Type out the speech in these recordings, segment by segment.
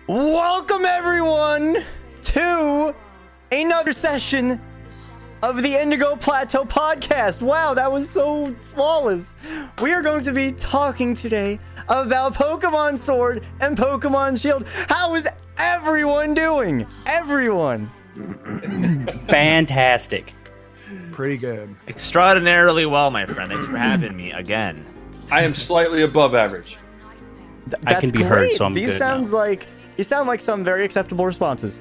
Welcome everyone to another session of the Indigo Plateau podcast. Wow, that was so flawless. We are going to be talking today about Pokemon Sword and Pokemon Shield. How is everyone doing? Everyone. Fantastic. Pretty good. Extraordinarily well, my friend. Thanks for having me again. I am slightly above average. I can be heard, so I'm These good sounds now. like these sound like some very acceptable responses.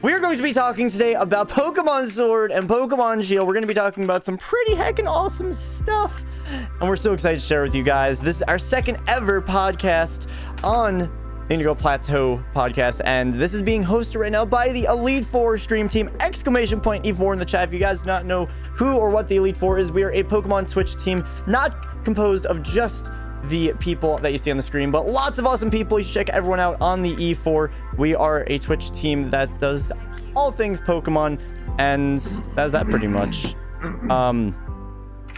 We're going to be talking today about Pokemon Sword and Pokemon Shield. We're going to be talking about some pretty heckin' awesome stuff, and we're so excited to share with you guys. This is our second ever podcast on Indigo Plateau podcast, and this is being hosted right now by the Elite Four stream team! Exclamation point E4 in the chat if you guys do not know who or what the Elite Four is. We are a Pokemon Twitch team, not composed of just the people that you see on the screen, but lots of awesome people. You should check everyone out on the E4. We are a Twitch team that does all things Pokemon, and that's that pretty much.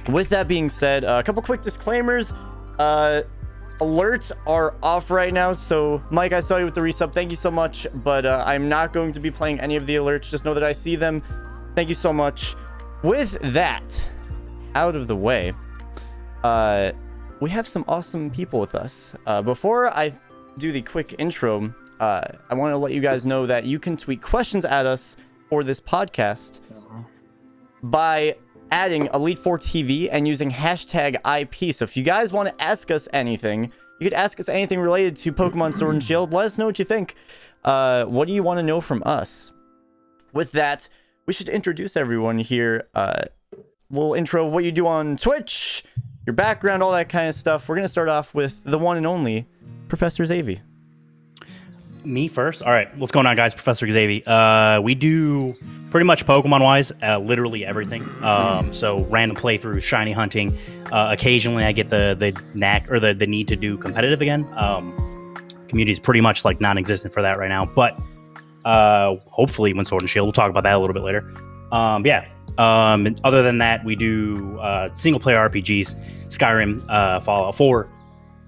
With that being said, a couple quick disclaimers. Alerts are off right now, so Mike, I saw you with the resub. Thank you so much, but I'm not going to be playing any of the alerts. Just know that I see them. Thank you so much. With that out of the way, we have some awesome people with us. Before I do the quick intro, I want to let you guys know that you can tweet questions at us for this podcast by adding Elite Four TV and using hashtag IP. So if you guys want to ask us anything, you could ask us anything related to Pokemon Sword and Shield. Let us know what you think. What do you want to know from us? With that, we should introduce everyone here. We'll intro what you do on Twitch, your background, all that kind of stuff. We're going to start off with the one and only Professor Xavier. Me first? All right. What's going on, guys? Professor Xavier. We do pretty much Pokemon-wise, literally everything. So random playthroughs, shiny hunting. Occasionally, I get the knack or the need to do competitive again. Community is pretty much like non-existent for that right now. But hopefully, when Sword and Shield, we'll talk about that a little bit later. Yeah. Other than that, we do single-player RPGs, Skyrim, Fallout 4.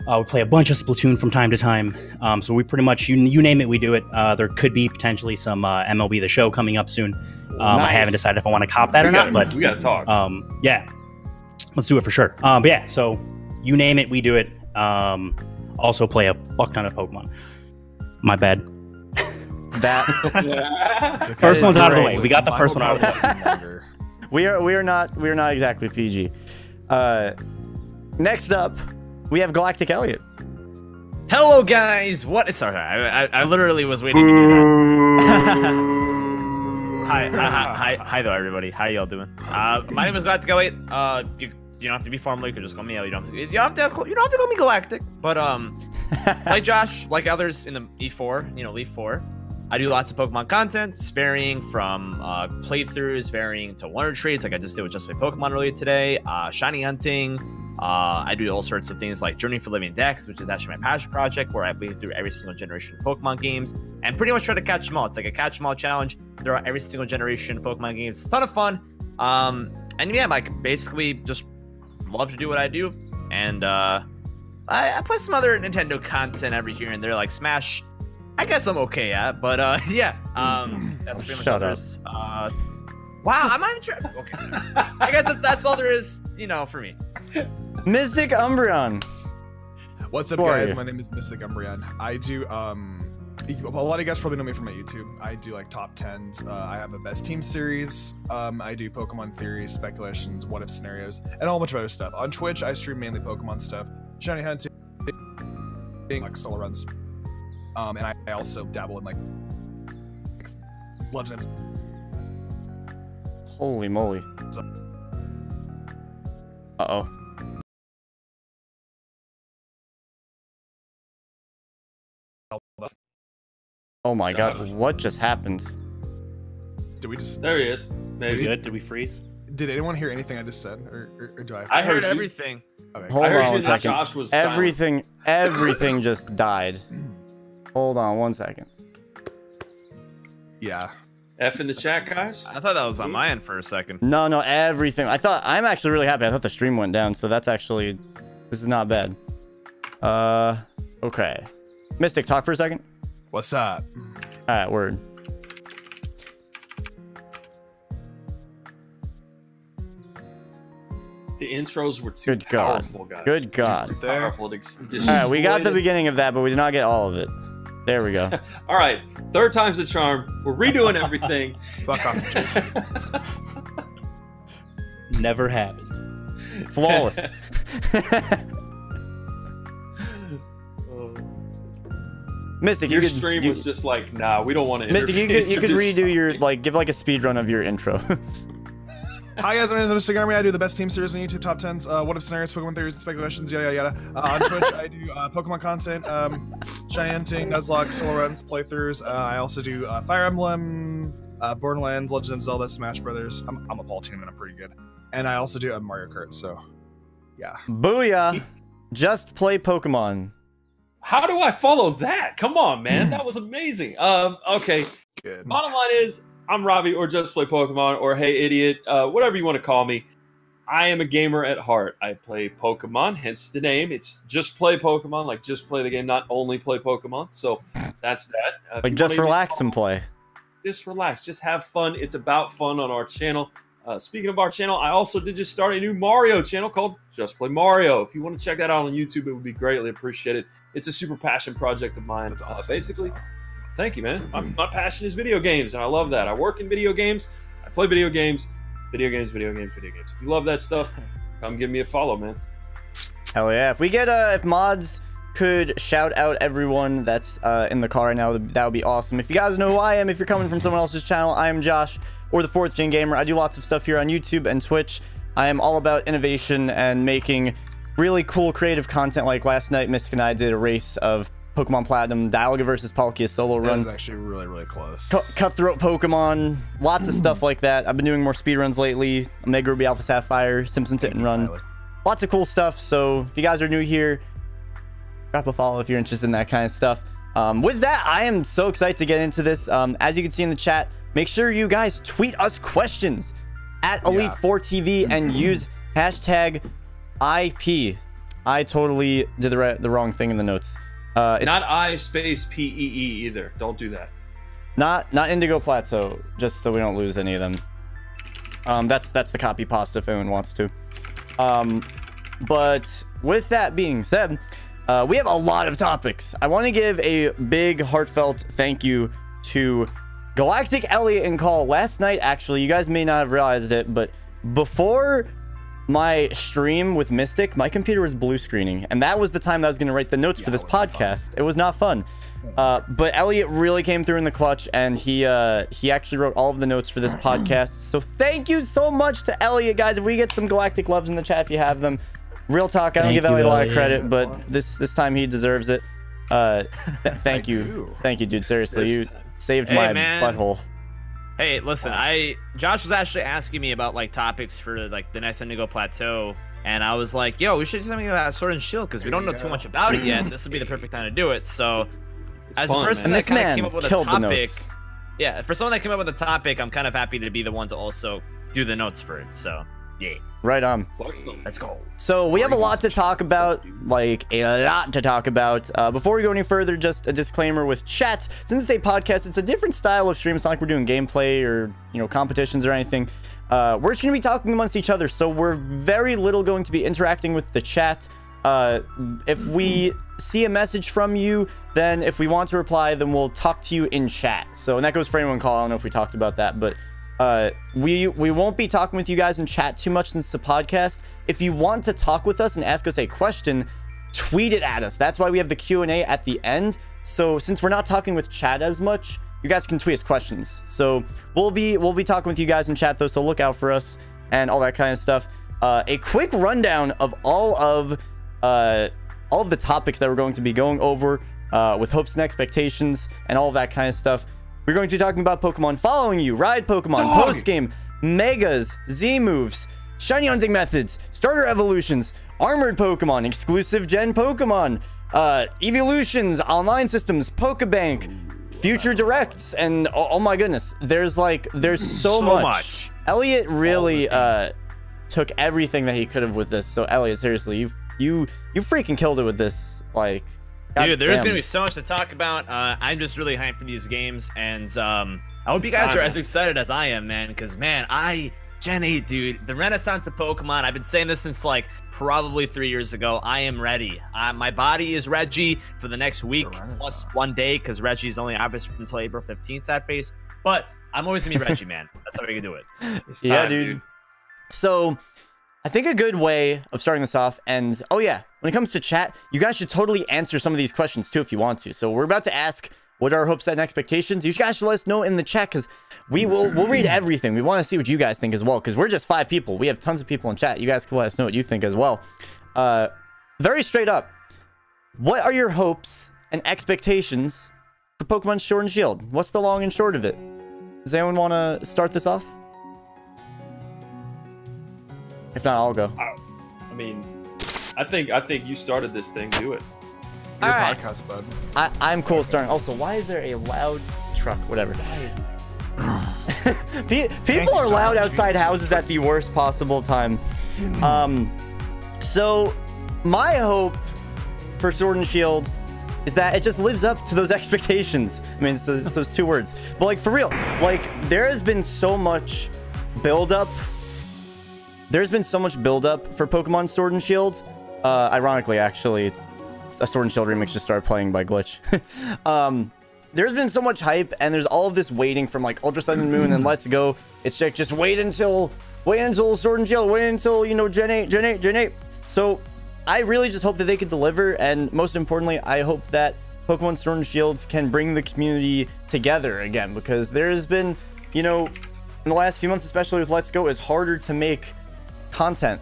We play a bunch of Splatoon from time to time. So we pretty much, you name it, we do it. There could be potentially some MLB The Show coming up soon. Nice. I haven't decided if I want to cop that or not, but we got to talk. Yeah, let's do it for sure. But yeah, so you name it, we do it. Also play a fuck ton of Pokemon. My bad. That first one's out of the way. We got the first one out of the way. we are not exactly PG. Next up, we have Galactic Elliot. Hello, guys. What? Sorry, I literally was waiting to do that. Hi, though, everybody. How y'all doing? My name is Galactic Elliot. You don't have to be formal. You can just call me Elliot. You don't have to call me Galactic. But like Josh, like others in the E4, Elite 4. I do lots of Pokemon content, varying from playthroughs, varying to learn trades, like I just did with Just Play Pokemon earlier today, shiny hunting. I do all sorts of things like Journey for Living Dex, which is actually my passion project, where I play through every single generation of Pokemon games and pretty much try to catch them all. It's like a catch them all challenge throughout every single generation of Pokemon games. It's a ton of fun. And yeah, I basically just love to do what I do. And I play some other Nintendo content every here and there, like Smash. I guess I'm okay at, but yeah, that's pretty much all there is. Wow, I'm not even sure. Okay, I guess that's all there is, for me. Mystic Umbreon. What's up, guys? My name is Mystic Umbreon. I do a lot of you guys probably know me from my YouTube. I do like top 10s. I have a best team series. I do Pokemon theories, speculations, what if scenarios, and a whole bunch of other stuff. On Twitch, I stream mainly Pokemon stuff, shiny hunting, like solo runs. And I also dabble in like Legends. Holy moly. Uh-oh. Oh my god, what just happened? Did we just... There he is. Maybe. Good? Did we freeze? Did anyone hear anything I just said? Or do I... I heard everything. Okay. Hold on one second. Josh was everything just died. Hold on one second. Yeah. F in the chat, guys. I thought that was on my end for a second. No, everything. I'm actually really happy. I thought the stream went down, so that's actually... This is not bad. Okay. Mystic, talk for a second. What's up? All right, word. The intros were too Good God. powerful, guys. Good God. Too powerful. All right, we got the beginning of that, but we did not get all of it. There we go. All right, third time's the charm. We're redoing everything. Fuck off. Never happened. Flawless. Mystic, Your you could, stream was just like, nah, we don't want to. Mystic, you could redo your give like a speed run of your intro. Hi guys, my name is Mr. Army. I do the best team series on YouTube, top 10s, what if scenarios, Pokemon theories, and speculations, yada yada yada. On Twitch, I do Pokemon content, shiny hunting, Nuzlocke, solo runs, playthroughs. I also do Fire Emblem, Borderlands, Legend of Zelda, Smash Brothers. I'm a Paul team and I'm pretty good. And I also do Mario Kart. So, yeah. Booyah! Just play Pokemon. How do I follow that? Come on, man, that was amazing. Okay. Good. Bottom line is, I'm Robbie, or Just Play Pokemon, or Hey Idiot, whatever you want to call me. I am a gamer at heart. I play Pokemon, hence the name. It's Just Play Pokemon, like just play the game, not only play Pokemon. So that's that. Like just relax and play. Just relax, just have fun. It's about fun on our channel. Speaking of our channel, I also did just start a new Mario channel called Just Play Mario. If you want to check that out on YouTube, it would be greatly appreciated. It's a super passion project of mine. That's awesome. Basically. Thank you, man. My passion is video games, and I love that. I work in video games. I play video games. Video games. If you love that stuff, come give me a follow, man. Hell yeah. If we get if mods could shout out everyone that's in the call right now, that would be awesome. If you guys know who I am, if you're coming from someone else's channel, I am Josh, or the 4th Gen Gamer. I do lots of stuff here on YouTube and Twitch. I am all about innovation and making really cool creative content. Like last night, Mystic and I did a race of Pokemon Platinum, Dialga versus Palkia solo run. That was actually really, really close. Cutthroat Pokemon, lots of stuff like that. I've been doing more speedruns lately. Omega Ruby Alpha Sapphire, Simpsons Hit and Run. Lots of cool stuff. So if you guys are new here, drop a follow if you're interested in that kind of stuff. With that, I am so excited to get into this. As you can see in the chat, make sure you guys tweet us questions at Elite4TV and use hashtag IP. I totally did the wrong thing in the notes. It's not I space PEE either. Don't do that. Not Indigo Plateau, just so we don't lose any of them. That's the copy pasta if anyone wants to. But with that being said, we have a lot of topics. I want to give a big heartfelt thank you to Galactic Elliot and Call. Last night, actually, you guys may not have realized it, but before my stream with Mystic, my computer was blue screening, and that was the time that I was going to write the notes for this podcast. It was not fun. But Elliot really came through in the clutch, and he actually wrote all of the notes for this podcast. So thank you so much to Elliot, guys. If we get some Galactic loves in the chat, if you have them. Real talk, I don't give Elliot a lot of credit, but this time he deserves it. Thank you, dude. Seriously, you saved my butthole. Hey, listen, Josh was actually asking me about like topics for like the next Indigo Plateau, and I was like, yo, we should do something about Sword and Shield because we don't know too much about it yet. This would be the perfect time to do it. So, as a person that kind of came up with a topic, yeah, for someone that came up with a topic, I'm kind of happy to be the one to also do the notes for it. So, yeah. Right on. Let's go. So we have a lot to talk about, like a lot to talk about. Before we go any further, just a disclaimer with chat. Since it's a podcast, it's a different style of stream. It's not like we're doing gameplay or competitions or anything. We're just gonna be talking amongst each other, so we're very little going to be interacting with the chat. If we see a message from you, then if we want to reply, then we'll talk to you in chat. So, and that goes for anyone call. I don't know if we talked about that, but we won't be talking with you guys in chat too much since it's a podcast. If you want to talk with us and ask us a question, tweet it at us. That's why we have the Q&A at the end. So since we're not talking with chat as much, you guys can tweet us questions. So we'll be talking with you guys in chat though, so look out for us and all that kind of stuff. A quick rundown of all of the topics that we're going to be going over with hopes and expectations and all of that kind of stuff. We're going to be talking about Pokemon following you, ride Pokemon, post-game, megas, Z-moves, shiny hunting methods, starter evolutions, armored Pokemon, exclusive gen Pokemon, evolutions, online systems, Pokebank, future directs, and oh my goodness, there's so much. Elliot really took everything that he could have with this. So Elliot, seriously, you freaking killed it with this. Like, Dude, there's gonna be so much to talk about. I'm just really hyped for these games, and I hope you guys are as excited as I am, man. Because man, Gen 8, dude, the renaissance of Pokemon. I've been saying this since like probably 3 years ago. I am ready. My body is Reggie for the next week plus 1 day, because Reggie's only obvious until April 15th, sad face. But I'm always gonna be Reggie, man. That's how we can do it. Yeah, dude. So I think a good way of starting this off, and oh yeah, when it comes to chat, you guys should totally answer some of these questions too if you want to. So we're about to ask what are our hopes and expectations. You guys should let us know in the chat, because we'll read everything. We want to see what you guys think as well, because we're just 5 people. We have tons of people in chat. You guys can let us know what you think as well. Very straight up, what are your hopes and expectations for Pokemon Sword and Shield? What's the long and short of it? Does anyone want to start this off? If not, I'll go. I mean, I think you started this thing. Do it. Your All right. podcast, bud. I'm cool starting. Also, why is there a loud truck? Whatever. People are loud outside houses at the worst possible time. So my hope for Sword and Shield is that it just lives up to those expectations. I mean, it's those 2 words. But like, for real, like, there has been so much build-up. There's been so much build-up for Pokemon Sword and Shield. Ironically, actually, a Sword and Shield remix just started playing by glitch. There's been so much hype, and there's all of this waiting from like Ultra Sun and Moon and Let's Go. It's like, just wait until Sword and Shield, wait until, you know, Gen 8. So I really just hope that they can deliver, and most importantly, I hope that Pokemon Sword and Shield can bring the community together again, because there has been, you know, in the last few months, especially with Let's Go, it's harder to make content,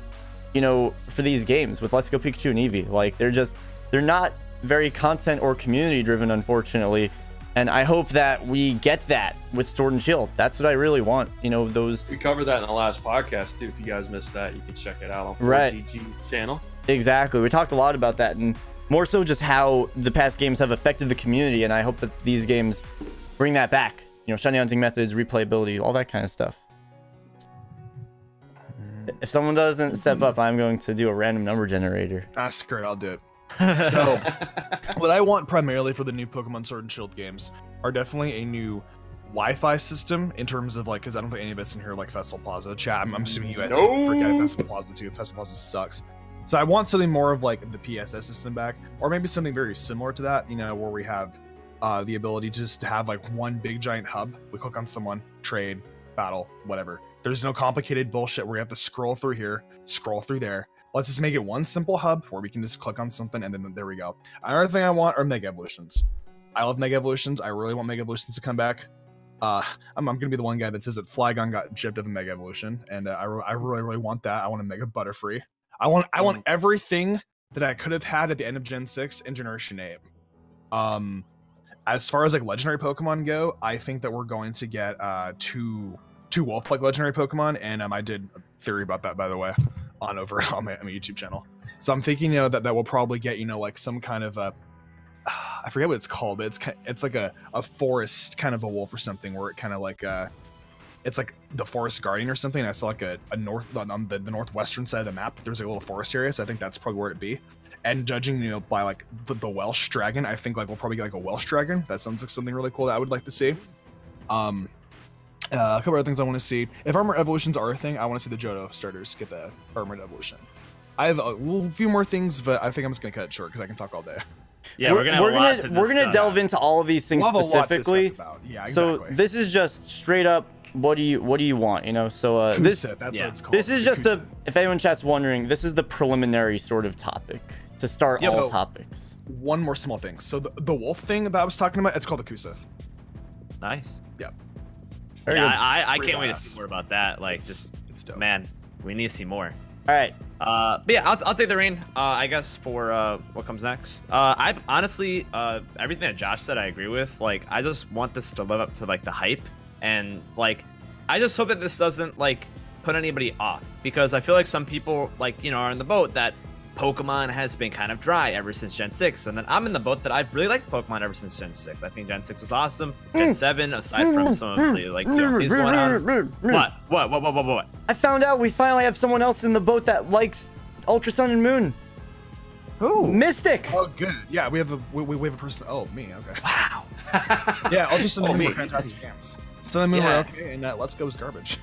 you know, for these games with Let's Go Pikachu and Eevee. Like, they're not very content or community driven, unfortunately, and I hope that we get that with Sword and Shield. That's what I really want, you know. We covered that in the last podcast too. If you guys missed that, you can check it out on GG's channel. Exactly, we talked a lot about that, and more so just how the past games have affected the community, and I hope that these games bring that back, you know, shiny hunting methods, replayability, all that kind of stuff. If someone doesn't step up, I'm going to do a random number generator. That's great. I'll do it. So, what I want primarily for the new Pokemon Sword and Shield games are definitely a new Wi-Fi system, in terms of like, because I don't think any of us in here like Festival Plaza. Chat, I'm assuming you guys forget Festival Plaza too. Festival Plaza sucks. So I want something more of like the PSS system back, or maybe something very similar to that, you know, where we have the ability just to have like one big giant hub. We click on someone, trade, battle, whatever. There's no complicated bullshit where you have to scroll through here, scroll through there. Let's just make it one simple hub where we can just click on something, and then there we go. Another thing I want are Mega Evolutions. I love Mega Evolutions. I really want Mega Evolutions to come back. I'm gonna be the one guy that says that Flygon got gypped of a Mega Evolution, and I really want that. I want a Mega Butterfree. I want everything that I could have had at the end of Gen 6 in Generation 8. As far as like legendary Pokemon go, I think that we're going to get two wolf-like legendary Pokemon, and I did a theory about that, by the way, on my YouTube channel. So I'm thinking, you know, that we'll probably get, you know, like some kind of a I forget what it's called, but it's like a forest kind of a wolf or something, where it kind of like it's like the forest guardian or something. I saw like a north on the northwestern side of the map, there's like a little forest area, so I think that's probably where it'd be. And judging, you know, by like the Welsh dragon, I think like we'll probably get like a Welsh dragon. That sounds like something really cool that I would like to see. A couple other things I want to see. If armor evolutions are a thing, I want to see the Johto starters get the armored evolution. I have a few more things, but I think I'm just gonna cut it short because I can talk all day. Yeah, we're gonna delve into all of these things specifically. Yeah, exactly. So this is just straight up, what do you want, you know? So this what it's called. This is just the, if anyone chat's wondering, this is the preliminary sort of topic to start all topics. One more small thing. So the wolf thing that I was talking about, it's called the Kusith. Nice. Yep. Yeah, I can't wait to see more about that. Like, it's dope. Man, we need to see more. All right. But yeah, I'll take the reign, I guess, for what comes next. I honestly, everything that Josh said, I agree with. Like, I just want this to live up to like the hype, and like, I just hope that this doesn't like put anybody off, because I feel like some people, like, you know, are in the boat that Pokemon has been kind of dry ever since Gen 6, and then I'm in the boat that I've really liked Pokemon ever since Gen 6. I think Gen 6 was awesome. Gen 7, aside from some of the, like, you know, things going on. What? I found out we finally have someone else in the boat that likes Ultra Sun and Moon. Who? Mystic. Oh, good. Yeah, we have a person. Oh, me. Okay. Wow. Yeah, I'll just send them me. more fantastic games. Send them Yeah. okay, and Let's Go is garbage.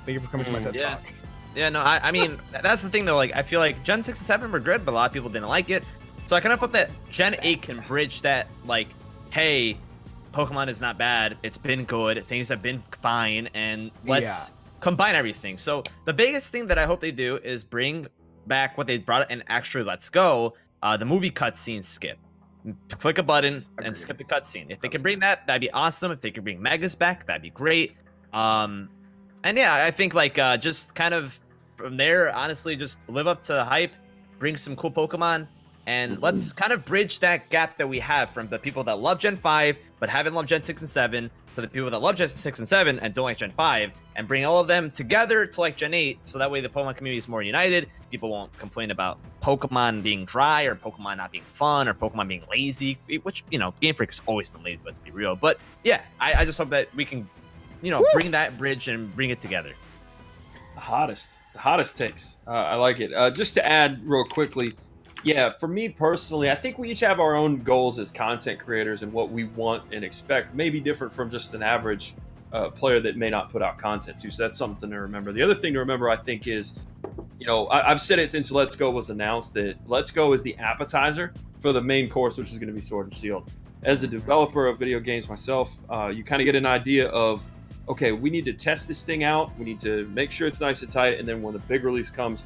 Thank you for coming to my TED Yeah. Talk. Yeah, no, I mean, that's the thing though. Like, I feel like Gen 6 and 7 were good, but a lot of people didn't like it. So I kind of hope that Gen 8 can bridge that, like, hey, Pokemon is not bad. It's been good. Things have been fine, and let's combine everything. So the biggest thing that I hope they do is bring back what they brought in actually Let's Go, the movie cutscene skip. Click a button and skip the cutscene. If they can bring that, that'd be awesome. If they could bring Megas back, that'd be great. And yeah, I think like just kind of from there, honestly, just live up to the hype, bring some cool Pokemon, and let's kind of bridge that gap that we have from the people that love Gen 5 but haven't loved Gen 6 and 7 to the people that love Gen 6 and 7 and don't like Gen 5, and bring all of them together to like Gen 8, so that way the Pokemon community is more united. People won't complain about Pokemon being dry or Pokemon not being fun or Pokemon being lazy, which, you know, Game Freak has always been lazy, let's be real. But yeah, I just hope that we can, you know, bring that bridge and bring it together. The hottest takes. I like it. Just to add real quickly, yeah, for me personally, I think we each have our own goals as content creators, and what we want and expect may be different from just an average player that may not put out content too. So that's something to remember. The other thing to remember, I think, is, you know, I've said it since Let's Go was announced, that Let's Go is the appetizer for the main course, which is going to be Sword and Shield. As a developer of video games myself, you kind of get an idea of, okay, we need to test this thing out. We need to make sure it's nice and tight. And then when the big release comes,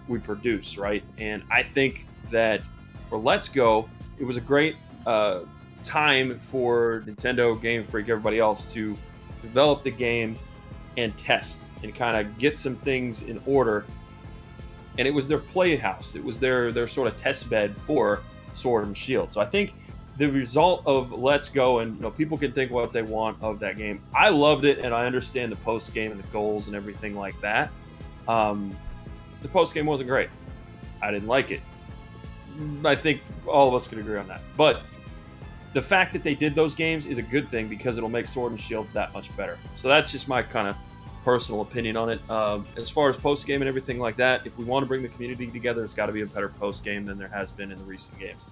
we produce, right? And I think that for Let's Go, it was a great time for Nintendo, Game Freak, everybody else to develop the game and test and kind of get some things in order. And it was their playhouse. It was their sort of test bed for Sword and Shield. So I think the result of Let's Go, and, you know, people can think what they want of that game. I loved it, and I understand the post game and the goals and everything like that. The post game wasn't great. I didn't like it. I think all of us could agree on that. But the fact that they did those games is a good thing, because it'll make Sword and Shield that much better. So that's just my kind of personal opinion on it. As far as post game and everything like that, if we want to bring the community together, it's got to be a better post game than there has been in the recent games.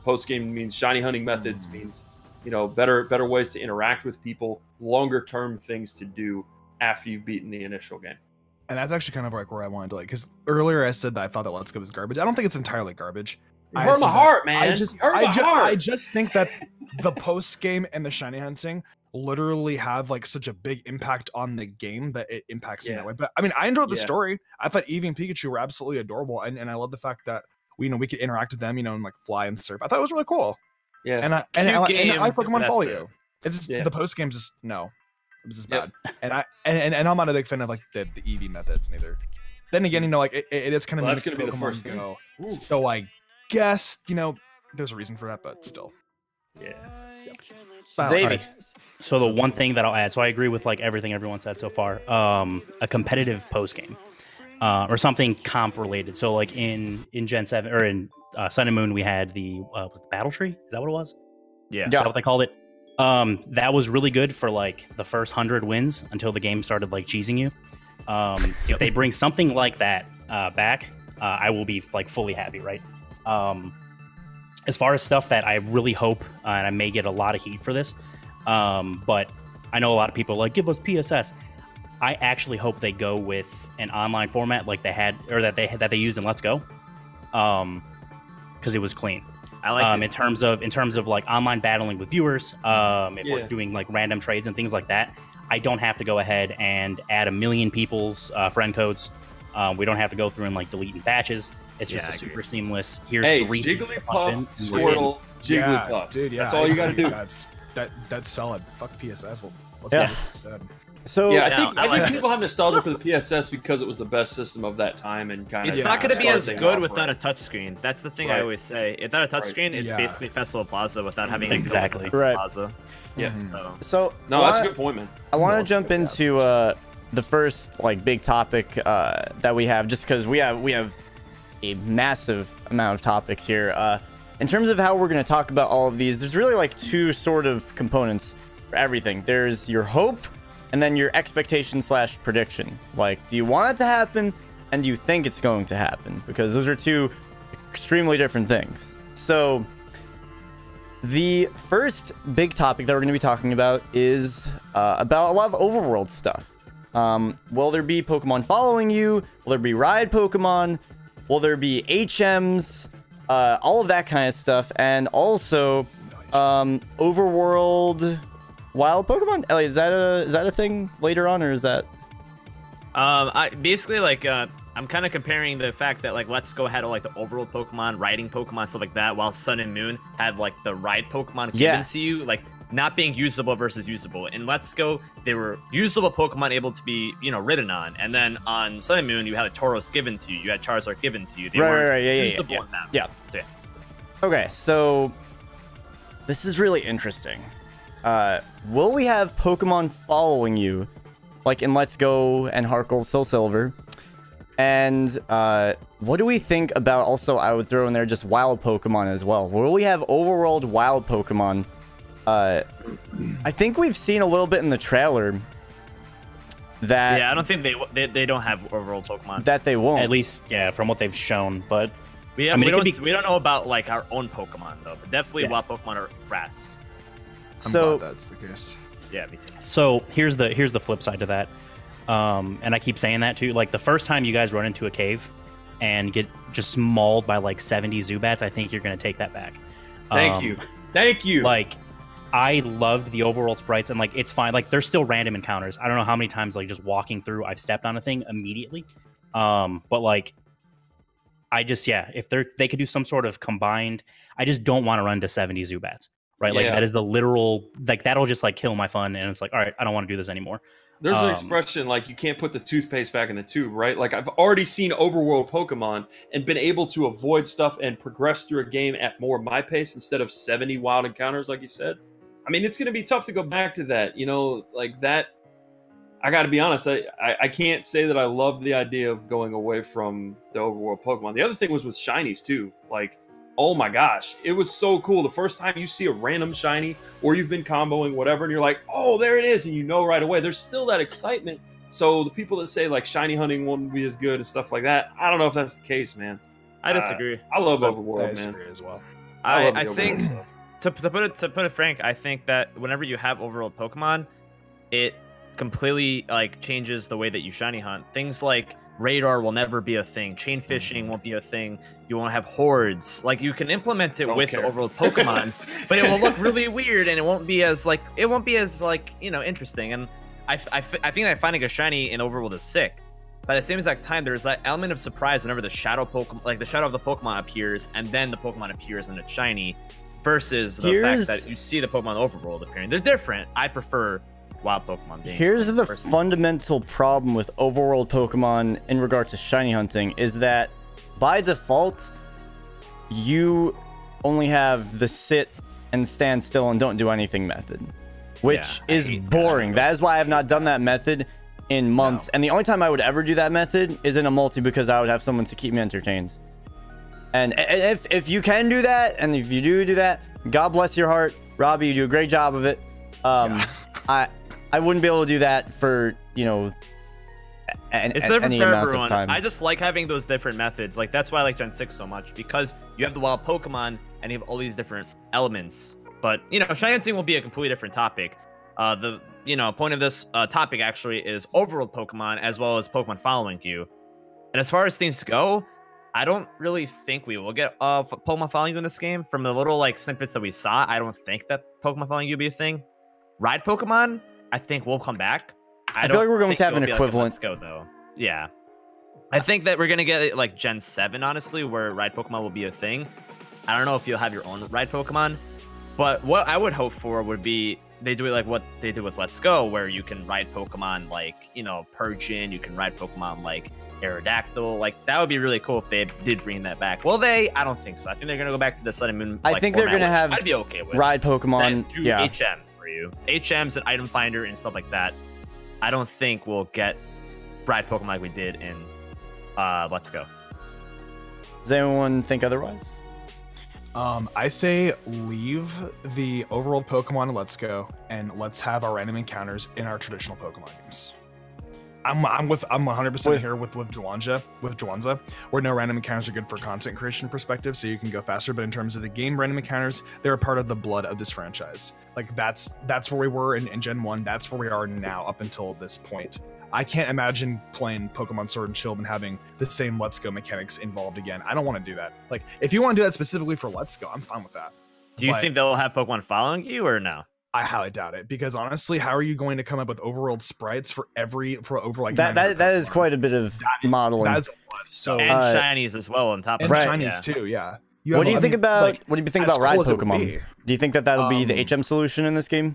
Post game means shiny hunting methods, means, you know, better ways to interact with people, longer term things to do after you've beaten the initial game. And that's actually kind of like where I wanted to, like, because earlier I said that I thought that Let's Go was garbage. I don't think it's entirely garbage. You hurt my heart, man. I just think that the post game and the shiny hunting literally have like such a big impact on the game that it impacts in that way. But I mean, I enjoyed the story. I thought Eevee and Pikachu were absolutely adorable, and I love the fact that we could interact with them, and like fly and surf. I thought it was really cool. Yeah, and I like Pokemon Follow You. It's just Yeah. the post games just no, it was just bad. And I'm not a big fan of like the Eevee methods neither. Then again, like it is kind of that's gonna be the Pokemon first Go. thing. So I guess there's a reason for that, but still. Yeah. Xavi. So the one thing that I'll add, so I agree with like everything everyone said so far. A competitive post game, or something comp related. So like in Gen 7 or in Sun and Moon, we had the was it Battle Tree. Is that what it was? Yeah. Is that what they called it? That was really good for like the first 100 wins until the game started like cheesing you. If they bring something like that back, I will be like fully happy, right? As far as stuff that I really hope, and I may get a lot of heat for this, but I know a lot of people are like, give us PSS. I actually hope they go with an online format like they had, or that they used in Let's Go, because it was clean. I like it. In terms of like online battling with viewers, if we're doing like random trades and things like that, I don't have to go ahead and add 1 million people's friend codes. We don't have to go through and like deleting batches. It's just a super seamless. Here's 3 Jigglypuff, Squirtle, Jigglypuff. Yeah, dude, that's all you got to do. That's solid. Fuck PSS. Well, let's do this instead. So yeah, I think people have nostalgia for the PSS because it was the best system of that time, and kind of. It's not going to be as good without a touchscreen. That's the thing I always say. Without a touchscreen, it's basically Festival Plaza without having exactly Plaza. Yeah. So no, that's a good point, man. I want to jump into the first like big topic that we have, just because we have a massive amount of topics here. In terms of how we're going to talk about all of these, there's really like 2 sort of components for everything. There's your hope, and then your expectation / prediction. Like, do you want it to happen, and do you think it's going to happen? Because those are 2 extremely different things. So the first big topic that we're going to be talking about is about a lot of overworld stuff. Will there be Pokemon following you? Will there be ride Pokemon? Will there be HMs? All of that kind of stuff. And also overworld wild Pokemon. Ellie, is that a thing later on, or is that I basically like I'm kind of comparing the fact that like Let's Go had like the overworld Pokemon, riding Pokemon, stuff like that, while Sun and Moon had like the ride Pokemon given to you, like not being usable versus usable. In Let's Go, they were usable Pokemon able to be, you know, ridden on, and then on Sun and Moon, you had a Tauros given to you, you had Charizard given to you. They weren't usable in that. Yeah. Okay, so this is really interesting. Will we have Pokemon following you, like in Let's Go and Heart Gold, Soul Silver? And what do we think about, also I would throw in there just wild Pokemon as well. Will we have overworld wild Pokemon? I think we've seen a little bit in the trailer that... Yeah, I don't think they don't have overworld Pokemon. That they won't. At least, yeah, from what they've shown, but... We don't know about like our own Pokemon though, but definitely wild Pokemon are grass. I'm glad that's the case. Yeah, me too. So here's the flip side to that. And I keep saying that too. Like the first time you guys run into a cave and get just mauled by like 70 Zubats, I think you're gonna take that back. Thank you. Like I loved the overworld sprites, and like it's fine. Like there's still random encounters. I don't know how many times like just walking through I've stepped on a thing immediately. But like I just if they could do some sort of combined. I just don't want to run to 70 Zubats. Right, like that is the literal, like that'll just like kill my fun, and it's like, all right, I don't want to do this anymore. There's an expression like you can't put the toothpaste back in the tube, right? Like I've already seen overworld Pokemon and been able to avoid stuff and progress through a game at more my pace instead of 70 wild encounters, like you said. I mean, it's going to be tough to go back to that, you know, like that. I got to be honest, I can't say that I love the idea of going away from the overworld Pokemon. The other thing was with shinies too, like. Oh my gosh, it was so cool. The first time you see a random shiny or you've been comboing whatever and you're like, oh, there it is. And you know right away, there's still that excitement. So the people that say like shiny hunting won't be as good and stuff like that, I don't know if that's the case, man. I disagree. I love Overworld, I disagree as well. I think, to put it frank, I think that whenever you have Overworld Pokemon, it completely like changes the way that you shiny hunt. Things like radar will never be a thing. Chain fishing won't be a thing. You won't have hordes. Like you can implement it with the overworld Pokemon, but it will look really weird and it won't be as like you know, interesting. And I think that finding a shiny in overworld is sick. But at the same exact time, there's that element of surprise whenever the shadow Pokemon, like the shadow of the Pokemon appears, and then the Pokemon appears and it's shiny, versus the fact that you see the Pokemon overworld appearing. They're different. I prefer wild Pokemon being. Here's the fundamental problem with overworld Pokemon in regards to shiny hunting is that by default, you only have the sit and stand still and don't do anything method, which is boring. That is why I have not done that method in months. And the only time I would ever do that method is in a multi, because I would have someone to keep me entertained. And if you can do that, and if you do that, God bless your heart, Robbie, you do a great job of it. I wouldn't be able to do that for, you know, any amount of time. I just like having those different methods. Like that's why I like Gen 6 so much, because you have the wild Pokemon and you have all these different elements. But you know, shiny hunting will be a completely different topic. The point of this topic actually is overworld Pokemon as well as Pokemon following you. And as far as things go, I don't really think we will get Pokemon following you in this game. From the little like snippets that we saw, I don't think that Pokemon following you will be a thing. Ride Pokemon, I think will come back. I feel like we're going to have an equivalent. Let's Go though. Yeah. I think that we're going to get like Gen 7, honestly, where ride Pokemon will be a thing. I don't know if you'll have your own ride Pokemon, but what I would hope for would be they do it like what they did with Let's Go, where you can ride Pokemon like, you know, Persian, you can ride Pokemon like Aerodactyl. Like that would be really cool if they did bring that back. Will they? I don't think so. I think they're going to go back to the Sun and Moon. I think they're going to have I'd be okay with ride Pokemon. Yeah. HMs for you. HMs and item finder and stuff like that. I don't think we'll get ride Pokemon like we did in Let's Go. Does anyone think otherwise? I say leave the overworld Pokemon in Let's Go and let's have our random encounters in our traditional Pokemon games. I'm 100% here with Juanza, where no random encounters are good for content creation perspective, so you can go faster. But in terms of the game, random encounters, they're a part of the blood of this franchise. Like that's where we were in Gen 1. That's where we are now up until this point. I can't imagine playing Pokemon Sword and Shield and having the same Let's Go mechanics involved again. I don't want to do that. Like if you want to do that specifically for Let's Go, I'm fine with that. Do you think they'll have Pokemon following you or no? I highly doubt it, because honestly, how are you going to come up with overworld sprites for over like that is quite a bit of modeling. That's a lot. So and shinies as well on top of and it. shinies too, yeah. What do you think about ride cool Pokemon? Do you think that'll be the HM solution in this game?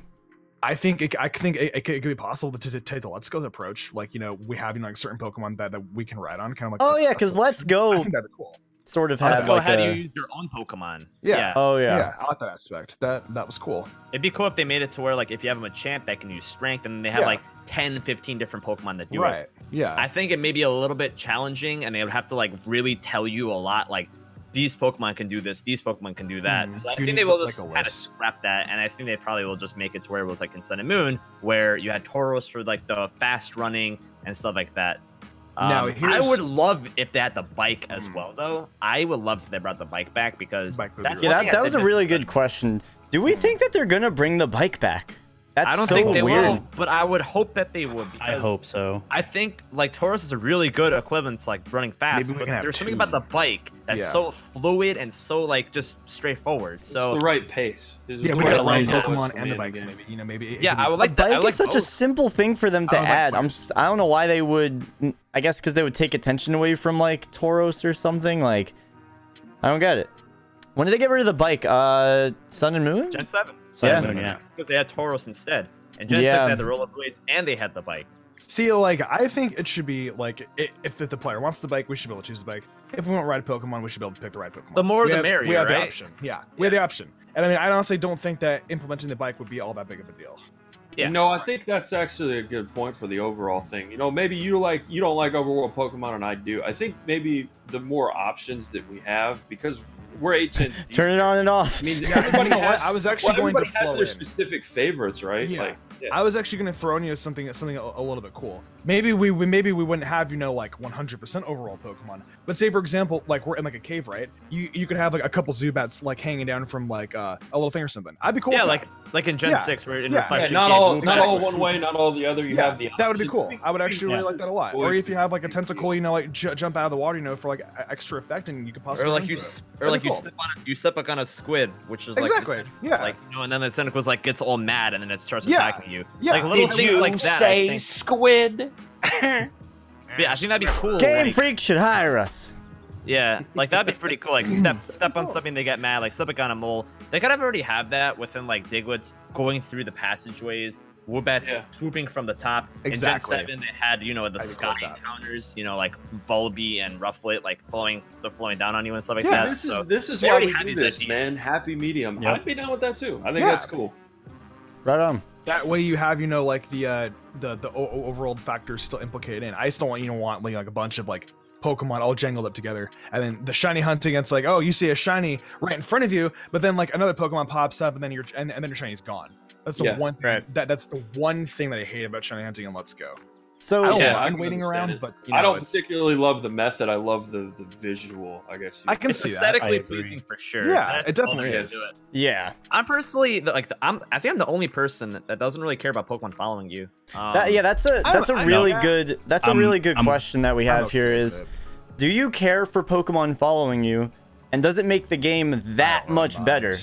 I think it could be possible to take the Let's Go approach. Like, you know, we have like certain Pokemon that we can ride on, kind of like. Oh yeah, because Let's Go. I think that'd be cool. Sort of have like how you use your own Pokemon. Yeah. Oh yeah. Yeah, I like that aspect. That was cool. It'd be cool if they made it to where like if you have a Machamp that can use Strength, and they have like 10, 15 different Pokemon that do it. Right. Yeah. I think it may be a little bit challenging, and they would have to like really tell you a lot. Like these Pokemon can do this, these Pokemon can do that. So I think they will just kind of scrap that, and I think they probably will just make it to where it was like in Sun and Moon, where you had Tauros for like the fast running and stuff like that. Now, I would love if they had the bike as well, though. I would love if they brought the bike back, because that was a really good question. Do we think that they're gonna bring the bike back? That's I don't so think they weird. will, but I would hope that they would. I hope so. I think like Tauros is a really good equivalent to like running fast, but there's something about the bike that's so fluid and so like just straightforward. So it's the right pace. Yeah, we got the Pokemon and the bikes, maybe. You know, maybe. Yeah, I would like that. Bike is such a simple thing for them to add. I don't know why they would. I guess because they would take attention away from like Tauros or something. Like, I don't get it. When did they get rid of the bike? Sun and Moon? Gen 7. Sun and Moon, yeah. Because they had Tauros instead. And Gen 6 had the rollerblades and they had the bike. See, like, I think it should be, like, if the player wants the bike, we should be able to choose the bike. If we want to ride Pokemon, we should be able to pick the right Pokemon. The more the merrier, We have right? the option. Yeah, we have the option. And I mean, I honestly don't think that implementing the bike would be all that big of a deal. Yeah. No, I think that's actually a good point for the overall thing. You know, maybe you don't like overworld Pokemon and I do. I think maybe the more options that we have, because we're HN. Turn it on and off. I mean, everybody has, I was actually going to has their specific favorites, right? Yeah. Like, yeah. I was actually going to throw in you something a little bit cool. Maybe we wouldn't have, you know, like 100% overall Pokemon. But say, for example, like we're in like a cave, right? You could have like a couple Zubats like hanging down from like a little thing or something. I'd be cool. Yeah, with like in Gen 6, where in Reflection, not all one way, not all the other. You have the. That would be cool. I would actually really like that a lot. Or if you have like a tentacle, you know, like jump out of the water, you know, for like extra effect, and you could possibly. you slip like on a squid, which is like exactly, yeah, like, you know, and then the tentacles like gets all mad, and then it starts attacking you. Yeah, like little things like that. Say squid. Yeah, I think that'd be cool. Game Freak should hire us. Yeah, like that'd be pretty cool. Like step on something, they get mad. Like step on a mole. They kind of already have that within like Digwits going through the passageways. Woobats swooping from the top. Exactly. In Gen 7, they had, you know, the sky encounters, you know, like Volbeat and Rufflet, like flowing down on you and stuff like that. This is why we do this, man. Happy medium. I'd be down with that too. I think that's cool. Right on. That way you have, you know, like the overworld factors still implicated in. I just don't want, you know, like a bunch of like Pokemon all jangled up together, and then the shiny hunting. It's like, oh, you see a shiny right in front of you, but then like another Pokemon pops up, and then your shiny's gone. That's the one thing, that's the one thing that I hate about shiny hunting and Let's Go. So I don't mind waiting around, but you know, I don't particularly love the method. I love the visual, I guess. I can see that. Aesthetically pleasing for sure. Yeah, it definitely is. Yeah. I'm personally I think I'm the only person that doesn't really care about Pokemon following you. That's a really good question that we have here is, do you care for Pokemon following you, and does it make the game that much better?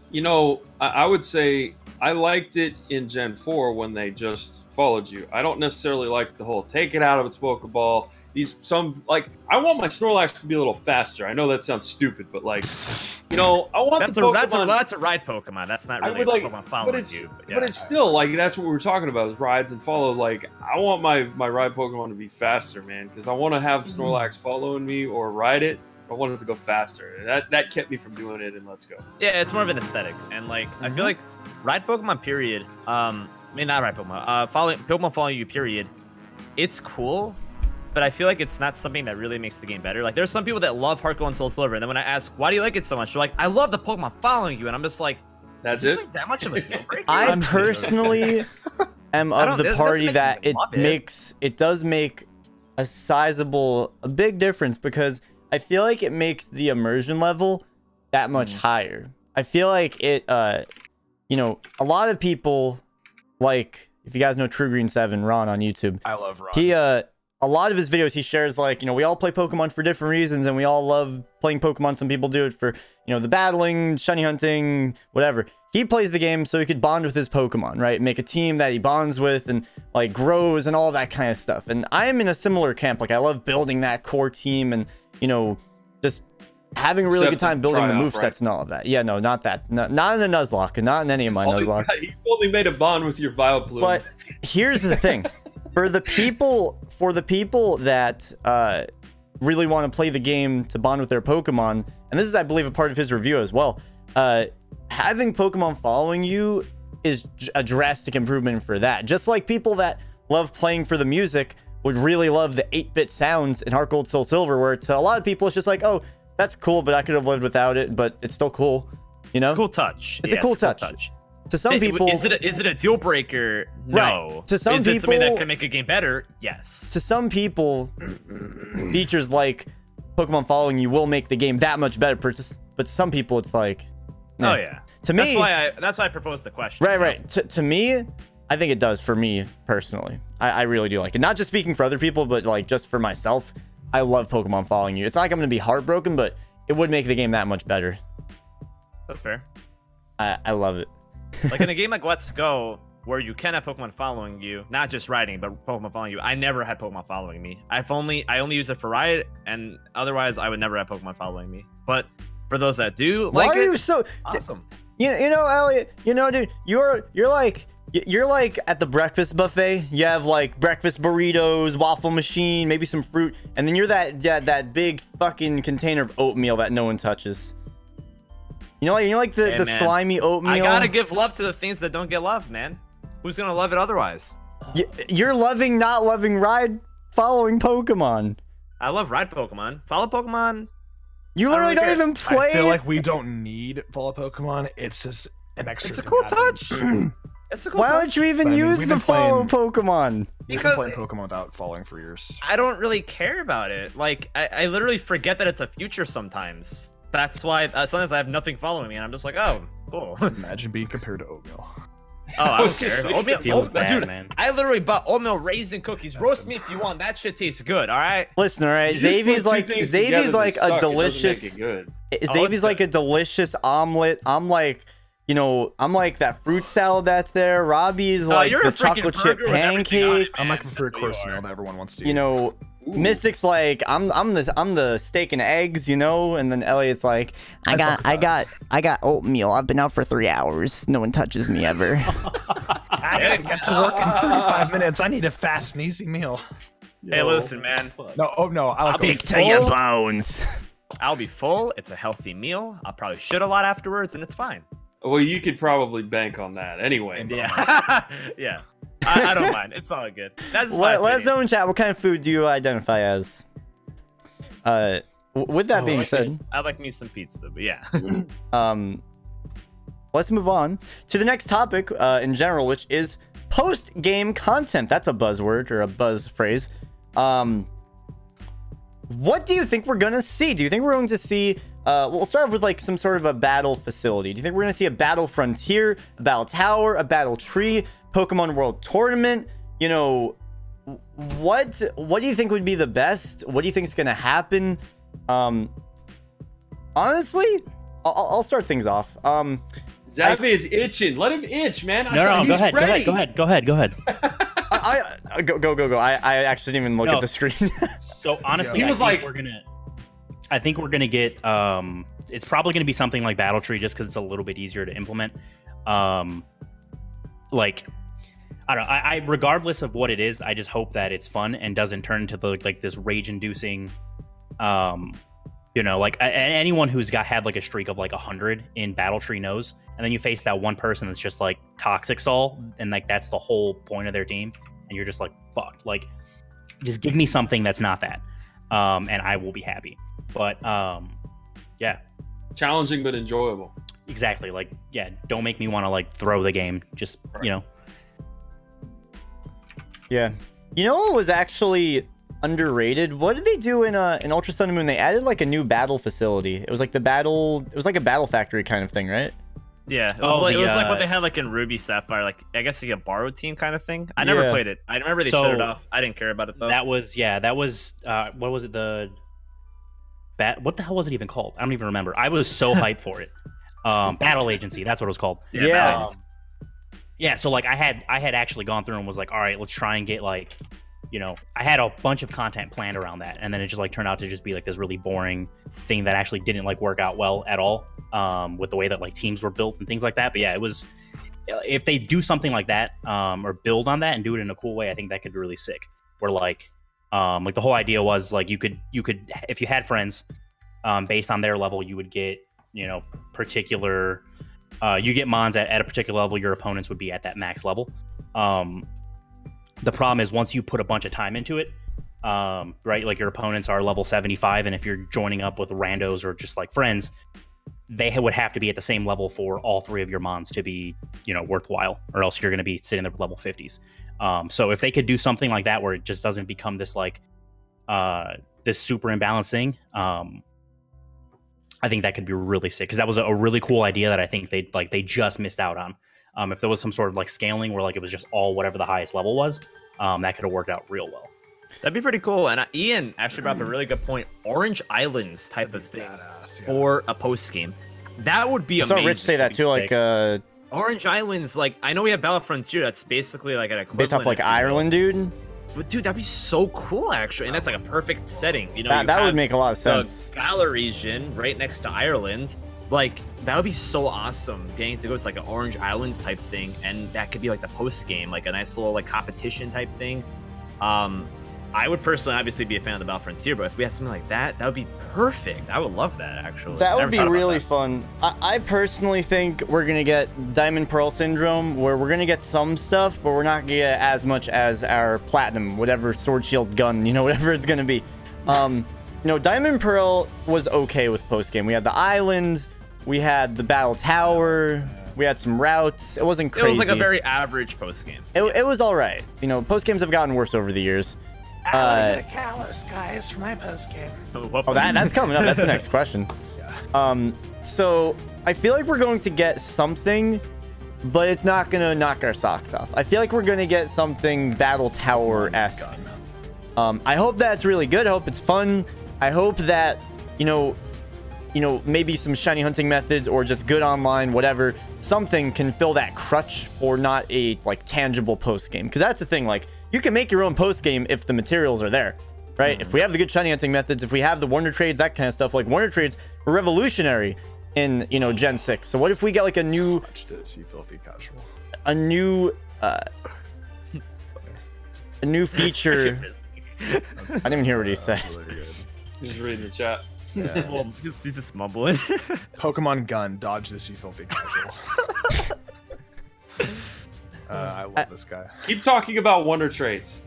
You know, I would say I liked it in Gen 4 when they just followed you. I don't necessarily like the whole take it out of its Pokeball. I want my Snorlax to be a little faster. I know that sounds stupid, but like, you know, I want the Pokemon. That's a ride Pokemon. That's not really Pokemon following you. But it's still like, that's what we were talking about, is rides and follow. Like, I want my ride Pokemon to be faster, man, because I want to have Snorlax following me or ride it. I wanted it to go faster. That kept me from doing it in Let's Go. Yeah, it's more of an aesthetic, and like I feel like ride Pokemon period. I mean, not ride Pokemon. Pokemon following you period. It's cool, but I feel like it's not something that really makes the game better. Like there's some people that love Heart Gold and Soul Silver, and then when I ask why do you like it so much, they're like, I love the Pokemon following you, and I'm just like, that's it. Really that much of a deal breaker? I personally am I of don't- the it doesn't party make me that love it does make a big difference, because I feel like it makes the immersion level that much higher. I feel like it, you know, a lot of people, like, if you guys know True Green 7, Ron on YouTube. I love Ron. He, a lot of his videos, he shares, like, you know, we all play Pokemon for different reasons, and we all love playing Pokemon. Some people do it for, you know, the battling, shiny hunting, whatever. He plays the game so he could bond with his Pokemon, right? Make a team that he bonds with and, like, grows and all that kind of stuff. And I am in a similar camp. Like, I love building that core team and, you know, just having a really good time building the movesets and all of that. Yeah, no, not that. Not in a Nuzlocke, and not in any of my Nuzlocke. You only made a bond with your Vileplume. But here's the thing. For the people that really want to play the game to bond with their Pokemon, and this is, I believe, a part of his review as well, having Pokemon following you is a drastic improvement for that. Just like people that love playing for the music would really love the 8-bit sounds in Heart Gold Soul Silver, where to a lot of people it's just like, oh, that's cool, but I could have lived without it, but it's still cool, you know? It's a cool touch. It's a cool touch. To some people, is it a deal breaker? No. Right. To some is it people, something that can make a game better? Yes. To some people, features like Pokemon following you will make the game that much better. But to some people, it's like, oh yeah. To me, that's why I proposed the question. Right. To me, I think it does. For me personally, I really do like it. Not just speaking for other people, but like just for myself, I love Pokemon following you. It's not like I'm gonna be heartbroken, but it would make the game that much better. That's fair. I love it. Like in a game like Let's Go, where you can have Pokemon following you, not just riding, but Pokemon following you. I never had Pokemon following me. I only use it for ride, and otherwise I would never have Pokemon following me. But for those that do, why like are you so awesome? You know, Elliot. You know, dude, you're like at the breakfast buffet. You have like breakfast burritos, waffle machine, maybe some fruit, and then you're that big fucking container of oatmeal that no one touches. You know, like the slimy oatmeal. I gotta give love to the things that don't get loved, man. Who's gonna love it otherwise? You're loving, not loving ride following Pokemon. I love ride Pokemon. Follow Pokemon. You literally don't even play. I feel like we don't need follow Pokemon. It's just an extra. It's a cool touch. It's a cool Why touch. don't you even use the follow Pokemon? Because we've been playing Pokemon without following for years. I don't really care about it. Like I literally forget that it's a future sometimes. That's why sometimes I have nothing following me, and I'm just like, oh, cool. Imagine being compared to oatmeal. Oh, I don't care. Oatmeal feels bad, dude, man. I literally bought oatmeal raisin cookies. Roast me if you want. That shit tastes good. All right. Listen, all right. Xavier's like a delicious. Xavier's like a delicious omelet. I'm like that fruit salad that's there. Robbie's like the chocolate chip pancakes. I'm like the third course meal that everyone wants to eat. You know, Mystic's like I'm the steak and eggs, you know, and then Elliot's like I got oatmeal. I've been out for 3 hours. No one touches me ever. I gotta get to work in 35 minutes. I need a fast and easy meal. Hey, listen, man. No. Stick to your bones. I'll be full. It's a healthy meal. I'll probably shit a lot afterwards, and it's fine. Well, you could probably bank on that anyway. Yeah. Yeah. I don't mind. It's all good. That's let us know in chat, what kind of food do you identify as? With that being said, I like me some pizza, but yeah. Let's move on to the next topic in general, which is post-game content. That's a buzzword or a buzz phrase. What do you think we're gonna see? Do you think we're going to see we'll start off with like some sort of a battle facility. Do you think we're gonna see a battle frontier, a battle tower, a battle tree, Pokemon World Tournament? You know, what do you think would be the best? What do you think is gonna happen? Honestly, I'll start things off. Xavi is itching. Let him itch, man. No, go ahead. Go ahead. Go. I actually didn't even look at the screen. So honestly, I think we're gonna get it's probably gonna be something like Battle Tree, just because it's a little bit easier to implement. Like I don't know. I regardless of what it is, I just hope that it's fun and doesn't turn into like this rage-inducing. You know, like anyone who's had like a streak of like 100 in Battle Tree knows, and then you face that one person that's just like toxic Saul, and like that's the whole point of their team, and you're just like fucked. Like, just give me something that's not that, and I will be happy. But yeah, challenging but enjoyable. Exactly. Like, yeah, don't make me want to like throw the game. Just you know. Yeah. You know what was actually underrated? What did they do in Ultra Sun and Moon? They added like a new battle facility. It was like a battle factory kind of thing, right? Yeah, it was, it was like what they had like in Ruby Sapphire, like I guess like a borrowed team kind of thing. I never played it. I remember they shut it off. I didn't care about it though. That was what was it, what the hell was it even called? I don't even remember. I was so hyped for it. Battle Agency, that's what it was called. Yeah. So like I had actually gone through and was like, all right, let's try and get like, you know, I had a bunch of content planned around that, and then it just like turned out to just be like this really boring thing that actually didn't like work out well at all, with the way that like teams were built and things like that. But yeah, it was, if they do something like that, or build on that and do it in a cool way, I think that could be really sick. Where like the whole idea was like you could if you had friends, based on their level, you would get, you know, particular, you get mons at a particular level, your opponents would be at that max level. The problem is once you put a bunch of time into it, right, like your opponents are level 75, and if you're joining up with randos or just like friends, they would have to be at the same level for all three of your mons to be, you know, worthwhile, or else you're going to be sitting there with level 50s. So if they could do something like that where it just doesn't become this like this super imbalanced thing, I think that could be really sick, because that was a really cool idea that I think they just missed out on. If there was some sort of like scaling where like it was just all whatever the highest level was, that could have worked out real well. That'd be pretty cool. And Ian actually brought up a really good point. Orange Islands type of thing for a post game. That would be amazing. I saw Rich say that too, like Orange Islands. Like I know we have Battle Frontier. That's basically like an equivalent. Based off like Ireland, dude. But dude, that'd be so cool actually, and that's like a perfect setting. You know, that would make a lot of sense. The Gala region right next to Ireland. Like that would be so awesome, getting to go to like an Orange Islands type thing, and that could be like the post game, like a nice little like competition type thing. I would personally obviously be a fan of the Battle Frontier, but if we had something like that, that would be perfect. I would love that actually. That would be really fun. I personally think we're gonna get Diamond Pearl Syndrome, where we're gonna get some stuff, but we're not gonna get as much as our Platinum, whatever sword shield gun, you know, whatever it's gonna be. You know, Diamond Pearl was okay with post game. We had the islands. We had the Battle Tower. We had some routes. It wasn't crazy. It was like a very average post game. It was all right. You know, post games have gotten worse over the years. I got a Kalos, guys, for my post game. Oh, that's coming up. That's the next question. So I feel like we're going to get something, but it's not gonna knock our socks off. I feel like we're gonna get something Battle Tower-esque. I hope that's really good. I hope it's fun. I hope that you know, maybe some shiny hunting methods or just good online, whatever, something can fill that crutch, or not a like tangible post game. Because that's the thing, like you can make your own post game if the materials are there, right? If we have the good shiny hunting methods, if we have the wonder trades, that kind of stuff. Like wonder trades were revolutionary in, you know, Gen 6. So what if we get like a new, a new feature? I didn't even hear what he said. He's reading the chat. Yeah. Well, he's just mumbling. Pokemon Gun, dodge this, you filthy casual. I love this guy. Keep talking about wonder traits.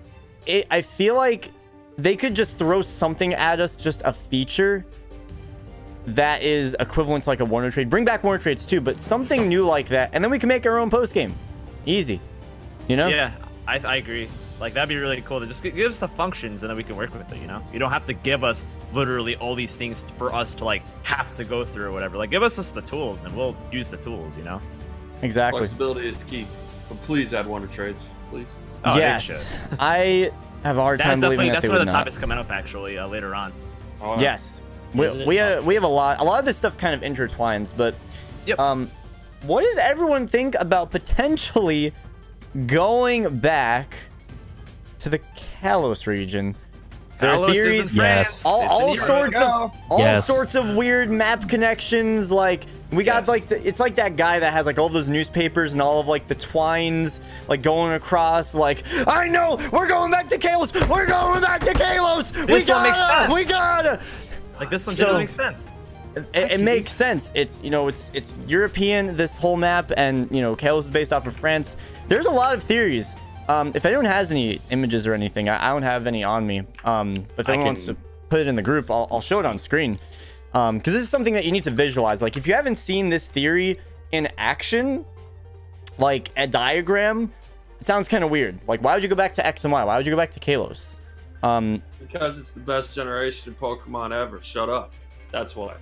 I feel like they could just throw something at us, just a feature that is equivalent to like a wonder trade. Bring back wonder trades too, but something new like that, and then we can make our own post game. Easy, you know? Yeah, I agree. Like that'd be really cool to just give us the functions, and then we can work with it. You know, you don't have to give us literally all these things for us to like have to go through or whatever. Like give us just the tools, and we'll use the tools. You know. Exactly. Flexibility is the key. But please add wonder trades, please. Oh, yes, I have a hard time believing that they would not. That's where the topic's coming up actually later on. Oh, yeah. Yes, we have a lot. A lot of this stuff kind of intertwines, but yep. What does everyone think about potentially going back to the Kalos region? There are theories, yes. all sorts of weird map connections. Like we got like it's like that guy that has like all those newspapers and all of like the twines like going across. Like I know we're going back to Kalos. We're going back to Kalos. This one makes sense. We gotta. Like this one didn't make sense. It makes sense. It's, you know, it's European, this whole map, and you know Kalos is based off of France. There's a lot of theories. If anyone has any images or anything, I don't have any on me. But if anyone wants to put it in the group, I'll show it on screen. Because this is something that you need to visualize. Like if you haven't seen this theory in action, like a diagram, it sounds kind of weird. Like, why would you go back to X and Y? Why would you go back to Kalos? Because it's the best generation of Pokemon ever. Shut up. That's why.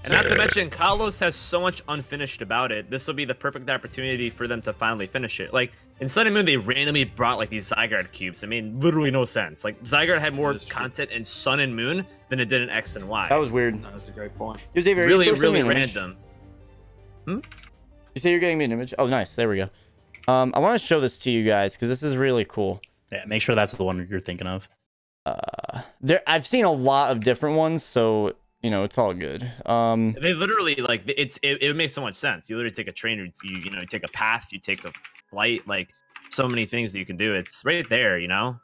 And not to mention, Kalos has so much unfinished about it. This will be the perfect opportunity for them to finally finish it. Like, in Sun and Moon, they randomly brought, like, these Zygarde cubes. I mean, literally no sense. Like, Zygarde had more content in Sun and Moon than it did in X and Y. That was weird. No, that's a great point. Really, really random. You say you're getting me an image? Oh, nice. There we go. I want to show this to you guys because this is really cool. Yeah, make sure that's the one you're thinking of. I've seen a lot of different ones, so you know it's all good. They literally like it makes so much sense. You literally take a train, or you take a path, you take a flight, like so many things that you can do. It's right there, you know.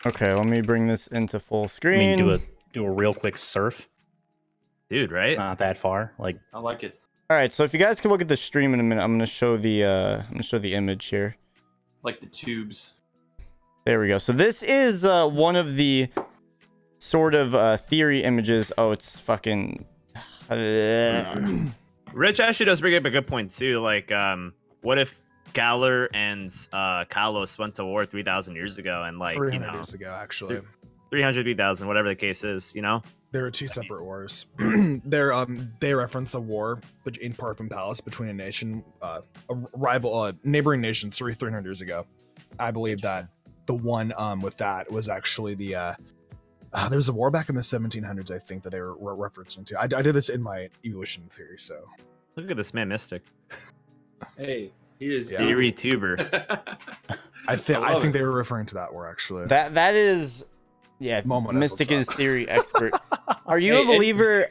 Okay, let me bring this into full screen. I mean, do a real quick surf, dude. Right? It's not that far. Like, I like it. All right, so if you guys can look at the stream in a minute, I'm gonna show the image here. Like the tubes. There we go. So this is one of the sort of theory images. Oh, it's fucking. Rich actually does bring up a good point too. Like, what if Galar and Kalos went to war 3,000 years ago, and like 300 years ago, actually. 300, 3,000, whatever the case is, you know. There are two separate wars. They reference a war in Partham Palace between a nation, a rival, neighboring nation, 300 years ago. I believe that the one with that was actually the there was a war back in the 1700s, I think, that they were referencing to. I did this in my evolution theory, so look at this man, Mystic. Hey, he is theory tuber. I think they were referring to that war actually. That is. Yeah, Mystic is theory expert. Are you a believer,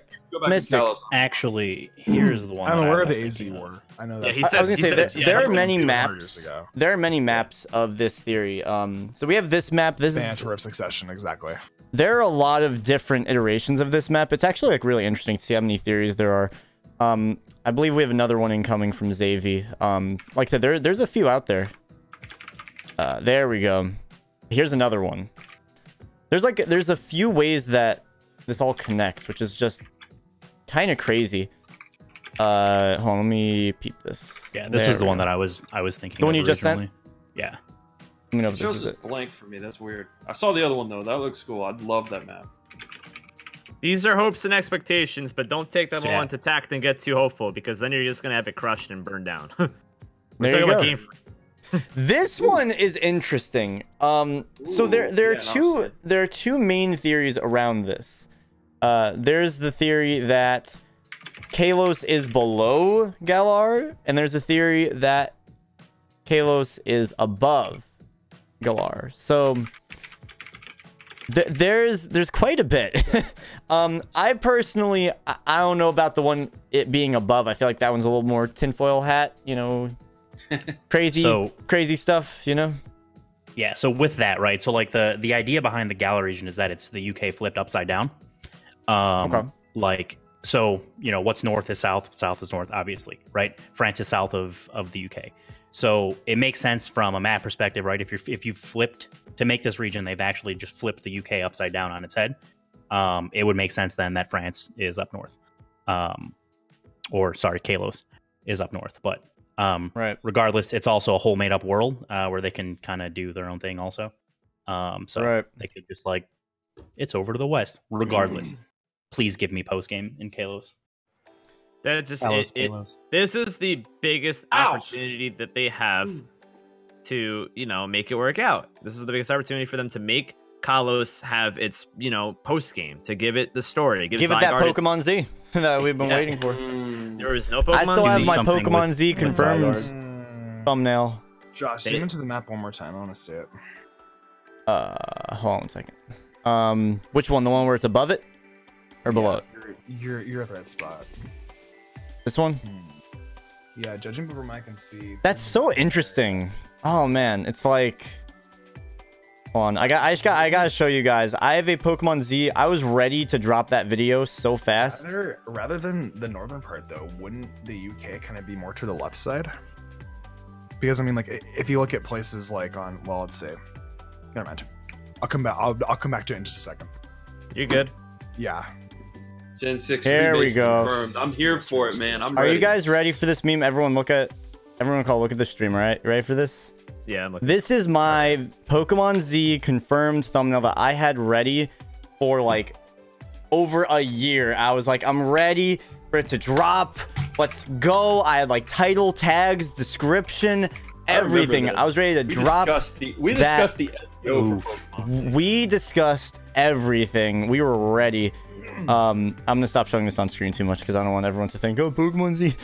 Mystic? Actually, here's the one. I'm aware of the AZ war. I know that. Yeah, I was gonna say there are many maps. There are many maps of this theory. So we have this map. This is Span of Succession, exactly. There are a lot of different iterations of this map. It's actually like really interesting to see how many theories there are. I believe we have another one incoming from Xavi. Like I said, there's a few out there. There we go. Here's another one. There's a few ways that this all connects, which is just kind of crazy. Hold on, let me peep this. Yeah, this is the one that I was thinking. The one you just sent? Yeah. Let me know if It shows this blank for me. That's weird. I saw the other one though. That looks cool. I'd love that map. These are hopes and expectations, but don't take them all into tact and get too hopeful, because then you're just gonna have it crushed and burned down. We're there you go. Game This one is interesting. So there are two main theories around this. There's the theory that Kalos is below Galar, and there's a theory that Kalos is above Galar. So there's quite a bit. I personally, I don't know about the one it being above. I feel like that one's a little more tinfoil hat, you know. Crazy stuff, you know. Yeah, so with that, right, so like the idea behind the Galar region is that it's the UK flipped upside down. Okay. Like, so you know, what's north is south, south is north, obviously, right? France is south of the UK, so it makes sense from a map perspective, right? If you flipped to make this region, they've actually just flipped the UK upside down on its head. It would make sense then that France is up north, or sorry, Kalos is up north, but right. Regardless, it's also a whole made-up world where they can kind of do their own thing also. So they could just like, it's over to the west. Regardless, please give me post-game in Kalos. That just this is the biggest opportunity that they have to, you know, make it work out. This is the biggest opportunity for them to make Kalos have its, you know, post-game, to give it the story, give it that Pokemon Z that we've been waiting for. There is no Pokemon Z. I still have my Pokemon Z confirmed thumbnail. Josh, zoom into the map one more time. I want to see it. Hold on a second. Which one? The one where it's above it or below it? You're at that spot. This one? Yeah, judging from I can see. That's so interesting. Oh man, it's like. Hold on, I gotta show you guys. I have a Pokemon Z. I was ready to drop that video so fast. Rather than the northern part, though, wouldn't the UK kind of be more to the left side? Because I mean, like, if you look at places like on, well, let's say, never mind. I'll come back. I'll come back to it in just a second. You're good. Yeah. Gen 6 there we go. Confirmed. I'm here for it, man. I'm Are ready. you guys ready for this meme? Everyone look at everyone call, look at the stream, all right? You ready for this? Yeah, I'm looking. This is my Pokemon Z confirmed thumbnail that I had ready for like over a year. I was like, I'm ready for it to drop. Let's go. I had like title, tags, description, everything. I was ready to drop. We discussed the SEO for Pokemon. We discussed everything. We were ready. I'm gonna stop showing this on screen too much because I don't want everyone to think, oh, Pokemon Z.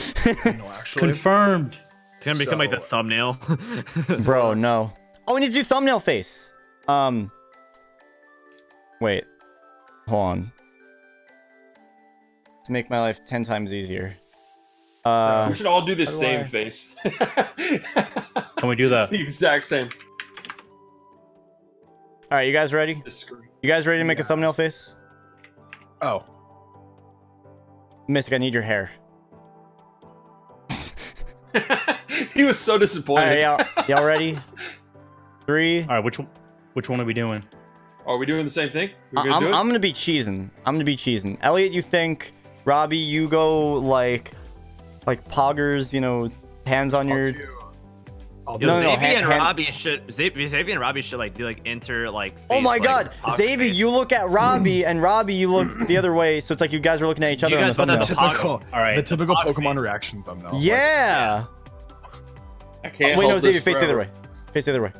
No, actually. Confirmed. It's gonna become like the thumbnail. Bro, no. Oh, we need to do thumbnail face. Wait. Hold on. To make my life 10 times easier. We should all do the same face. Can we do the exact same? All right, you guys ready? You guys ready to make a thumbnail face? Oh. Mystic, I need your hair. He was so disappointed. All right, y'all ready? 3. All right, which one are we doing? Are we doing the same thing? I'm gonna be cheesing. Elliot, you think? Robbie, you go like poggers, you know, hands on your. Xavier and Robbie should like do like Oh my God, Xavier, you look at Robbie, and Robbie, you look the other way, so it's like you guys were looking at each other on the thumbnail. The typical Pokemon reaction thumbnail. Yeah. I can't. Wait, no, Xavier, face the other way. Face the other way.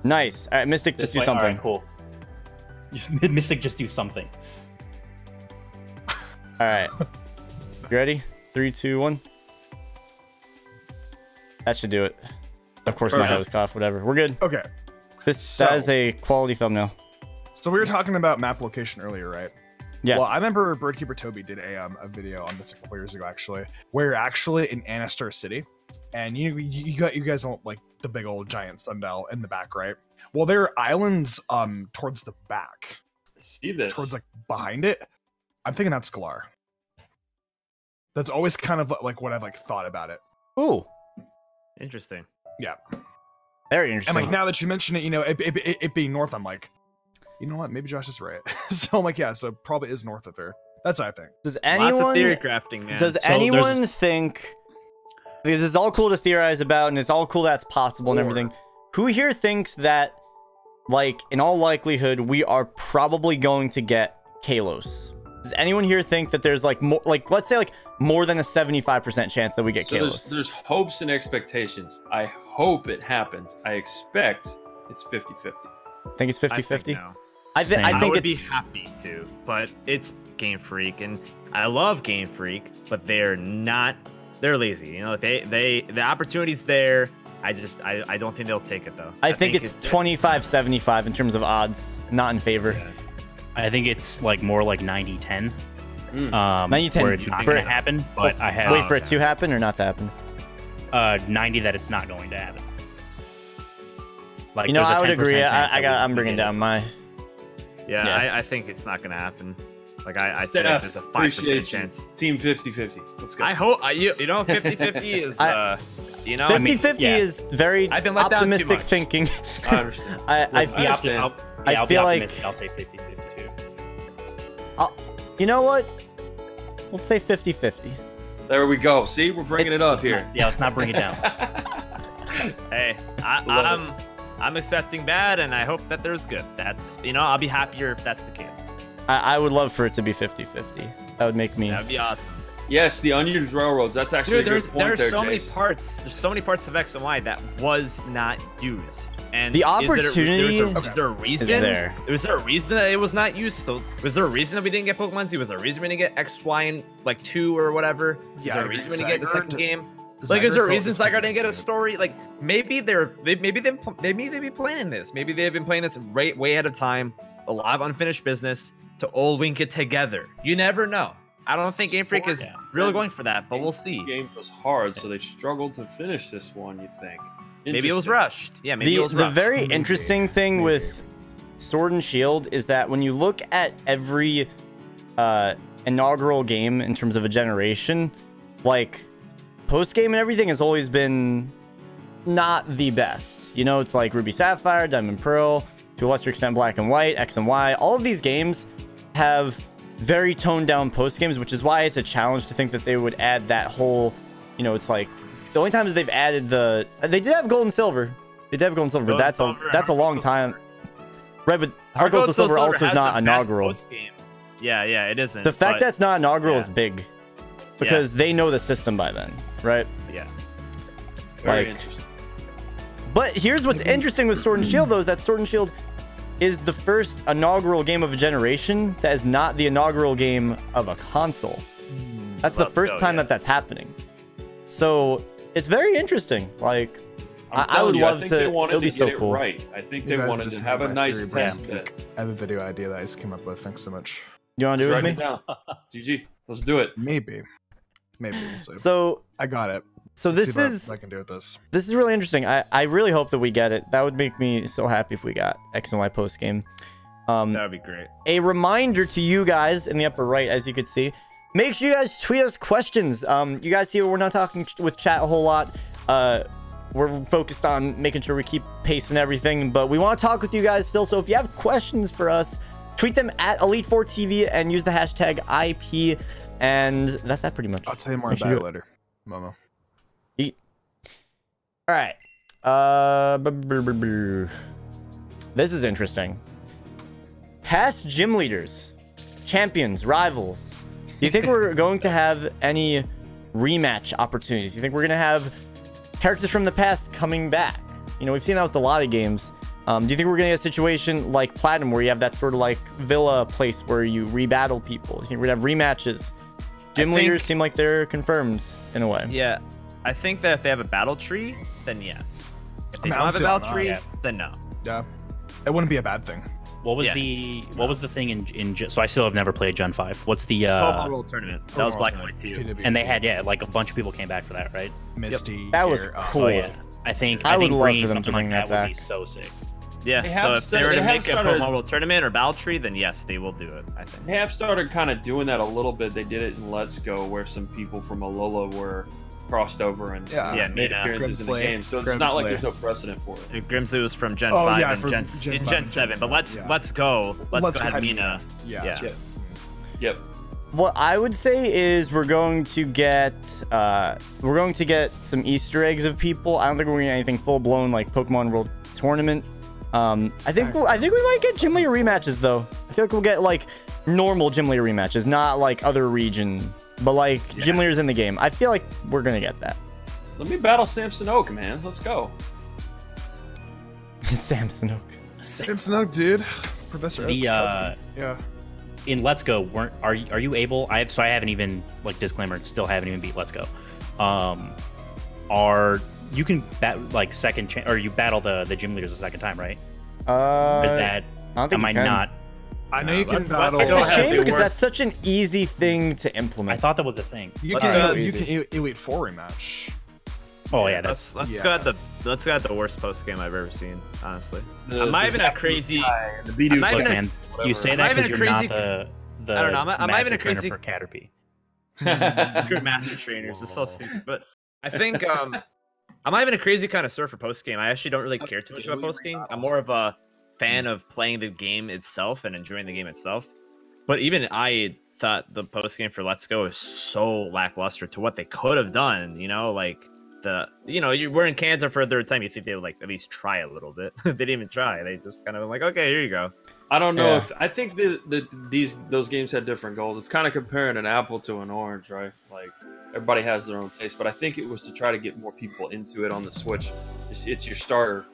Nice. All right, Mystic, just do something. All right, cool. Mystic, just do something. All right. You ready? 3, 2, 1. That should do it. Of course, my head was coughed. Whatever. We're good. Okay. That is a quality thumbnail. So we were talking about map location earlier, right? Yes. Well, I remember Birdkeeper Toby did a video on this a couple years ago, actually, where you're actually in Anastar City, and you guys don't like the big old giant sundial in the back, right? Well, there are islands towards the back. See this? Towards like behind it. I'm thinking that's Galar. That's always kind of like what I've like thought about it. Ooh. Interesting. Yeah. Very interesting. And like now that you mention it, you know, it being north, I'm like, you know what? Maybe Josh is right. So I'm like, yeah, so probably is north of there. That's what I think. Does anyone? Lots of theory crafting, man. Does anyone think? This is all cool to theorize about, and it's all cool that's possible and everything. Who here thinks that, like, in all likelihood, we are probably going to get Kalos? Does anyone here think that there's like more, like, let's say like more than a 75% chance that we get Kalos? There's hopes and expectations. I hope it happens. I expect it's 50-50. Think it's 50-50? I think it's... be happy to, but it's Game Freak, and I love Game Freak, but they're not. They're lazy. You know, the opportunity's there. I don't think they'll take it though. I think it's 25-75 in terms of odds, not in favor. Yeah. I think it's like more like 90-10. 90-10 where it's not going to happen, but I have wait for it to happen or not to happen. 90 that it's not going to happen. Like, you know, I would 10% agree. chance I'm bringing down my. Yeah. I think it's not gonna happen. Like I said, there's a 5% chance. Team 50-50. Let's go. I hope you know 50-50 is you know 50-50 is very optimistic thinking. I understand. I'll feel like I'll say 50-50 too. You know what? We'll say 50-50. There we go. See, we're bringing it up here. Yeah, let's not bring it down. Hey, I'm expecting bad, and I hope that there's good. That's, you know, I'll be happier if that's the case. I would love for it to be 50-50. That would make me. That'd be awesome. Yes, the unused railroads. That's actually a good point there, many parts. There's so many parts of X and Y that was not used. And the opportunity is there a reason? Was there a reason that it was not used? So was there a reason that we didn't get Pokemon Z? Was there a reason we didn't get X, Y, and like 2 or whatever? Is there a reason we didn't get the second game? Like, is there a reason Zygarde didn't get a story? Like, maybe they've been planning this. Maybe they've been playing this way ahead of time. A lot of unfinished business to all link it together. You never know. I don't think Game Freak is really going for that, but we'll see. The game was hard, so they struggled to finish this one, you think? Maybe it was rushed. Yeah, maybe it was rushed. The very interesting thing with Sword and Shield is that when you look at every inaugural game in terms of a generation, like, post-game and everything has always been not the best. You know, it's like Ruby Sapphire, Diamond Pearl, to a lesser extent Black and White, X and Y. All of these games have very toned down post games, which is why it's a challenge to think that they would add that whole, you know, it's like The only times they've added they did have gold and silver. They did have gold and silver, but that's a long time. Right, but Heart Gold and Silver also is not inaugural. Yeah, it isn't. The fact that it's not inaugural is big, because they know the system by then, right? Yeah. Very interesting. But here's what's interesting with Sword and Shield, though, is that Sword and Shield is the first inaugural game of a generation that is not the inaugural game of a console. That's the first time that's happening. So it's very interesting. Like, I would love to. It'll be so cool. Right. I think they wanted to have a nice test. I have a video idea that I just came up with. Thanks so much. You want to do it with me? Down. GG. Let's do it. Maybe we'll see. So I got it. So this is what I can do with this. This is really interesting. I really hope that we get it. That would make me so happy if we got X and Y post game. That would be great. A reminder to you guys in the upper right, as you could see, make sure you guys tweet us questions. You guys see we're not talking with chat a whole lot. We're focused on making sure we keep pace and everything, but we want to talk with you guys still. So if you have questions for us, tweet them at Elite4TV and use the hashtag IP. And that's that pretty much. I'll tell you more about it later, Momo. All right. This is interesting. Past gym leaders, champions, rivals. Do you think we're going to have any rematch opportunities? Do you think we're going to have characters from the past coming back? You know, we've seen that with a lot of games. Do you think we're going to get a situation like Platinum where you have that sort of like villa place where you rebattle people? Do you think we're going to have rematches? Gym leaders seem like they're confirmed in a way. Yeah. I think that if they have a battle tree, then yes. If they don't have a battle tree, then no. Yeah. It wouldn't be a bad thing. What was the thing in so I still have never played Gen 5. What's the Pokemon World Tournament? That was Black and White 2. And they had like a bunch of people came back for that, right? Misty. That was cool. Oh, yeah. I think would love bringing for them to something bring like that that would back. be so sick. Yeah, so if they were to make a Pokemon World Tournament or Battle Tree, then yes, they will do it, I think. They have started kind of doing that a little bit. They did it in Let's Go, where some people from Alola were crossed over and made appearances in the game. So it's not like there's no precedent for it. Grimsley was from Gen 5 and Gen 7, but Let's Go had Mina. Yep. What I would say is we're going to get some Easter eggs of people. I don't think we're gonna get anything full blown like Pokemon World Tournament. I think we might get gym leader rematches though. I feel like we'll get like normal gym leader rematches, not like other region, but like gym leaders in the game. I feel like we're gonna get that. Let me battle Samson Oak, man. Let's go. Samson Oak. Samson Oak, dude. Professor Oak's cousin. Yeah. In Let's Go, are you able? I haven't even, like, disclaimer, still haven't even beat Let's Go. You can you battle the gym leaders a second time, right? Is that? I don't think am I can. not? I know you can battle. It's a shame because that's such an easy thing to implement. I thought that was a thing. You can Elite Four rematch. Oh yeah, let's go at the worst post game I've ever seen. Honestly, I'm not even a crazy. Man, you say that because you're not the. I don't know. I'm not even a crazy for Caterpie. Good master trainers. It's so stupid. But I think I'm not even a crazy connoisseur for post game. I actually don't really care too much about post game. I'm more of a fan of playing the game itself and enjoying the game itself. But even I thought the post game for Let's Go is so lackluster to what they could have done. You know, like. We're in Canada for a third time. You think they would like at least try a little bit? They didn't even try. They just kind of like, okay, here you go. I don't know if I think those games had different goals. It's kind of comparing an apple to an orange, right? Like everybody has their own taste, but I think it was to try to get more people into it on the Switch. It's your starter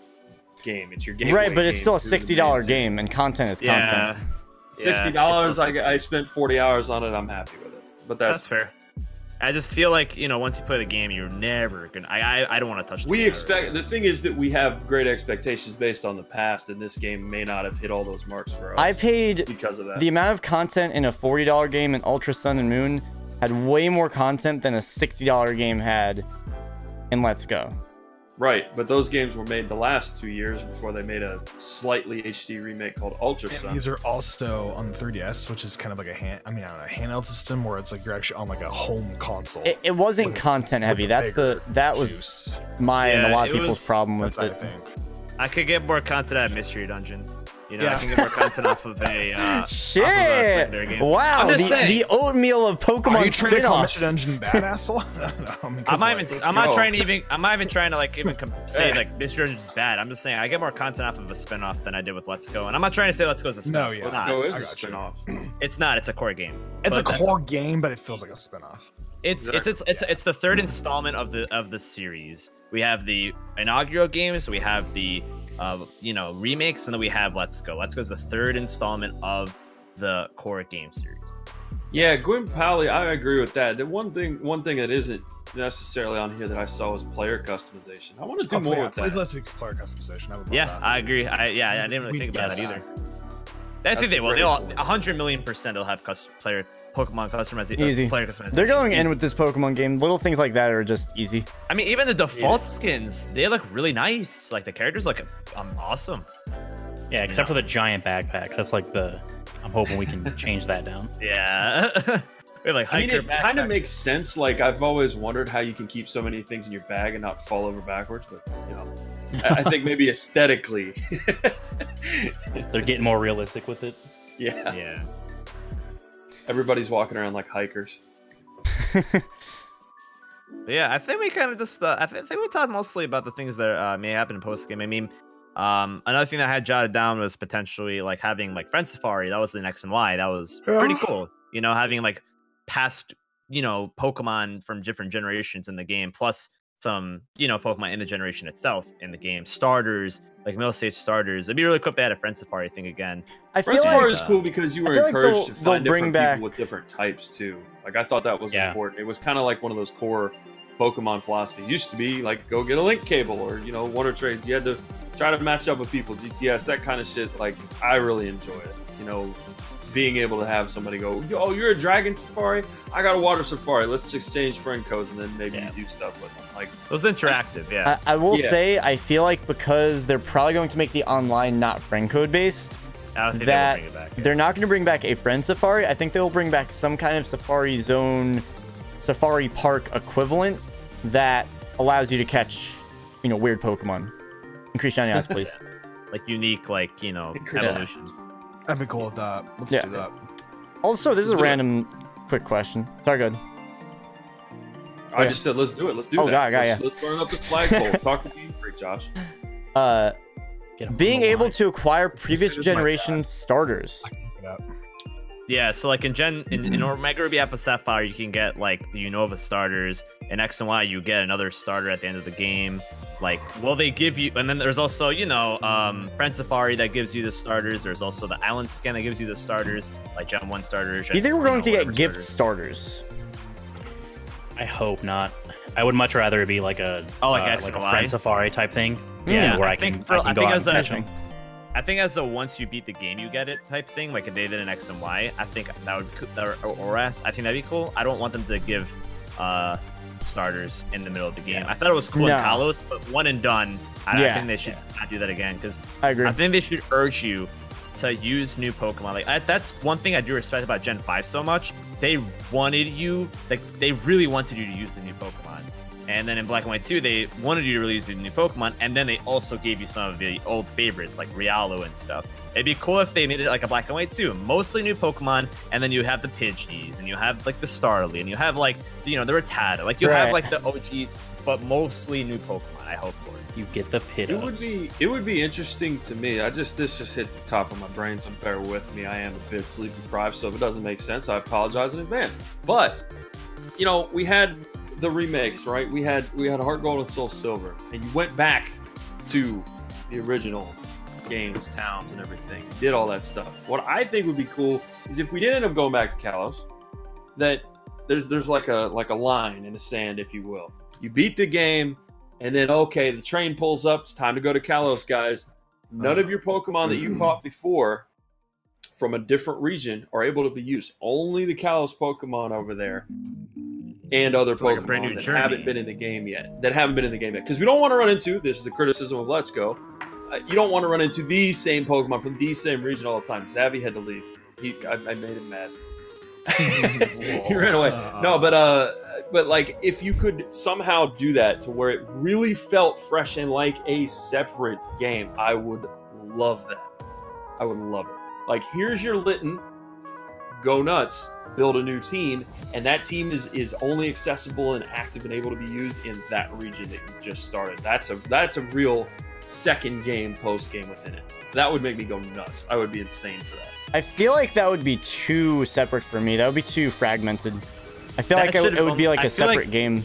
game. It's your game. Right, but it's still a $60 game, and content is content. $60. I spent 40 hours on it. I'm happy with it. But that's fair. I just feel like, once you play the game, you're never gonna. I don't want to touch. The thing is that we have great expectations based on the past, and this game may not have hit all those marks for us. I paid because of that. The amount of content in a $40 game in Ultra Sun and Moon had way more content than a $60 game had in Let's Go. Right, but those games were made the last 2 years before they made a slightly HD remake called Ultra Sun. These are also on the 3DS, which is kind of like a handheld system where it's like you're actually on like a home console. It wasn't content heavy. That was my and a lot of people's problem with it. I could get more content out of Mystery Dungeon. You know, I can get more content off of a shit. secondary game. Wow, I'm just saying. the oatmeal of Pokemon. Are you trying to call spin-offs. Mission Engine bad asshole? I'm not trying to say like this is bad. I'm just saying I get more content off of a spin-off than I did with Let's Go, and I'm not trying to say Let's Go is a spin-off. No, yeah. It's Let's not. Go is I a got you. spin-off. It's not. It's a core game. It's a But core game, but it feels like a spin-off. It's the third installment of the series. We have the inaugural games, we have the remakes, and then we have Let's Go. Let's Go is the third installment of the core game series. Yeah, Gwyn Pally, I agree with that. The one thing that isn't necessarily on here that I saw was player customization. I want to do more with that. Please let's do player customization. I would love that. I agree. I didn't really think about that either. I think they will. They'll 100 million% they'll have player Pokemon customization. Easy. Player customization. They're going in with this Pokemon game. Little things like that are just easy. I mean, even the default skins, they look really nice. Like the characters look awesome. Yeah, except for the giant backpacks. That's like I'm hoping we can change that down. Yeah. We have, like, I mean, it backpack. kind of makes sense. Like, I've always wondered how you can keep so many things in your bag and not fall over backwards. But, I think maybe aesthetically. They're getting more realistic with it. Yeah. Yeah. Everybody's walking around like hikers. But yeah, I think we kind of just I think we talked mostly about the things that may happen in post game. I mean, another thing that I had jotted down was potentially like having like Friend Safari. That was the X and Y. That was pretty cool. You know, having like past Pokemon from different generations in the game, plus some Pokemon in the generation itself in the game. Starters, like middle stage starters. It'd be really cool if they had a Friend Safari thing again. I feel Friend like Safari is cool because you were encouraged to find different back... people with different types too. Like I thought that was important. It was kind of like one of those core Pokemon philosophies. It used to be like go get a link cable or Wonder Trades. You had to try to match up with people, GTS, that kind of shit. Like I really enjoy it. Being able to have somebody go, oh, you're a Dragon Safari, I got a Water Safari. Let's exchange friend codes, and then maybe you do stuff with them. Like it was interactive. Yeah. I will say, I feel like because they're probably going to make the online not friend code based, that they're not going to bring back a Friend Safari. I think they'll bring back some kind of Safari Zone, Safari Park equivalent that allows you to catch, weird Pokemon. Increase shiny eyes, please. Like unique, evolutions. I'd be cool with that. Let's do that. Also, this is a random quick question. Sorry, go ahead. I just said let's do it. Let's do that. Let's burn up the flagpole. Talk to Game Freak, Josh. Being able to acquire previous generation starters. Yeah, so like in Mega Ruby Alpha Sapphire, you can get like the Unova starters. In X and Y, you get another starter at the end of the game. Like, will they give you? And then there's also, Friend Safari that gives you the starters. There's also the Island Scan that gives you the starters, like Gen 1 starters. Do you think we're going to get gift starters? I hope not. I would much rather it be like a like a Friend Safari type thing. Yeah, where I can go out and catch them. I think as a once you beat the game you get it type thing, like they did in X and Y. I think that would I think that'd be cool. I don't want them to give starters in the middle of the game. I thought it was cool in Kalos, but one and done. I think they should not do that again because I agree. I think they should urge you to use new Pokemon. Like that's one thing I do respect about Gen 5 so much. They wanted you, like they really wanted you to use the new Pokemon. And then in Black and White 2, they wanted you to release the new Pokemon, and then they also gave you some of the old favorites like Riolu and stuff. It'd be cool if they made it like a Black and White 2, mostly new Pokemon, and then you have the Pidgeys, and you have like the Starly, and you have like the Rattata, like you have like the OGs, but mostly new Pokemon. I hope for it. You get the Pidgeys. It would be interesting to me. This just hit the top of my brain, so bear with me. I am a bit sleep deprived, so if it doesn't make sense, I apologize in advance. But we had the remakes, right? We had Heart Gold and Soul Silver, and you went back to the original games, towns, and everything. You did all that stuff. What I think would be cool is if we did end up going back to Kalos, that there's like a line in the sand, if you will. You beat the game, and then okay, the train pulls up. It's time to go to Kalos, guys. None of your Pokemon that you caught before from a different region are able to be used. Only the Kalos Pokemon over there. And other Pokemon that haven't been in the game yet. Because we don't want to run into, this is a criticism of Let's Go, you don't want to run into these same Pokemon from the same region all the time. Zavi had to leave. I made him mad. He ran away. No, but like if you could somehow do that to where it really felt fresh and like a separate game, I would love that. I would love it. Like, here's your Litten, go nuts, build a new team, and that team is only accessible and active and able to be used in that region that you just started. That's a real second game, post game within it. That would make me go nuts. I would be insane for that. I feel like that would be too separate for me. That would be too fragmented. I feel like it would be like a separate game.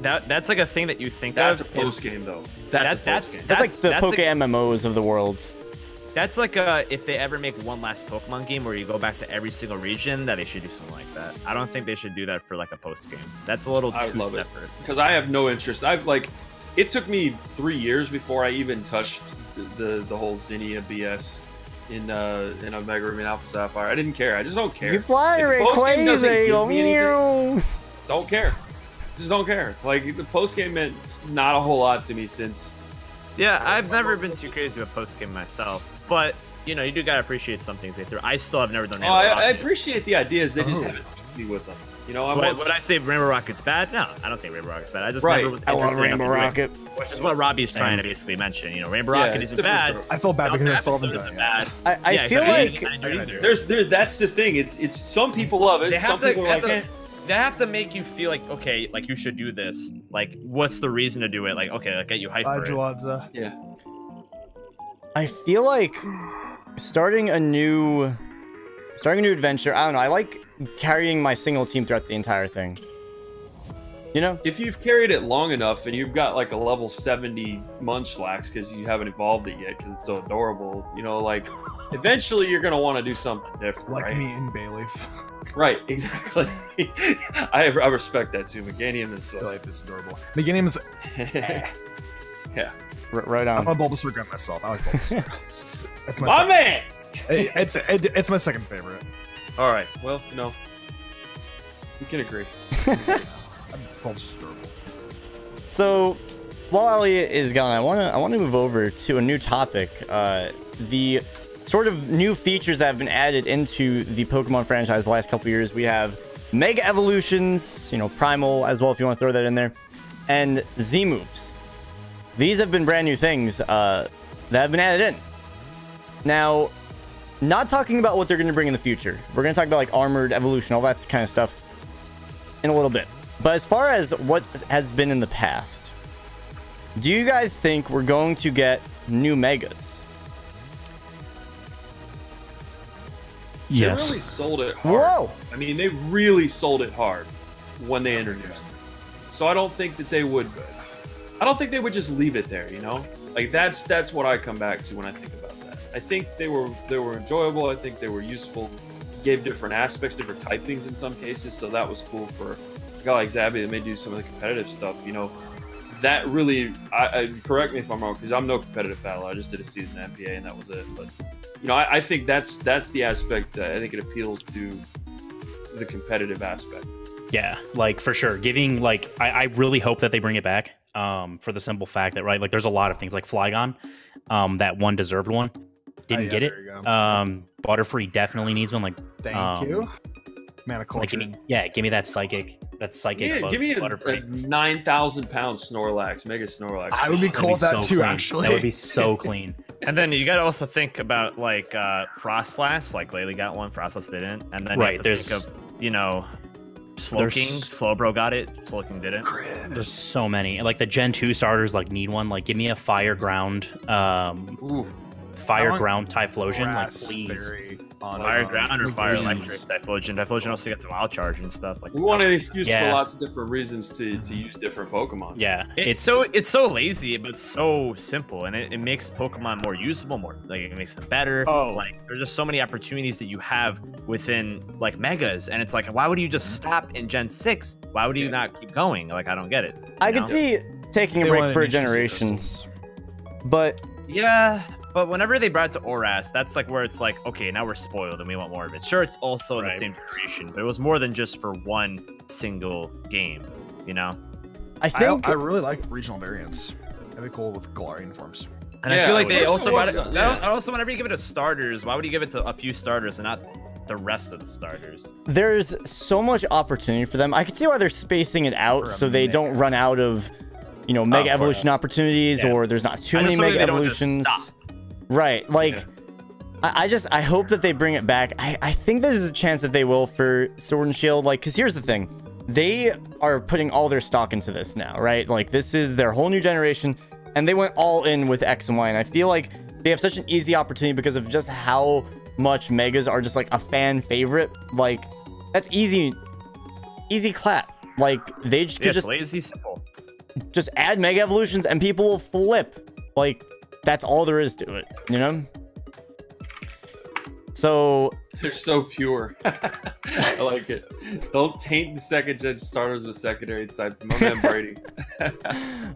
That's like a thing that you think that's of. a post game though. That's like the Poke MMOs of the world. That's like if they ever make one last Pokemon game where you go back to every single region, that they should do something like that. I don't think they should do that for like a post game. That's a little too separate. Because I have no interest. It took me 3 years before I even touched the whole Zinnia BS in Omega Ruby and Alpha Sapphire. I didn't care. I just don't care. You fly crazy. Don't care. Just don't care. Like, the post game meant not a whole lot to me since. Yeah, I've never been too crazy with post game myself, but you know, you do gotta appreciate some things they threw. I still have never done. I appreciate the ideas. They just haven't me with them. You know, would I say Rainbow Rocket's bad? No, I don't think Rainbow Rocket's bad. I just never was. I love Rainbow Rocket, which is what Robbie's trying to basically mention. You know, Rainbow Rocket isn't bad. I feel bad because I still haven't done it. I feel like that's the thing. It's some people love it. Some people are like. They have to make you feel like, okay, like you should do this. Like, what's the reason to do it? Like, okay, like get you hyped for it. Yeah. I feel like starting a new adventure. I don't know. I like carrying my single team throughout the entire thing. You know, if you've carried it long enough and you've got like a level 70 Munchlax because you haven't evolved it yet because it's so adorable, you know, like eventually you're gonna want to do something different, like right? me in Bayleaf. Right, exactly. I respect that too. Meganium is Bayleaf is adorable. Meganium is yeah, right on. I'm a Bulbasaur guy myself. I like Bulbasaur. That's my man. It's my second favorite. All right, well, you know, we can agree. Bulbasaur's adorable. So, while Elliot is gone, I want to move over to a new topic. The sort of new features that have been added into the Pokemon franchise the last couple years. We have Mega Evolutions, you know, Primal as well, if you want to throw that in there, and Z moves. These have been brand new things that have been added in. Now, not talking about what they're going to bring in the future. We're going to talk about like Armored Evolution, all that kind of stuff in a little bit. But as far as what has been in the past, do you guys think we're going to get new Megas? Yes. They really sold it hard. Whoa! I mean, they really sold it hard when they introduced it. So I don't think that they would. I don't think they would just leave it there. You know, like that's what I come back to when I think about that. I think they were enjoyable. I think they were useful. Gave different aspects, different typings in some cases. So that was cool for a guy like Zabby that may do some of the competitive stuff. You know, that really. I correct me if I'm wrong, because I'm no competitive battler. I just did a season MPA and that was it. But you know, I think that's the aspect that I think it appeals to the competitive aspect. Yeah, like for sure. Giving like I really hope that they bring it back. For the simple fact that like there's a lot of things like Flygon, that one deserved one. Didn't get it. Butterfree definitely needs one. Like thank you. Man, like, give me that psychic. Yeah, give me a 9,000-pound Snorlax, Mega Snorlax. I would be cool with that too, clean. actually. That would be so clean. And then you gotta also think about like Frostlass, like Laylee got one, Frostlass didn't, and then you have to think of, you know, Slowking, Slowbro got it, Slowking didn't. There's so many. Like the Gen 2 starters like need one. Like give me a Fire Ground, Fire Ground Typhlosion, like please. Fire Ground or Fire Electric Typhlosion. Typhlosion also gets a Wild Charge and stuff. Like we want an excuse for lots of different reasons to use different Pokemon. Yeah, it's so lazy, but so simple, and it makes Pokemon more usable, more like it makes them better. Like there's just so many opportunities that you have within like Megas, and it's like, why would you just stop in Gen 6? Why would you not keep going? Like I don't get it. I could see taking a break for a generation, but yeah. But whenever they brought it to Oras, that's like where it's like, okay, now we're spoiled and we want more of it. Sure, it's also the same generation, but it was more than just for one single game, you know? I really like regional variants. That'd be cool with Galarian forms. And I feel like they also brought it. Also, whenever you give it to starters, why would you give it to a few starters and not the rest of the starters? There's so much opportunity for them. I can see why they're spacing it out so they don't run out of, you know, Mega Evolution opportunities, or there's not too many Mega Evolutions. Right, like I hope that they bring it back. I think there's a chance that they will for Sword and Shield. Like, because here's the thing. They are putting all their stock into this now, right? Like, this is their whole new generation, and they went all in with X and Y, and I feel like they have such an easy opportunity because of just how much Megas are just, like, a fan favorite. Like, that's easy clap. Like, they could just... lazy, simple. Just add Mega Evolutions, and people will flip. Like, that's all there is to it, you know? So they're so pure. I like it. Don't taint the second gen starters with secondary type. My man Brady.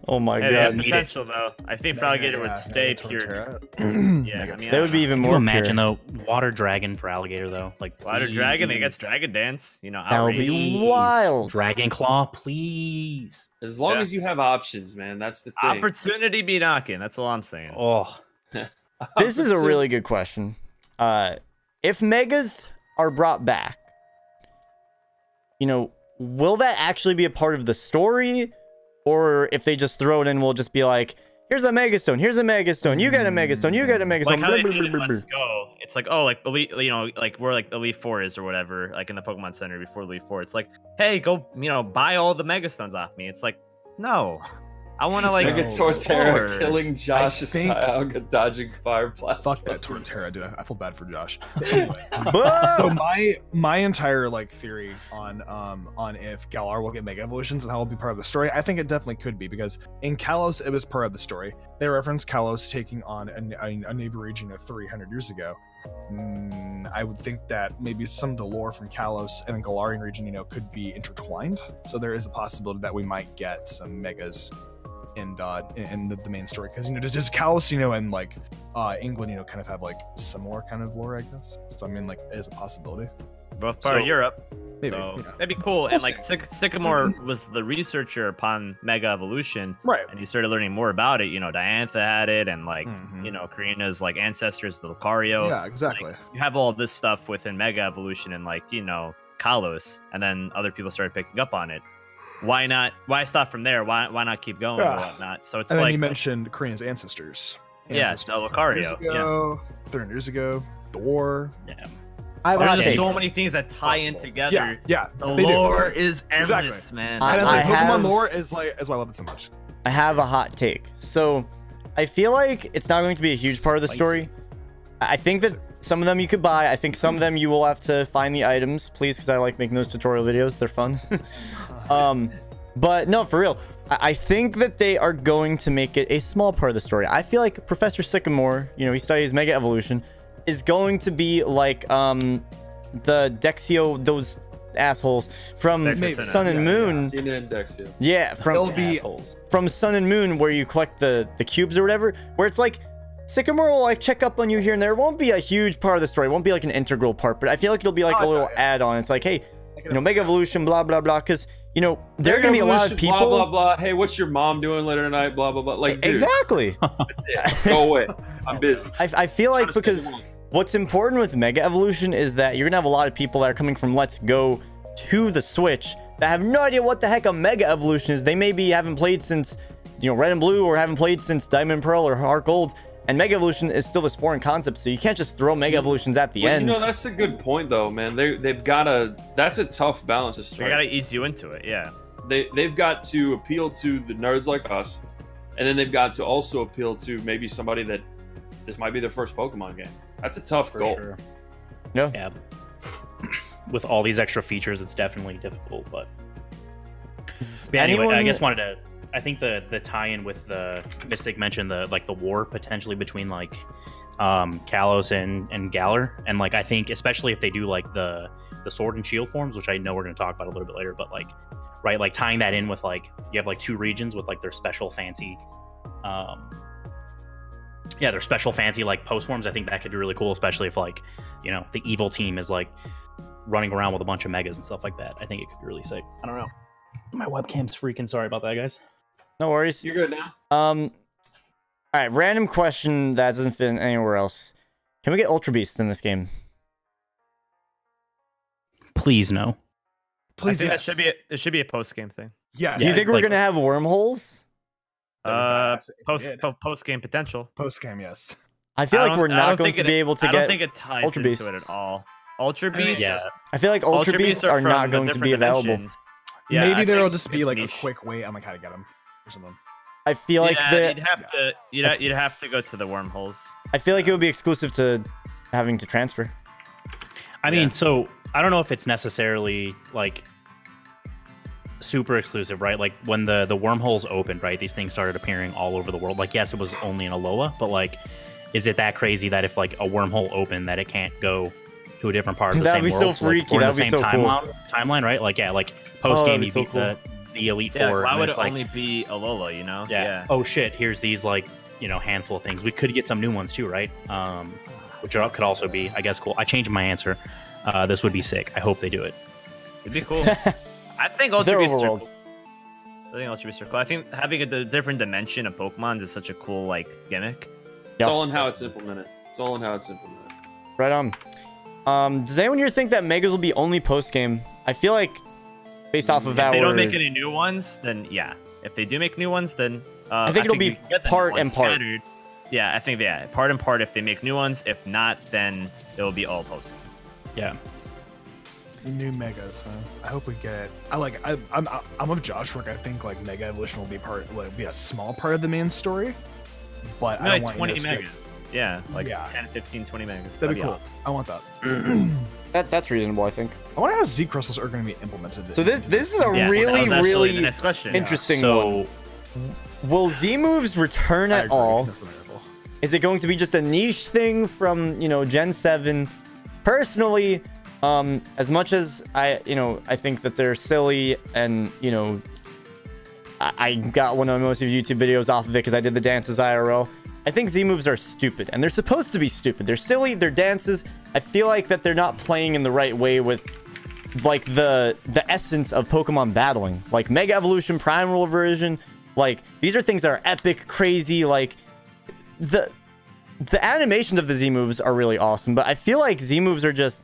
Oh my god. Yeah, potential though. I think Fraligator would stay pure. Yeah, I mean, that would be even more. Can you imagine though, water dragon for alligator though, like water dragon against dragon dance. You know, that would be wild. Dragon claw, please. As long as you have options, man. That's the thing. Opportunity be knocking. That's all I'm saying. Oh, this is a really good question. If Megas are brought back, you know, will that actually be a part of the story? Or if they just throw it in, we'll just be like, here's a Megastone, here's a Megastone, you get a Megastone, you get a Megastone. Like how they did it in Let's Go. It's like, oh, like Elite, you know, like where like Elite Four is or whatever, like in the Pokemon Center before Elite Four. It's like, hey, go, you know, buy all the Megastones off me. It's like, no. I want to like Torterra killing Josh's Tioga, dodging fire blast. Fuck that Torterra, dude. I feel bad for Josh. So my entire like theory on if Galar will get Mega Evolutions and how it'll be part of the story, I think it definitely could be, because in Kalos it was part of the story. They referenced Kalos taking on a neighbor region of 300 years ago. I would think that maybe some of the lore from Kalos and the Galarian region, you know, could be intertwined. So there is a possibility that we might get some Megas in the main story, because, you know, does Kalos, you know, and like England, you know, kind of have like similar kind of lore, I guess. So I mean, like, it is a possibility. Both part of Europe. Maybe. So, yeah. that'd be cool. And like Sycamore was the researcher upon Mega Evolution, right? And you started learning more about it. You know, Diantha had it, and like you know, Karina's like ancestors, the Lucario. Yeah, exactly. Like, you have all this stuff within Mega Evolution, and like, you know, Kalos, and then other people started picking up on it. Why not? Why stop from there? Why not keep going and whatnot? So it's and like then you mentioned Karina's ancestors. Yeah, Lucario. 300 years ago, the war. Yeah. There's just so many things that tie in together. Yeah. The lore is endless, man. And Pokemon lore is like, that's why I love it so much. I have a hot take. So I feel like it's not going to be a huge part of the story. I think that some of them you could buy. I think some of them you will have to find the items, please, because I like making those tutorial videos. They're fun. But no, for real. I think that they are going to make it a small part of the story. I feel like Professor Sycamore, you know, he studies Mega Evolution, is going to be like the Dexio, those assholes from Sun and Moon. Yeah, from Sun and Moon, where you collect the cubes or whatever, where it's like Sycamore will like check up on you here and there. It won't be a huge part of the story. It won't be like an integral part, but I feel like it'll be like a little add-on. It's like, hey, you know, Mega Evolution, blah blah blah, because, you know, there are gonna be a lot of people. Blah blah blah. Hey, what's your mom doing later tonight? Blah blah blah. Like, dude, exactly. Go away. I'm busy. I feel like because what's important with Mega Evolution is that you're gonna have a lot of people that are coming from Let's Go to the Switch that have no idea what the heck a Mega Evolution is. They maybe haven't played since, you know, Red and Blue, or haven't played since Diamond and Pearl or Heart Gold. And Mega Evolution is still this foreign concept, so you can't just throw Mega Evolutions at the end. You know, that's a good point, though, man. They've got to. That's a tough balance to strike. They got to ease you into it, yeah. They've got to appeal to the nerds like us, and then they've got to also appeal to maybe somebody that this might be their first Pokemon game. That's a tough goal. Sure. Yeah. With all these extra features, it's definitely difficult. But anyone... anyway, I think the tie-in with the Mystic mentioned the war potentially between like Kalos and Galar, and like I think especially if they do like the Sword and Shield forms, which I know we're going to talk about a little bit later, but like like tying that in with like you have like two regions with like their special fancy their special fancy like post forms. I think that could be really cool, especially if like, you know, the evil team is like running around with a bunch of megas and stuff like that. I think it could be really sick. I don't know. My webcam's freaking. Sorry about that, guys. No worries. You're good now. All right, random question that doesn't fit anywhere else. Can we get Ultra Beasts in this game? Please no. Please, that should be a post game thing. Yeah. Do you think we're gonna have wormholes? Post game potential. Post game, yes. I feel like we're not going to be able to I get don't think it ties Ultra into Beasts. it at all. Ultra Beasts. Yeah. I feel like Ultra Beasts are from not a going to be different available. dimension. Yeah, Maybe I there'll think just be it's like niche. a quick way on like how to get them or something. I feel like you'd have to go to the wormholes. I feel like it would be exclusive to having to transfer. I mean, so I don't know if it's necessarily like super exclusive, right? Like when the wormholes opened, right? These things started appearing all over the world. Like, yes, it was only in Alola, but like, is it that crazy that if like a wormhole opened, that it can't go to a different part of the That'd same be so world? freaky. Or That'd the be same so cool. timeline, right? Like, yeah, like post game, that'd be you so beat cool. the Elite Yeah, Four. why and would it's it like, only be Alola? You know? yeah. Oh shit! Here's these like handful of things. We could get some new ones too, right? Which could also be, I guess, cool. I changed my answer. This would be sick. I hope they do it. It'd be cool. I think Ultra They're Beasts are overworlds. cool. I think Ultra Beasts are cool. I think having a different dimension of Pokemon is such a cool like gimmick. It's all in how it's implemented. Right on. Does anyone here think that Megas will be only post game? I feel like, based off of If our, they don't make any new ones, then yeah. If they do make new ones, then I think it'll be we can get the new part ones and part. scattered. Yeah, I think part and part. If they make new ones, if not, then it will be all post. Yeah. New megas, huh? I hope we get. I'm of Josh. Like I think like Mega Evolution will be a small part of the main story, but I don't Like want 20 megas. Yeah, like Yeah. 10, 15, 20 megas. That'd be cool. awesome. I want that. that's reasonable, I think. I wonder how Z crystals are going to be implemented. So this is a Yeah, really that was actually really the next question. interesting So one. Will Z moves return I at agree. all? Definitely wonderful. Is it going to be just a niche thing from Gen 7? Personally, as much as I think that they're silly, and I got one of most of YouTube videos off of it because I did the dances IRL. I think Z moves are stupid, and they're supposed to be stupid. They're silly. They're dances. I feel like that they're not playing in the right way with like the essence of Pokemon battling, like Mega Evolution, Primal Version. Like these are things that are epic, crazy. Like the animations of the Z moves are really awesome, but I feel like Z moves are just,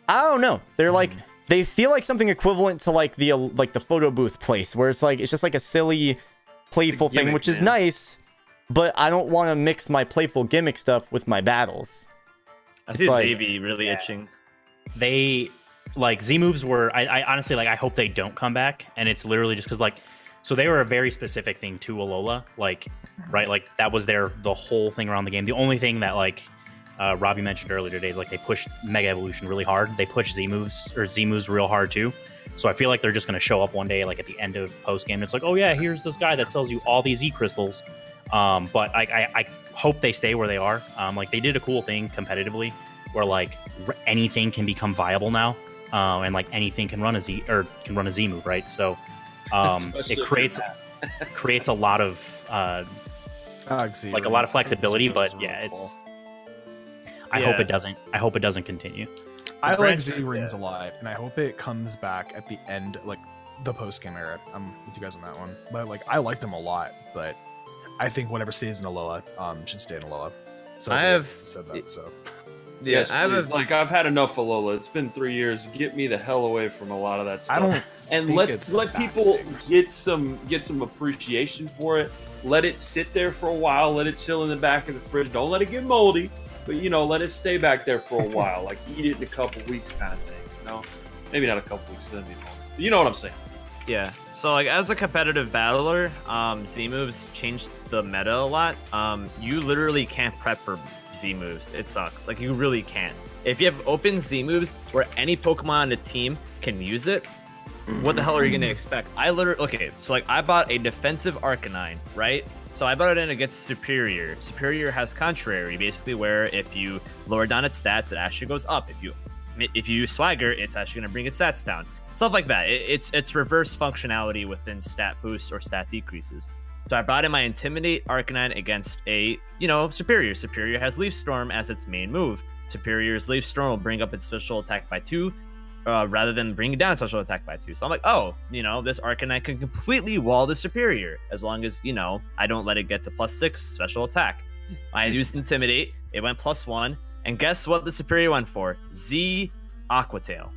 I don't know. They're like, they feel like something equivalent to like the photo booth place, where it's just like a silly, playful thing, gimmick, which is man. nice, but I don't want to mix my playful gimmick stuff with my battles. I It's see like- Xavi really itching. they like Z moves were I honestly like I hope they don't come back, and it's literally just because like so they were a very specific thing to Alola, like right, like that was the whole thing around the game. The only thing that like Robbie mentioned earlier today is like they pushed Mega Evolution really hard. They pushed Z moves real hard too. So I feel like they're just gonna show up one day like at the end of post game. It's like, oh yeah, here's this guy that sells you all these Z crystals. But I hope they stay where they are. Like they did a cool thing competitively where like anything can become viable now, and like anything can run a Z move, right? So it creates a lot of like a lot of flexibility. But yeah, it's. I hope it doesn't. I hope it doesn't continue. I like branch- Z rings a lot, and I hope it comes back at the end, like the post game era. I'm with you guys on that one, but like I liked them a lot, but I think whatever stays in Alola should stay in Alola. So I they have- said that. So Yeah, Yes, I have please. a, Like I've had enough of Lola. It's been 3 years. Get me the hell away from a lot of that stuff. I don't and think let it's a let bad people thing. get some appreciation for it. Let it sit there for a while. Let it chill in the back of the fridge. Don't let it get moldy, but let it stay back there for a while. Like eat it in a couple weeks, kind of thing. Maybe not a couple weeks. Then be moldy. But you know what I'm saying. yeah. So like as a competitive battler, Z moves changed the meta a lot. You literally can't prep for Z moves. It sucks. Like you really can't. If you have open Z moves where any Pokemon on the team can use it, what the hell are you gonna expect? So like I bought a defensive Arcanine, right? So I bought it in against Superior. Superior has Contrary, basically where if you lower down its stats, it actually goes up. If you Swagger, it's actually gonna bring its stats down. Stuff like that. It's reverse functionality within stat boosts or stat decreases. So I brought in my Intimidate Arcanine against a, Superior. Superior has Leaf Storm as its main move. Superior's Leaf Storm will bring up its special attack by 2, rather than bringing down its special attack by 2. So I'm like, this Arcanine can completely wall the Superior, as long as, I don't let it get to +6 special attack. I used Intimidate, it went +1, and guess what the Superior went for? Z Aqua Tail.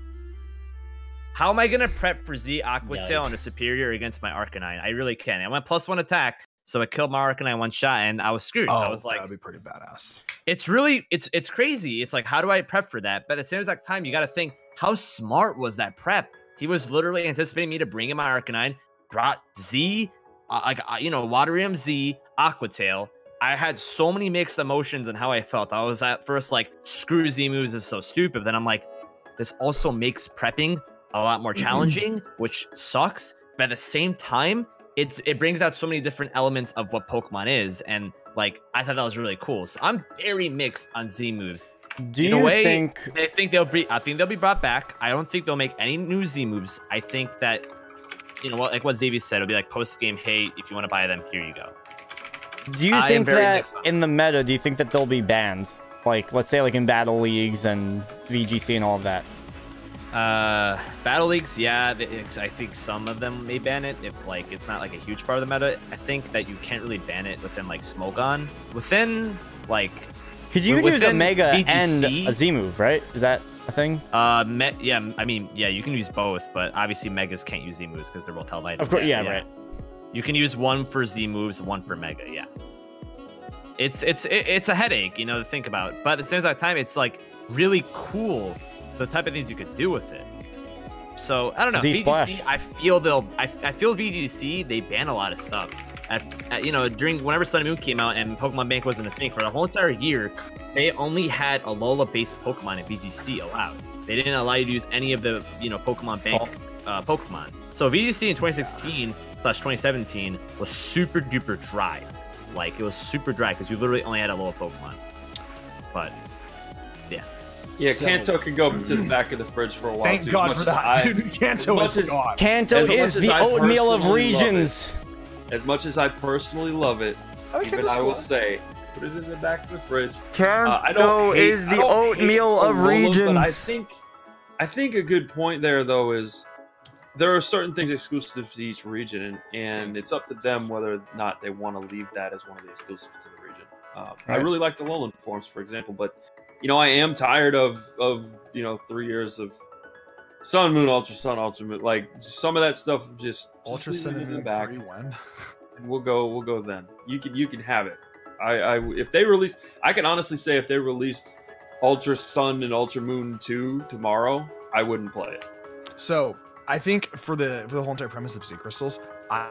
How am I going to prep for Z Aqua Tail on a Superior against my Arcanine? I really can't. I went +1 attack, so it killed my Arcanine one shot, and I was screwed. Oh, I was like, that'd be pretty badass. it's really it's crazy. It's like, how do I prep for that? But at the same exact time, you got to think, how smart was that prep? He was literally anticipating me to bring in my Arcanine, brought Z, Waterium Z, Aqua Tail. I had so many mixed emotions and how I felt. I was at first like, screw Z moves is so stupid. Then I'm like, this also makes prepping a lot more challenging, which sucks. But at the same time, it brings out so many different elements of what Pokemon is. And like, I thought that was really cool. So I'm very mixed on Z moves. Do you think? I think they'll be brought back. I don't think they'll make any new Z moves. I think that, like what Xavier said, it'll be like post game. Hey, if you want to buy them, here you go. Do you think that in the meta, do you think that they'll be banned? Like, let's say like in battle leagues and VGC and all of that. Battle leagues, yeah. I think some of them may ban it if like it's not like a huge part of the meta. I think that you can't really ban it within like Smogon. Within like. Could you use a Mega VGC, and a Z move, right? Is that a thing? Yeah. I mean, yeah, you can use both, but obviously Megas can't use Z moves because they're both held items. Of course, yeah, right. You can use one for Z moves, one for Mega. Yeah. It's a headache, to think about. But at the same time, it's like really cool the type of things you could do with it. So I don't know. VGC, I feel VGC they ban a lot of stuff. During whenever Sun and Moon came out and Pokemon Bank wasn't a thing for the whole entire year, they only had Alola-based Pokemon in VGC allowed. They didn't allow you to use any of the Pokemon Bank Pokemon. So VGC in 2016/2017 was super duper dry. Like it was super dry because you literally only had Alola Pokemon. But yeah. Yeah, Kanto can go to the back of the fridge for a while. Thank God for that, dude. Kanto is gone. Kanto is the oatmeal of regions. As much as I personally love it, I will say, put it in the back of the fridge. Kanto is the oatmeal of regions. But I think a good point there, though, is there are certain things exclusive to each region, and it's up to them whether or not they want to leave that as one of the exclusives to the region. I really like the Alolan forms, for example, but I am tired of 3 years of Sun, Moon, Ultra Sun, Ultra Moon. Like some of that stuff, just Ultra Sun in in the back. when? And we'll go then. You can have it. If they release, I can honestly say if they released Ultra Sun and Ultra Moon 2 tomorrow, I wouldn't play it. So I think for the whole entire premise of Sea Crystals, I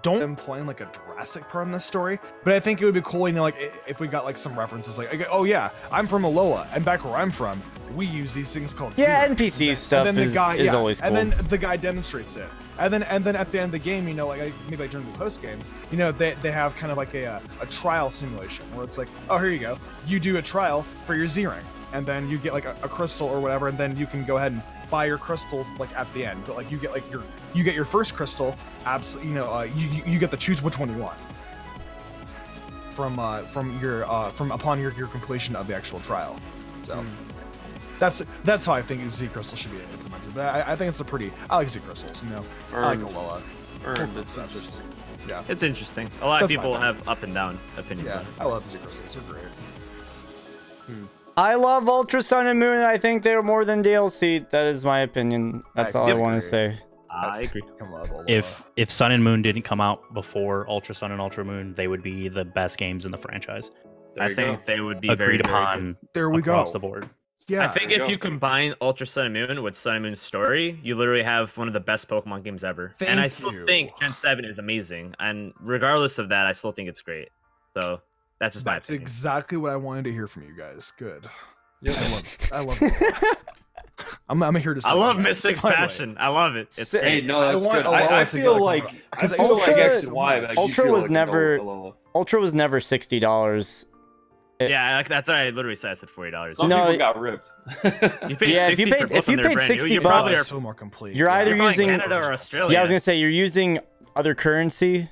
don't am playing like a Jurassic part in this story, but I think it would be cool, like if we got like some references, like oh yeah, I'm from Alola, and back where I'm from, we use these things called NPC stuff is always cool. And then the guy demonstrates it, and then at the end of the game, like maybe like during the post game, they have kind of like a trial simulation where it's like, oh, here you go, you do a trial for your Z-Ring, and then you get like a crystal or whatever, and then you can go ahead and buy your crystals like at the end, but like you get your first crystal, absolutely, you get to choose which one you want from upon your completion of the actual trial. So that's how I think Z Crystal should be implemented. But I think it's I like Z Crystals. I like Alola. Yeah, it's interesting. A lot of people have up and down opinions. Yeah, I love Z Crystals. They're great. I love Ultra Sun and Moon. I think they're more than DLC. That is my opinion. That's all I want to say. I agree. If Sun and Moon didn't come out before Ultra Sun and Ultra Moon, they would be the best games in the franchise. I think they would be agreed upon. There we go. Across the board. Yeah. I think if you combine Ultra Sun and Moon with Sun and Moon's story, you literally have one of the best Pokemon games ever. And I still think Gen 7 is amazing. And regardless of that, I still think it's great. So that's just my opinion. That's exactly what I wanted to hear from you guys. Good. Yeah, I love it. I'm here to say I love Mystic's passion. I love it. It's hey, no, that's good. I feel like X and Y. Like, Ultra was never $60. Yeah, that's what I literally said. I said $40. Some people got ripped. You paid if you paid $60, so more complete. You're either using Canada or Australia. Yeah, I was gonna say you're using other currency,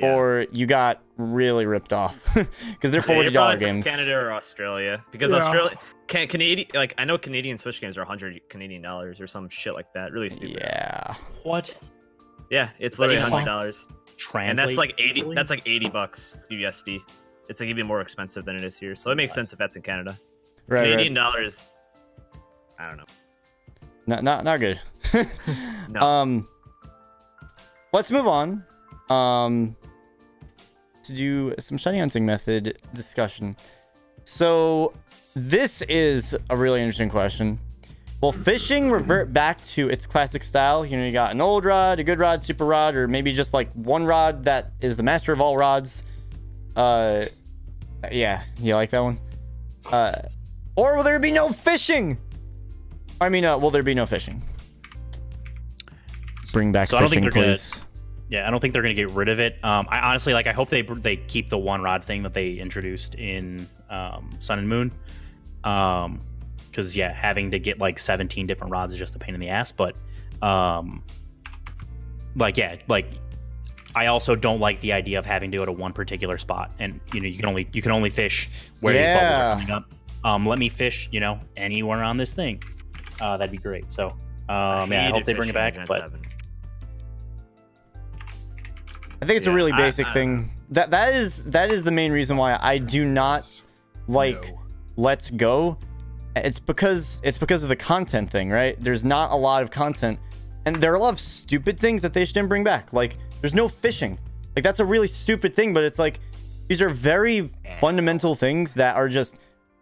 or you got really ripped off because they're $40 games. Canada or Australia, because Australia, Canadian, like I know Canadian Switch games are 100 Canadian dollars or some shit like that. Really stupid. Yeah. What? Yeah, it's literally $100. And that's like 80. That's like $80 USD. It's like even more expensive than it is here, so it makes sense if that's in Canada. Right, Canadian dollars, I don't know. Not good. No. Let's move on. to do some shiny hunting method discussion. So this is a really interesting question. Will fishing revert back to its classic style? You know, you got an old rod, a good rod, super rod, or maybe just like one rod that is the master of all rods. Yeah, you like that one? Or will there be no fishing? I mean, will there be no fishing? Bring back fishing, please. Yeah, I don't think they're gonna get rid of it. I honestly I hope they keep the one rod thing that they introduced in Sun and Moon. Because yeah, having to get like 17 different rods is just a pain in the ass. But I also don't like the idea of having to go to one particular spot, and you know you can only fish where these bubbles are coming up. Let me fish, you know, anywhere on this thing. That'd be great. So I hope they bring it back. But I think it's a really basic thing. That is the main reason why I do not like Let's Go. It's because of the content thing, right? There's not a lot of content, and there are a lot of stupid things that they shouldn't bring back. Like there's no fishing. Like that's a really stupid thing, but it's like these are very fundamental things that are just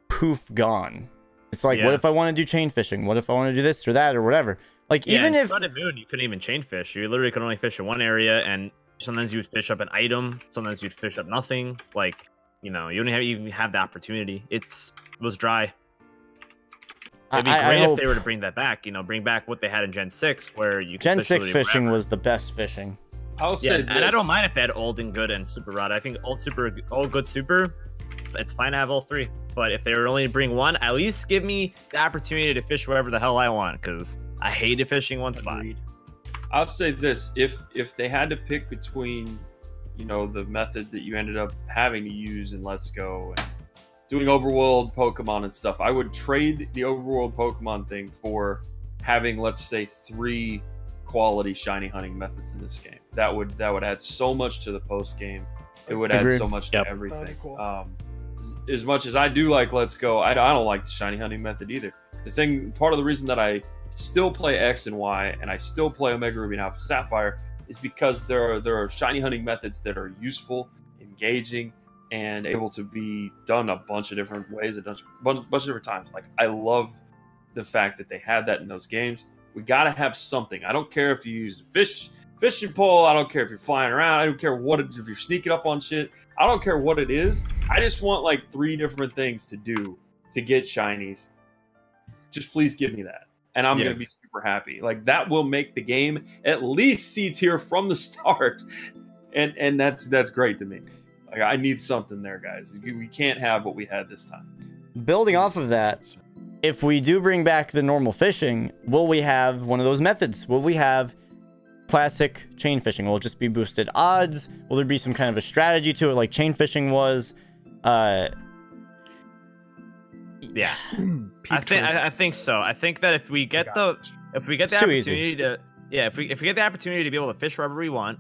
poof gone. It's like, what if I want to do chain fishing? What if I want to do this or that or whatever? Like even if Sun and Moon, you couldn't even chain fish. You literally could only fish in one area, and sometimes you would fish up an item, sometimes you'd fish up nothing. Like, you know, you don't even have the opportunity. It was dry. It'd be great if they were to bring that back. You know, bring back what they had in Gen 6, where you could Gen 6 fishing was the best fishing. I'll say this. And I don't mind if they had old and good and super rod. I think old good super, it's fine to have all three. But if they were only to bring one, at least give me the opportunity to fish wherever the hell I want, because I hated fishing one spot. I'll say this: if they had to pick between, you know, the method that you ended up having to use in Let's Go and doing overworld Pokemon and stuff, I would trade the overworld Pokemon thing for having, let's say, 3 quality shiny hunting methods in this game. That would add so much to the post game. It would add so much to everything. Cool. As much as I do like Let's Go, I don't like the shiny hunting method either. Part of the reason that I still play X and Y and I still play Omega Ruby and Alpha Sapphire is because there are shiny hunting methods that are useful, engaging, and able to be done a bunch of different ways, a bunch of different times. Like, I love the fact that they had that in those games. We gotta have something. I don't care if you use a fishing pole. I don't care if you're flying around. I don't care if you're sneaking up on shit. I don't care what it is. I just want like 3 different things to do to get shinies. Just please give me that, and I'm gonna be super happy. Like, that will make the game at least C tier from the start, and that's great to me. Like, I need something there, guys. We can't have what we had this time. Building off of that, if we do bring back the normal fishing, will we have one of those methods? Will we have classic chain fishing? Will it just be boosted odds? Will there be some kind of a strategy to it, like chain fishing was? Yeah, I think so. I think that if we get the opportunity to if we get the opportunity to be able to fish wherever we want,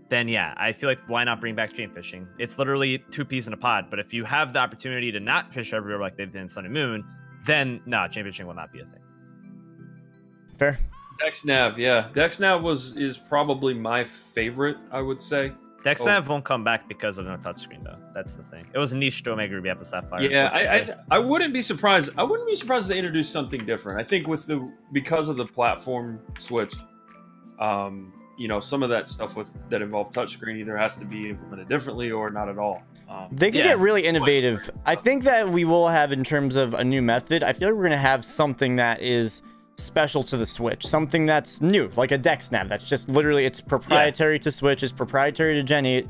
then yeah, I feel like why not bring back chain fishing? It's literally 2 peas in a pod. But if you have the opportunity to not fish everywhere like they did in Sun and Moon, then no, chain fishing will not be a thing. Fair. DexNav, yeah. DexNav is probably my favorite, I would say. DexNav won't come back because of no touchscreen, though. That's the thing. It was a niche to Omega Ruby Alpha Sapphire. Yeah, I wouldn't be surprised. I wouldn't be surprised if they introduced something different. I think because of the platform switch, you know, some of that stuff that involved touchscreen either has to be implemented differently or not at all. They can get really innovative. I think that we will have, in terms of a new method, I feel like we're going to have something that is special to the Switch. Something that's new, like a DexNav. That's just literally, it's proprietary to Switch, it's proprietary to Gen 8,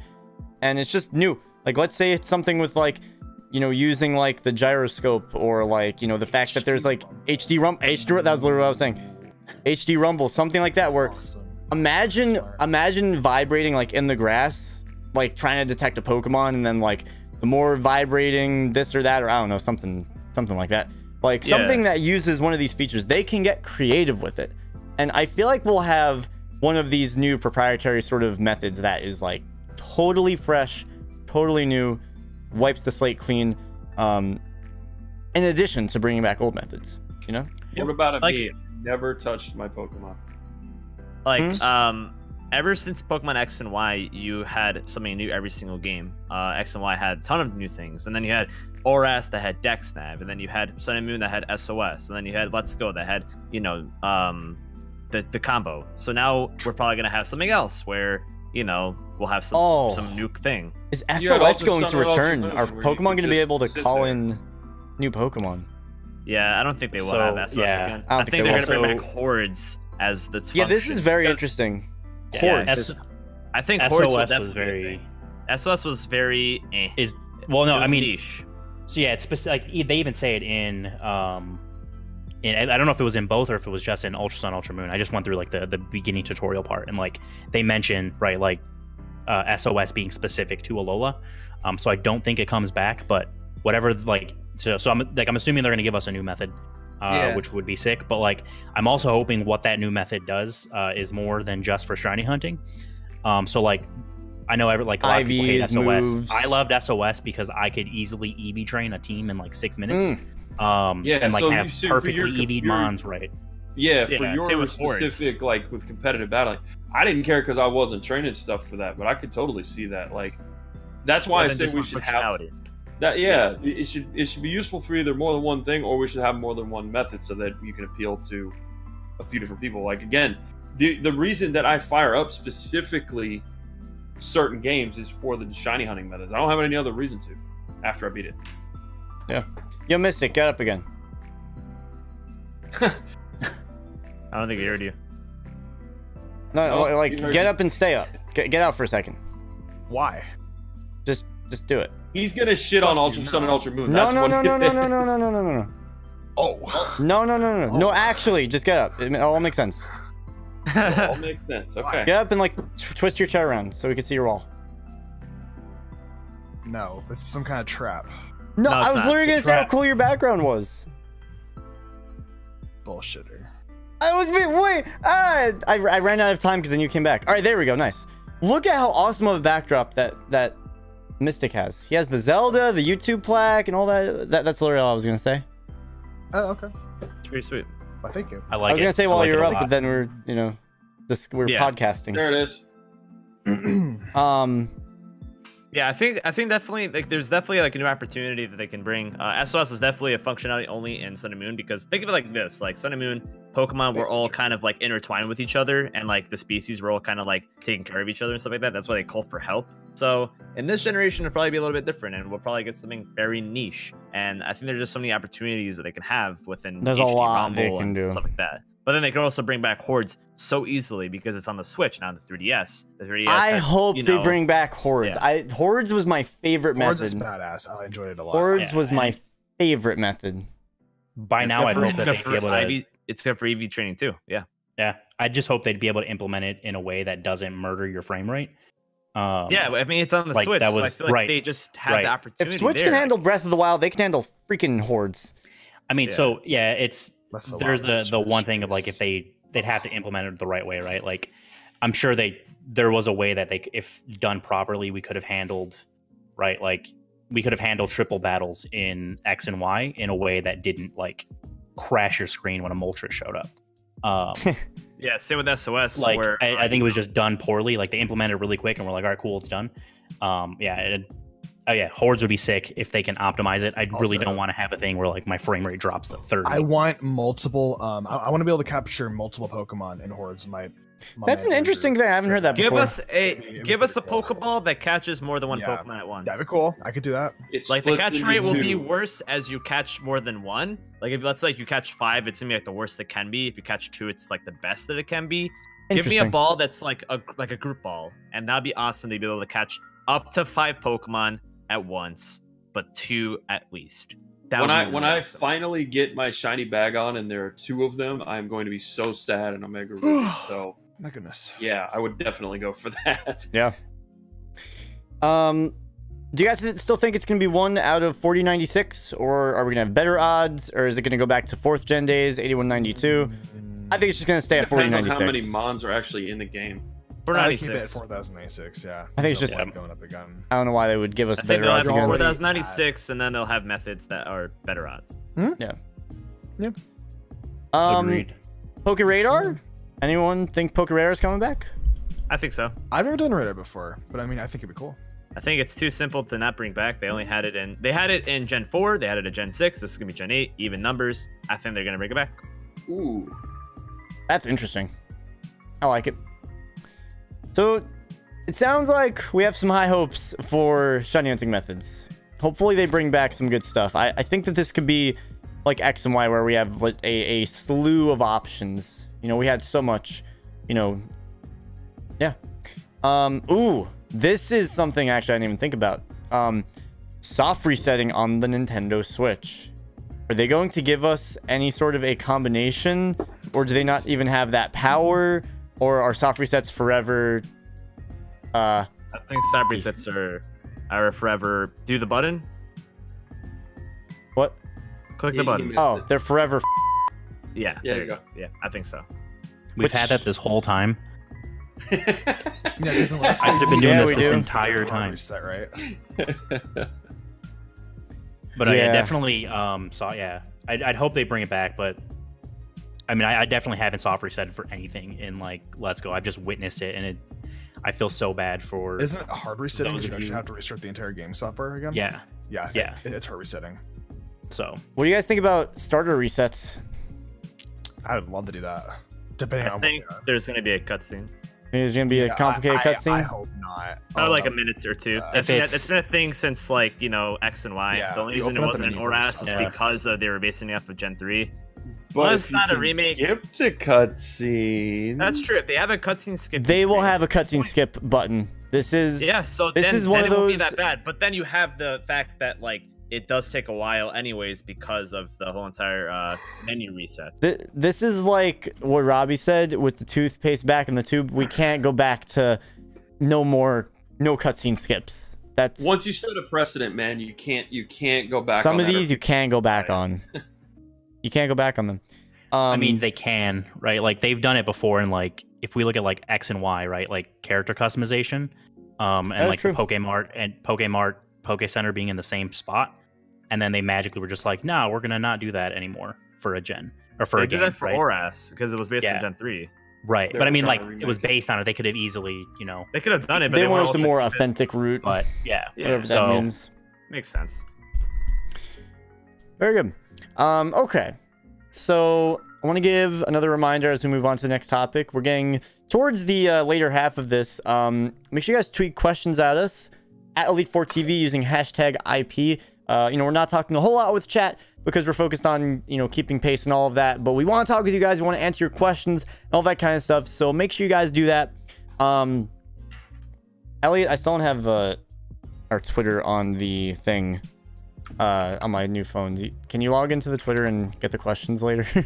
and it's just new. Like, let's say it's something with, like, you know, using, like, the gyroscope, or, like, you know, the fact that there's, like, HD Rumble. That was literally what I was saying. HD Rumble, something like that, where imagine vibrating, like, in the grass, like trying to detect a Pokemon, and then like the more vibrating this or that, or I don't know, something like that, like something that uses one of these features. They can get creative with it, and I feel like we'll have one of these new proprietary sort of methods that is like totally fresh, totally new, wipes the slate clean, in addition to bringing back old methods, you know. What about me? Never touched my Pokemon. Like ever since Pokemon X and Y, you had something new every single game. X and Y had a ton of new things, and then you had ORAS that had Dex Nav, and then you had Sun and Moon that had SOS, and then you had Let's Go that had, you know, the combo. So now we're probably gonna have something else where, you know, we'll have some new thing. Is SOS going to return? Are Pokemon going to be able to call in new Pokemon? Yeah, I don't think they will have SOS again. I think they're gonna bring back Hordes as the yeah. This is very interesting. Hordes. I think SOS was very. SOS was very. Well, no, I mean. Niche. So yeah, it's specific. Like, they even say it in I don't know if it was in both or if it was just in Ultra Sun, Ultra Moon. I just went through like the beginning tutorial part, and like they mention, right, like SOS being specific to Alola. So I don't think it comes back, but whatever. Like so I'm assuming they're gonna give us a new method, which would be sick. But like I'm also hoping what that new method does is more than just for shiny hunting. So like. I know like a lot of people hate SOS. Moves. I loved SOS because I could easily EV train a team in like 6 minutes. And like have perfectly EV'd Mons, right? Yeah, for your specific, like with competitive battling, I didn't care because I wasn't training stuff for that, but I could totally see that. Like, that's why I said we should have that. Yeah, it should be useful for either more than one thing, or we should have more than one method so that you can appeal to a few different people. Like again, the reason that I fire up specifically certain games is for the shiny hunting methods. I don't have any other reason to after I beat it. Yeah. Yo, Mystic, get up again. I don't think he heard you. No, like get up and stay up. Get out for a second. Why? Just do it. He's gonna shit on Ultra Sun and Ultra Moon. No. Oh. No, actually, just get up. It all makes sense. It all makes sense. Okay. Get up and like twist your chair around so we can see your wall. No, this is some kind of trap. No, I was literally gonna say how cool your background was. Bullshitter. I ran out of time because then you came back. All right, there we go. Nice. Look at how awesome of a backdrop that Mystic has. He has the Zelda, the YouTube plaque, and all that. That's literally all I was gonna say. Oh, okay. It's pretty sweet. Well, thank you. I was gonna say while you're up, but then we're podcasting. There it is. Yeah, I think definitely like there's definitely like a new opportunity that they can bring. SOS is definitely a functionality only in Sun and Moon, because think of it like this: like Sun and Moon, Pokemon were all kind of like intertwined with each other, and like the species were all kind of like taking care of each other and stuff like that. That's why they call for help. So in this generation, it'll probably be a little bit different, and we'll probably get something very niche. And I think there's just so many opportunities that they can have within. There's a lot they can do, stuff like that. But then they can also bring back Hordes so easily because it's on the Switch, not the 3DS. The 3DS. I hope they bring back Hordes. Yeah. Hordes was my favorite method. Hordes is badass. I enjoyed it a lot. Hordes was my favorite method. By now, I hope that they'd be able to. It's good for EV training too. Yeah. Yeah. I just hope they'd be able to implement it in a way that doesn't murder your frame rate. Yeah, I mean it's on the Switch. That was so I feel like they just have the opportunity. If Switch can handle Breath of the Wild, they can handle freaking Hordes. I mean, so yeah, it's there's the one thing of like if they'd have to implement it the right way, right? Like I'm sure there was a way that they, if done properly, we could have handled, right? Like we could have handled triple battles in X and Y in a way that didn't like crash your screen when a Moltres showed up. Yeah, same with SOS. Like where I think it was just done poorly. Like they implemented it really quick and we're like, all right, cool, it's done. Hordes would be sick if they can optimize it. I really don't want to have a thing where like my frame rate drops to 30. I want multiple. I want to be able to capture multiple Pokemon in Hordes. That's an interesting thing. I haven't heard that before. Give us a Pokeball that catches more than one Pokemon at once. That'd be cool. I could do that. It's like the catch rate will be worse as you catch more than one. Like if let's say you catch 5, it's gonna be like the worst it can be. If you catch 2, it's like the best that it can be. Give me a ball that's like a group ball, and that'd be awesome to be able to catch up to 5 Pokemon at once, but 2 at least. When I finally get my shiny bag on and there are 2 of them, I'm going to be so sad and Omega Ruby. So my goodness. Yeah, I would definitely go for that. Yeah. Do you guys still think it's going to be 1 out of 4096, or are we going to have better odds, or is it going to go back to 4th gen days, 8192? I think it's just going to stay at 4096. How many Mons are actually in the game? I keep it at 4096, yeah. I think it's just going up again. I don't know why they would give us better odds. I think they'll have 4096, and then they'll have methods that are better odds. Yeah. Agreed. Poke Radar? Anyone think Poke Radar is coming back? I think so. I've never done radar before, but I mean, I think it'd be cool. I think it's too simple to not bring back. They only had it in Gen 4, they had it in Gen 6. This is gonna be Gen 8, even numbers. I think they're gonna bring it back. Ooh. That's interesting. I like it. So it sounds like we have some high hopes for shiny hunting methods. Hopefully they bring back some good stuff. I think that this could be like X and Y, where we have like a slew of options. You know, we had so much, you know. Yeah. Ooh, this is something actually I didn't even think about. Soft resetting on the Nintendo Switch. Are they going to give us any sort of a combination, or do they not even have that power, or are soft resets forever? I think soft resets are forever. Do the button. What? Click the button. Oh, they're forever. Yeah. There you go. Yeah, I think so. We've had that this whole time. Yeah, I've been doing this entire time. Reset, right? But I definitely I'd hope they bring it back, but I mean I definitely haven't soft reset for anything in like Let's Go. I've just witnessed it, and I feel so bad for. Isn't it hard resetting? You actually have to restart the entire game software again. Yeah. It's hard resetting. So What do you guys think about starter resets? I would love to do that. Depending I on think there's gonna be a cutscene. There's gonna be a complicated cutscene. I hope not. Probably like a minute or two. It's been a thing since like X and Y. Yeah, the only reason it wasn't in ORAS is because they were basing it off of Gen 3. But it's not a remake. Skip the cutscene. That's true. If they have a cutscene skip, They will have a cutscene skip button. This is So this then, is one then of it won't those. be that bad. But then you have the fact that like it does take a while anyways because of the whole entire menu reset. This is like what Robbie said with the toothpaste back in the tube. We can't go back to no cutscene skips. That's Once you set a precedent, man, you can't go back. some on of that these you can go back on. You can't go back on them. I mean they can, right? Like they've done it before, and like if we look at like X and Y, right? Like character customization, and like the Pokemart and Pokemart Poke Center being in the same spot. And then they magically were just like, no, we're gonna not do that anymore for a gen or for a game. They did that for right? ORAS because it was based on Gen 3. Right, They but were I mean, trying like to it was remake based on it. They could have easily, They could have done it, but they went were with the also more keep it- authentic route. but yeah, Whatever so that means. Makes sense. Very good. Okay. So I want to give another reminder as we move on to the next topic. We're getting towards the later half of this. Make sure you guys tweet questions at us at Elite4TV using hashtag IP. We're not talking a whole lot with chat because we're focused on, keeping pace and all of that. But we want to talk with you guys. We want to answer your questions and all that kind of stuff. So make sure you guys do that. Elliot, I still don't have our Twitter on the thing. On my new phone. Can you log into the Twitter and get the questions later? It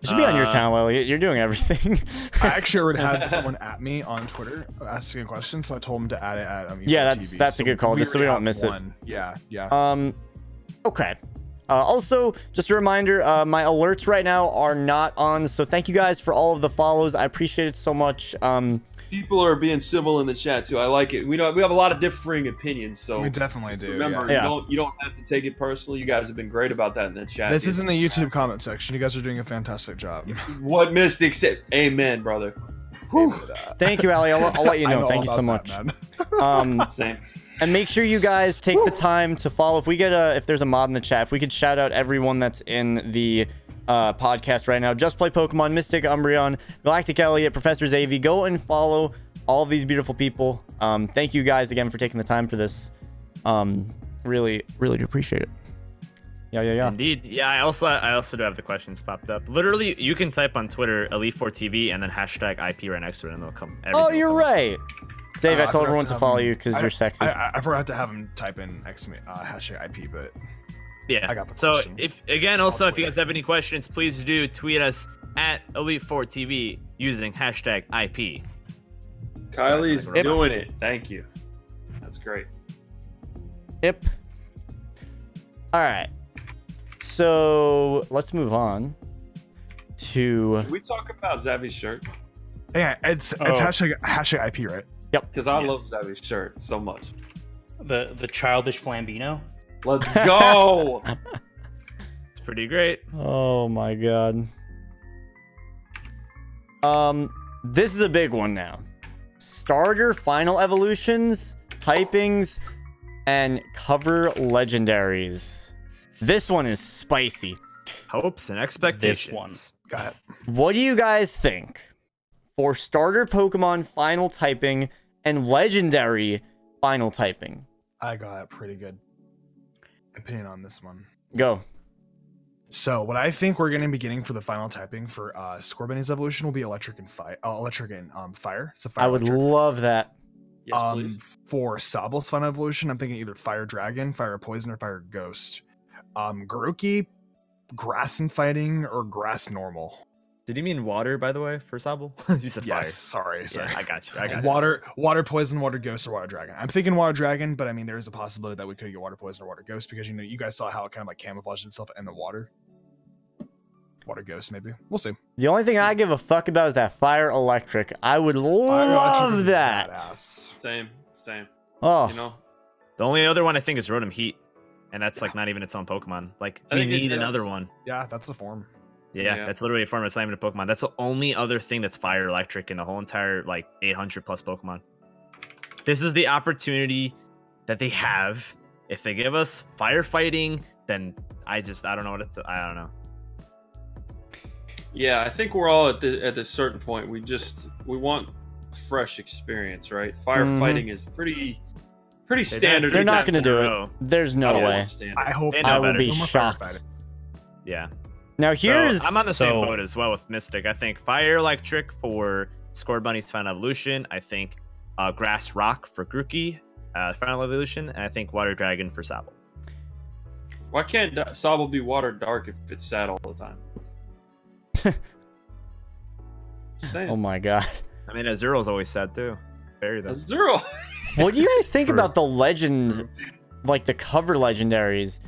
should be on your channel, Elliot. You're doing everything. I actually already had someone at me on Twitter asking a question, so I told him to add it at yeah, that's a good call, just so we don't miss it. Yeah. Okay. Also, just a reminder, my alerts right now are not on, so thank you guys for all of the follows. I appreciate it so much. People are being civil in the chat too. I like it. We have a lot of differing opinions, so We definitely do. remember, yeah. you don't have to take it personally. You guys have been great about that in the chat. This isn't the YouTube comment section. You guys are doing a fantastic job. What Mystic said. Amen, brother. Thank you, Ali. I'll let you know. Thank you so much. Same. And make sure you guys take the time to follow. If we get if there's a mod in the chat, if we could shout out everyone that's in the podcast right now. Just Play Pokemon, Mystic Umbreon, Galactic Elliot, Professor Xavi. Go and follow all of these beautiful people. Thank you guys again for taking the time for this. Really do appreciate it. Yeah. Indeed. Yeah, I also do have the questions popped up. Literally, you can type on Twitter Elite4TV and then hashtag IP right next to it, and they'll come. Oh, you're right. Dave, I told forgot everyone to follow you because you're sexy. I forgot to have him type in hashtag IP, but yeah. I got the so question. if you guys have any questions, please do tweet us at Elite4TV using hashtag IP. Kylie's doing it. Thank you. That's great. Yep. All right. So let's move on to. Can we talk about Xavi's shirt? Yeah, it's hashtag IP, right? Yep. Because I love Xavi's shirt so much. the childish Flambino. Let's go. It's pretty great. Oh my god. This is a big one now. Starter final evolutions, typings, and cover legendaries. This one is spicy. Hopes and expectations. This one. Got it. What do you guys think for starter Pokemon final typing and legendary final typing? I got a pretty good opinion on this one. Go. So what I think we're going to be getting for the final typing for Scorbunny's evolution will be electric and fire. So fire I would electric. love that. Yes, please. For Sabl's final evolution, I'm thinking either fire dragon, fire poison, or fire ghost. Grookey, grass and fighting, or grass normal. Did you mean water, by the way, for Sable? You said fire. Yes, sorry. Yeah, I got you. Water poison, water ghost, or water dragon. I'm thinking water dragon, but I mean, there's a possibility that we could get water poison or water ghost because you guys saw how it kind of like camouflaged itself in the water. Water ghost, maybe. We'll see. The only thing I give a fuck about is that fire electric. I would love that. Badass. Same. Oh, You know, The only other one I think is Rotom Heat, and that's like not even its own Pokemon. Like I we think need that's- another one. Yeah, that's the form. Yeah, that's literally a form of not even a Pokemon. That's the only other thing that's fire electric in the whole entire like 800 plus Pokemon. This is the opportunity that they have. If they give us firefighting, then I don't know what I don't know. yeah. I think we're all at this certain point. We want a fresh experience, right? Firefighting is pretty standard. they're not going to do row. it. There's no I don't way. want standard. I hope They know I will better. be No more shocked. firefighting. Yeah. Now here's So, I'm on the same so- boat as well with Mystic. I think Fire Electric for Scorbunny's Final Evolution. I think Grass Rock for Grookey, Final Evolution. And I think Water Dragon for Sable. Why can't Sobble be water dark if it's sad all the time? Just saying. oh my god. I mean, Azuro's always sad too. Very though. Zero. What do you guys think True. about the legend, like the cover legendaries?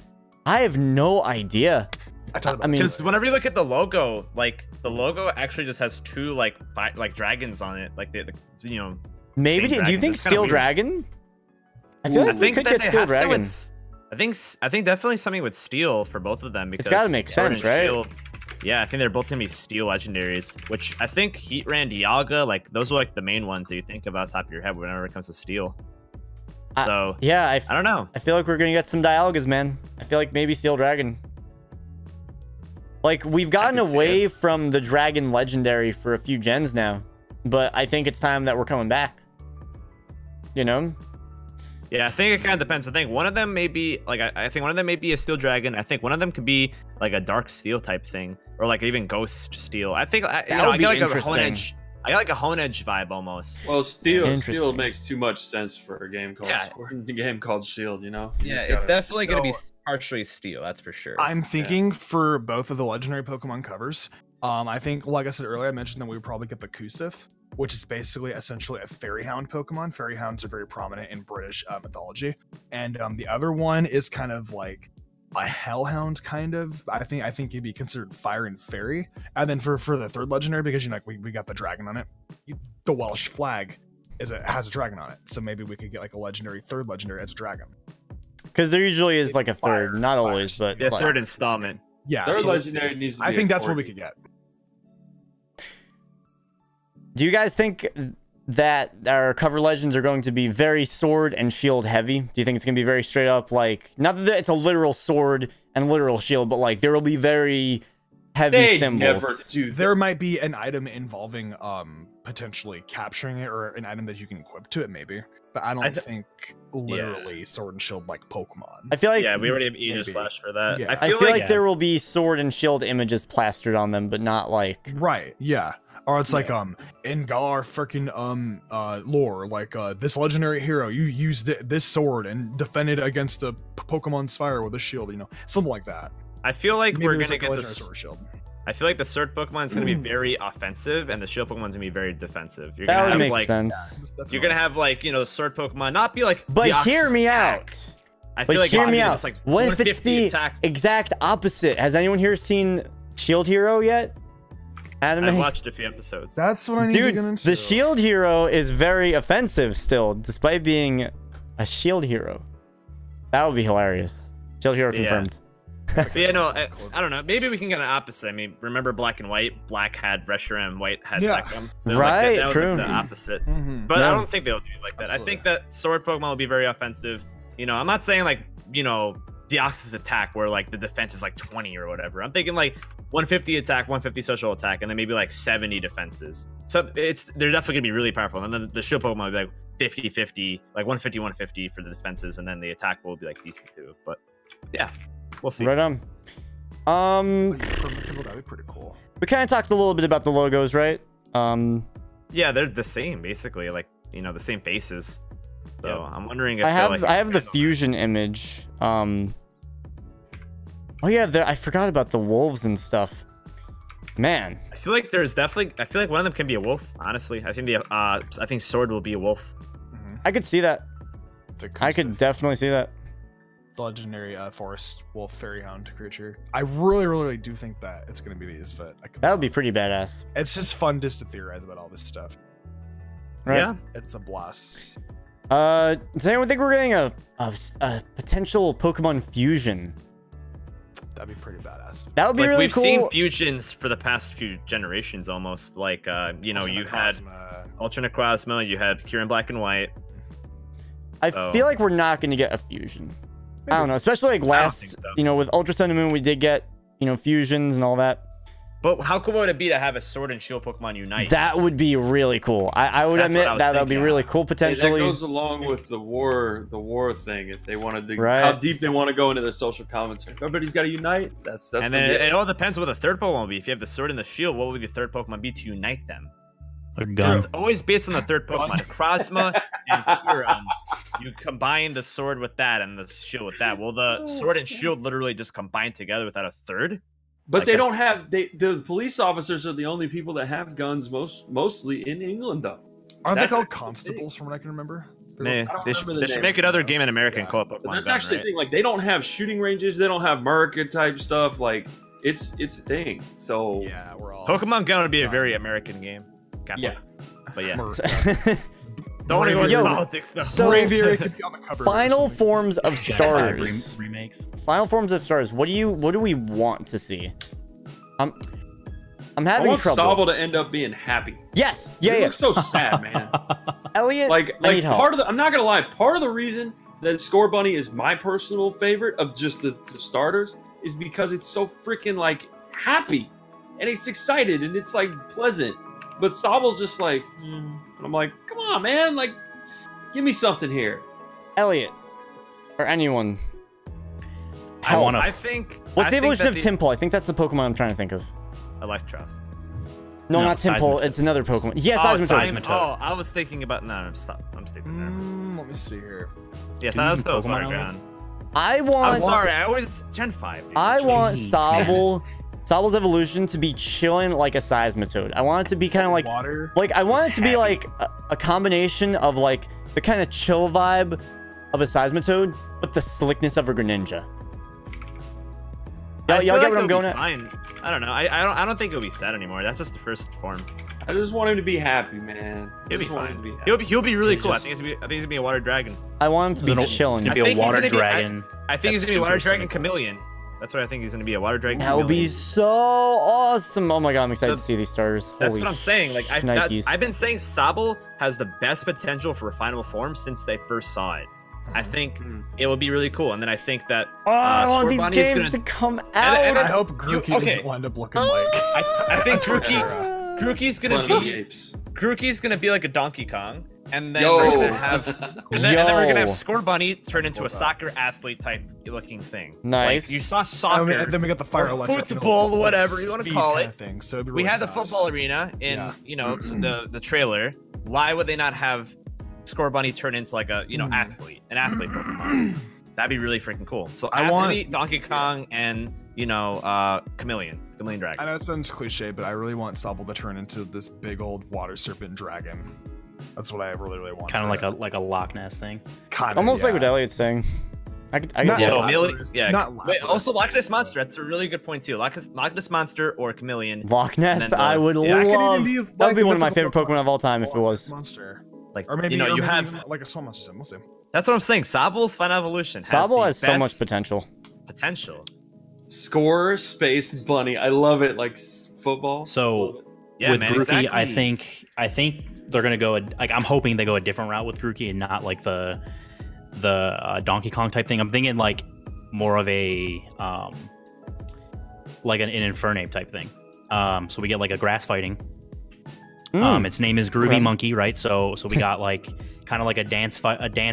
I have no idea. I talked about I mean- Because whenever you look at the logo, like the logo actually just has two like dragons on it, like the Maybe Same do you dragons. think It's kinda Steel weird. Dragon? I feel like we could get they Steel have to Dragon. with- I think definitely something with Steel for both of them because gotta make Sword sense, and right? Shield- yeah, I think they're both gonna be Steel legendaries, which I think Heatrand, Dialga, like those are like the main ones that you think about top of your head whenever it comes to Steel. So Yeah, I don't know. I feel like we're gonna get some Dialgas, man. I feel like maybe Steel Dragon. Like we've gotten could see away from the Dragon Legendary for a few gens now, but I think it's time that we're coming back. You know? Yeah, I think it kind of depends. I think one of them may be like I think one of them may be a Steel Dragon. I think one of them could be like a Dark Steel type thing, or like even Ghost Steel. I think I would get be like a interesting. Honedge. I got like a Honedge vibe almost. Well, Steel Interesting. makes too much sense for a game called a game called Shield. You know. You Yeah, just it's gotta- definitely gonna be So- partially Steel. That's for sure. I'm thinking for both of the legendary Pokemon covers. I think, like I said earlier, I mentioned that we would probably get the Kusith, which is basically essentially a fairy hound Pokemon. Fairy hounds are very prominent in British mythology, and the other one is kind of like a hellhound, kind of. I think it'd be considered fire and fairy. And then for the third legendary, because we got the dragon on it, the Welsh flag has a dragon on it, so maybe we could get like a legendary third legendary as a dragon. Because there usually is like a Fire- third, not fire. always, but Yeah, like- third installment. Yeah, Third so legendary needs to be I think a that's what we corgi. could get. Do you guys think that our cover legends are going to be very sword and shield heavy? Do you think it's going to be very straight up, like, not that it's a literal sword and literal shield, but like there will be very heavy They symbols? never do that. There might be an item involving potentially capturing it, or an item that you can equip to it, maybe. But I don't think literally sword and shield like Pokemon. I feel like Yeah, we already have Aegis maybe. Slash for that. Yeah. I feel like yeah. there will be sword and shield images plastered on them, but not like Right, yeah. Or it's like in Galar freaking lore, like this legendary hero, you used this sword and defended against a Pokemon's fire with a shield, you know, something like that. I feel like Maybe we're it was gonna like a get legendary this. sword shield. I feel like the Sword Pokemon is gonna be very offensive, and the Shield Pokemon's gonna be very defensive. You're that gonna would have make like sense. you're gonna have like the Sword Pokemon not be like. But Deoxys hear me attack. out. I feel But like hear it's me gonna be out. just, like, What if it's 150 the attack. exact opposite? Has anyone here seen Shield Hero yet? Anime? I watched a few episodes. That's what I need to get Dude, into. the Shield Hero is very offensive still, despite being a Shield Hero. That would be hilarious. Shield Hero Yeah. confirmed. But yeah, no, I don't know. Maybe we can get an opposite. I mean, remember Black and White? Black had Reshiram, White had Zekrom. Right, that true. was like the opposite. Mm-hmm. But I don't think they'll do it like that. Absolutely. I think that Sword Pokemon will be very offensive. You know, I'm not saying like, you know, Deoxys attack where like the defense is like 20 or whatever. I'm thinking like 150 attack, 150 social attack, and then maybe like 70 defenses. So they're definitely gonna be really powerful. And then the shield Pokemon will be like 50-50, like 150, 150 for the defenses, and then the attack will be like decent too. But yeah, we'll see. Right on. That'd be pretty cool. We kind of talked a little bit about the logos, right? Yeah, they're the same basically, like, you know, the same faces. So Yep. I'm wondering if I have like, the expand on fusion image. Oh yeah, I forgot about the wolves and stuff. Man, that. I feel like there's definitely. I feel like one of them can be a wolf. Honestly, I think Sword will be a wolf. I could see that. I could definitely see that. The legendary forest wolf fairy hound creature. I really do think that it's gonna be these, but That would be pretty badass. it's just fun just to theorize about all this stuff. Right? Yeah. It's a blast. Does anyone think we're getting a potential Pokemon fusion? That'd be pretty badass. That would be Like really we've cool. seen fusions for the past few generations, almost. Like you know, you had Ultra Necrozma, you had Kieran Black and White. I feel like we're not going to get a fusion. I don't know, especially like think last, so. you know, with Ultra Sun and Moon, we did get, you know, fusions and all that. But how cool would it be to have a Sword and Shield Pokemon unite? That would be really cool. I would That's admit what I was that would be thinking. really cool Hey, potentially. that goes along with the war thing. If they wanted to, Right. how deep they want to go into the social commentary. Everybody's got to unite. That's. And then it all depends what the third Pokemon will be. If you have the Sword and the Shield, what would the third Pokemon be to unite them? A gun. It's always based on the third Pokemon. Necrozma and Kieran. You combine the Sword with that and the Shield with that. Will the Sword and Shield literally just combine together without a third? But Like they a- don't have. The police officers are the only people that have guns mostly in England, though. Aren't That's they called actually constables from what I can remember? Nah, I don't they remember the should name. make another game in America and Yeah. call it Pokemon But that's Gun, actually right? the thing. Like they don't have shooting ranges. They don't have America type stuff. Like it's a thing. So Yeah, we're all Pokemon Gun would be a very American game. yeah. But yeah. Don't want to go into Yo, politics though. so- Braviary could be on the cover. or Final something. forms of stars. Remakes. Final forms of stars. What do we want to see? I'm I having want trouble. Sobble to end up being happy. Yes. He Yeah. Yeah. looks so sad, man. Elliot. like I need help. part of the. I'm not gonna lie. Part of the reason that Score Bunny is my personal favorite of just the starters is because it's so freaking like happy, and it's excited and it's like pleasant. But Sobble's just like, and I'm like, come on, man, like, give me something here. Elliot. Or anyone. I want I to. think. What's I the think evolution that of Timpole? I think that's the Pokemon I'm trying to think of. Electros. No, No, not Timpole. Seismitoad. It's another Pokemon. Yes, Oh, Seismitoad. Oh, I was thinking about I'm sticking there. Let me see here. Yes, I was still Pokemon Water on Gun. I I'm want. sorry, I always Gen 5. Dude. I want Jeez, Sobble. Sobble's evolution to be chilling like a Seismitoad. I want it to be kind of like Water. I want it to be happy. like a combination of like the kind of chill vibe of a Seismitoad, but the slickness of a Greninja. I Y'all feel get like what I'm it'll going be at? fine. I don't know. I don't think it'll be sad anymore. That's just the first form. I just want him to be happy, man. He'll be Just want him fine. to happy. He'll be really It's cool. just- I think he's gonna be a water dragon. I want him to be It's chilling. gonna I be a think he's water gonna be- dragon. I think he's That's gonna be a water super dragon cynical. chameleon. That's what I think he's gonna be, a water dragon. That would be chameleon. so awesome. Oh my god, I'm excited to That's- see these stars. That's Holy what I'm saying. Like shnikes. I've been saying Sobble has the best potential for a final form since they first saw it. I think it will be really cool, and then I think that Oh, I want these Scorbunny is games gonna- to come out. and I hope Grookey okay. doesn't wind up looking like. I think Grookey's gonna Planet of the be Apes. Grookey's gonna be like a Donkey Kong, and then Yo. we're gonna have and then we're gonna have Yo. Scorbunny turn into a soccer athlete type looking thing. Nice. Like, you saw I soccer. mean, and then we got the fire or electric. football, whatever you wanna speed call kinda it. Thing, so it'd be We really had the fast. football arena in Yeah. the trailer. Why would they not have Scorbunny turn into like a an athlete Pokemon? That'd be really freaking cool. So I want- athlete, Donkey Kong, and Chameleon Dragon. I know it sounds cliche, but I really want Sobble to turn into this big old water serpent dragon. That's what I really want. Kind for of like a Loch Ness thing. Kinda, Almost like yeah. what Elliot's saying. I could Not see Yeah, that. Lapras. yeah. Not Wait, Lapras, also Loch but- Ness Monster. That's a really good point too. Loch Ness Monster or Chameleon. Loch Ness, And then I would yeah, I could love. even be That would be like one of my a favorite Pokemon of all time if it was. monster. Like Or maybe you maybe have. even like a small monster. We'll see. That's what I'm saying. Sobble's Final Evolution. Sobble the has so much best potential. potential. Score space bunny. I love it. Like football. So Yeah, with man, Grookey, exactly. I think they're gonna go like I'm hoping they go a different route with Grookey and not like the Donkey Kong type thing. I'm thinking like more of a like an Infernape type thing. So we get like a grass fighting. Its name is Groovy Monkey, right? So we got like kind of like a dance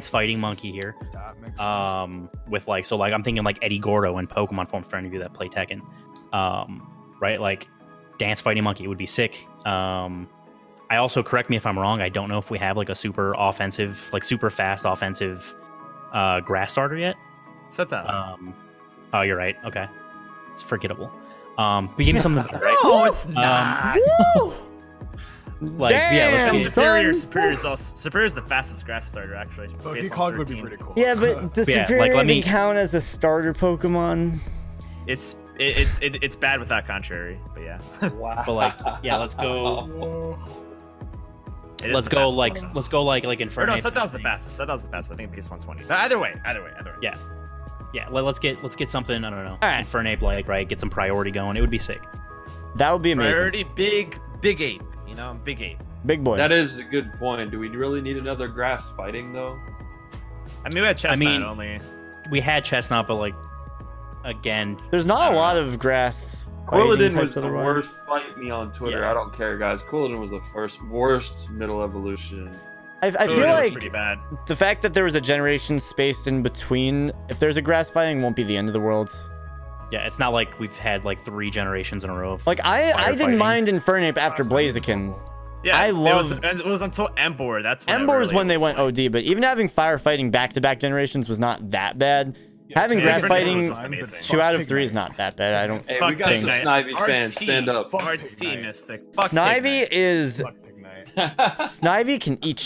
fighting monkey here. That makes sense. With like I'm thinking like Eddie Gordo in Pokemon form for any of you that play Tekken. Right? Like dance fighting monkey would be sick. I also, correct me if I'm wrong, I don't know if we have like a super offensive, like super fast offensive grass starter yet. Oh, you're right. Okay. It's forgettable. We give me something better, right? No, it's not. Like, yeah, let's get Superior's the fastest grass starter, actually. Donkey Kong would be pretty cool. Yeah, but does Yeah, Superior like, even count as a starter Pokemon? It's bad without contrary, but yeah. Wow. But like, yeah, let's go. It is Let's the go fastest like Pokemon. let's go like Or Inferno. no, Sundown's the fastest. Sundown's the fastest. I think base 120. But either way. Yeah. Yeah, let's get something, I don't know. Alright. Infernape, like, right, get some priority going. It would be sick. That would be amazing. Priority big ape. You know, big ape. Big boy. That is a good point. Do we really need another grass fighting though? I mean, we had Chestnut mean, only. We had Chestnut, but like again, There's not a lot of grass. Quilladin fighting was types the otherwise. worst. Fight me on Twitter. Yeah. I don't care, guys. Quilladin was the worst middle evolution. I It feel was like pretty bad. the fact that there was a generation spaced in between, if there's a grass fighting, won't be the end of the world. yeah, it's not like we've had like 3 generations in a row of Like I didn't firefighting. mind Infernape after Blaziken. Yeah, I love- It was until Emboar. That's when Ember is really when they was went like- OD, but even having firefighting back-to-back generations was not that bad. Yeah, Having Taylor grass Taylor fighting was just amazing. 2 out of 3 is not that bad. I don't. Hey, Fuck we got some Pignite. Snivy fans. Stand up. Arts team Mystic. Fuck Snivy Pignite. is Fuck Pignite. Snivy can eat.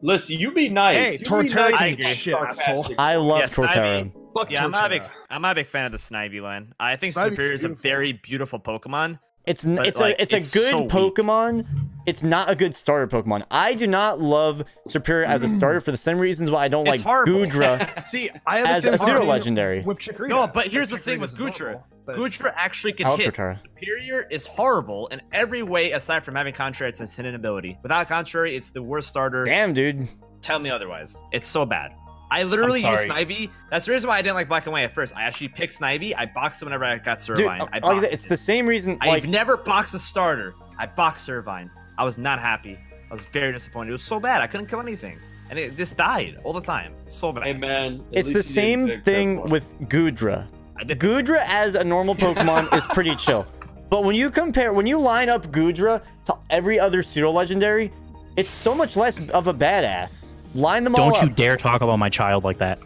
Listen, you be nice. Hey, You be Torterra nice is and shit, sarcastic. asshole. I love Yeah, Torterra. Fuck Yeah, I'm not Torterra. a big fan of the Snivy line. I think Snivy's Superior is a beautiful. very beautiful Pokemon. It's But, like, it's it's a good so weak. Pokemon. It's not a good starter Pokemon. I do not love Superior as a starter for the same reasons why I don't It's like horrible. Gudra See, I have as the a same pseudo opinion legendary. with Chikorita. No, but here's the thing Chikorita's with Gudra. adorable, but it's- Gudra actually can I love hit. Torterra. Superior is horrible in every way aside from having contrary to its hidden ability. Without contrary, it's the worst starter. Damn, dude. Tell me otherwise. It's so bad. I literally I'm use sorry. Snivy. That's the reason why I didn't like Black and White at first. I actually picked Snivy. I boxed it whenever I got Dude, Servine. like I I boxed said, it's it. the same reason. I've Like, never boxed a starter. I boxed Servine. I was not happy. I was very disappointed. It was so bad. I couldn't kill anything. And it just died all the time. So bad. Hey man, at it's the least you didn't same pick thing that with Gudra. I did. Gudra as a normal Pokemon is pretty chill. But when you line up Gudra to every other pseudo legendary, it's so much less of a badass. Line them all Don't you up. dare talk about my child like that.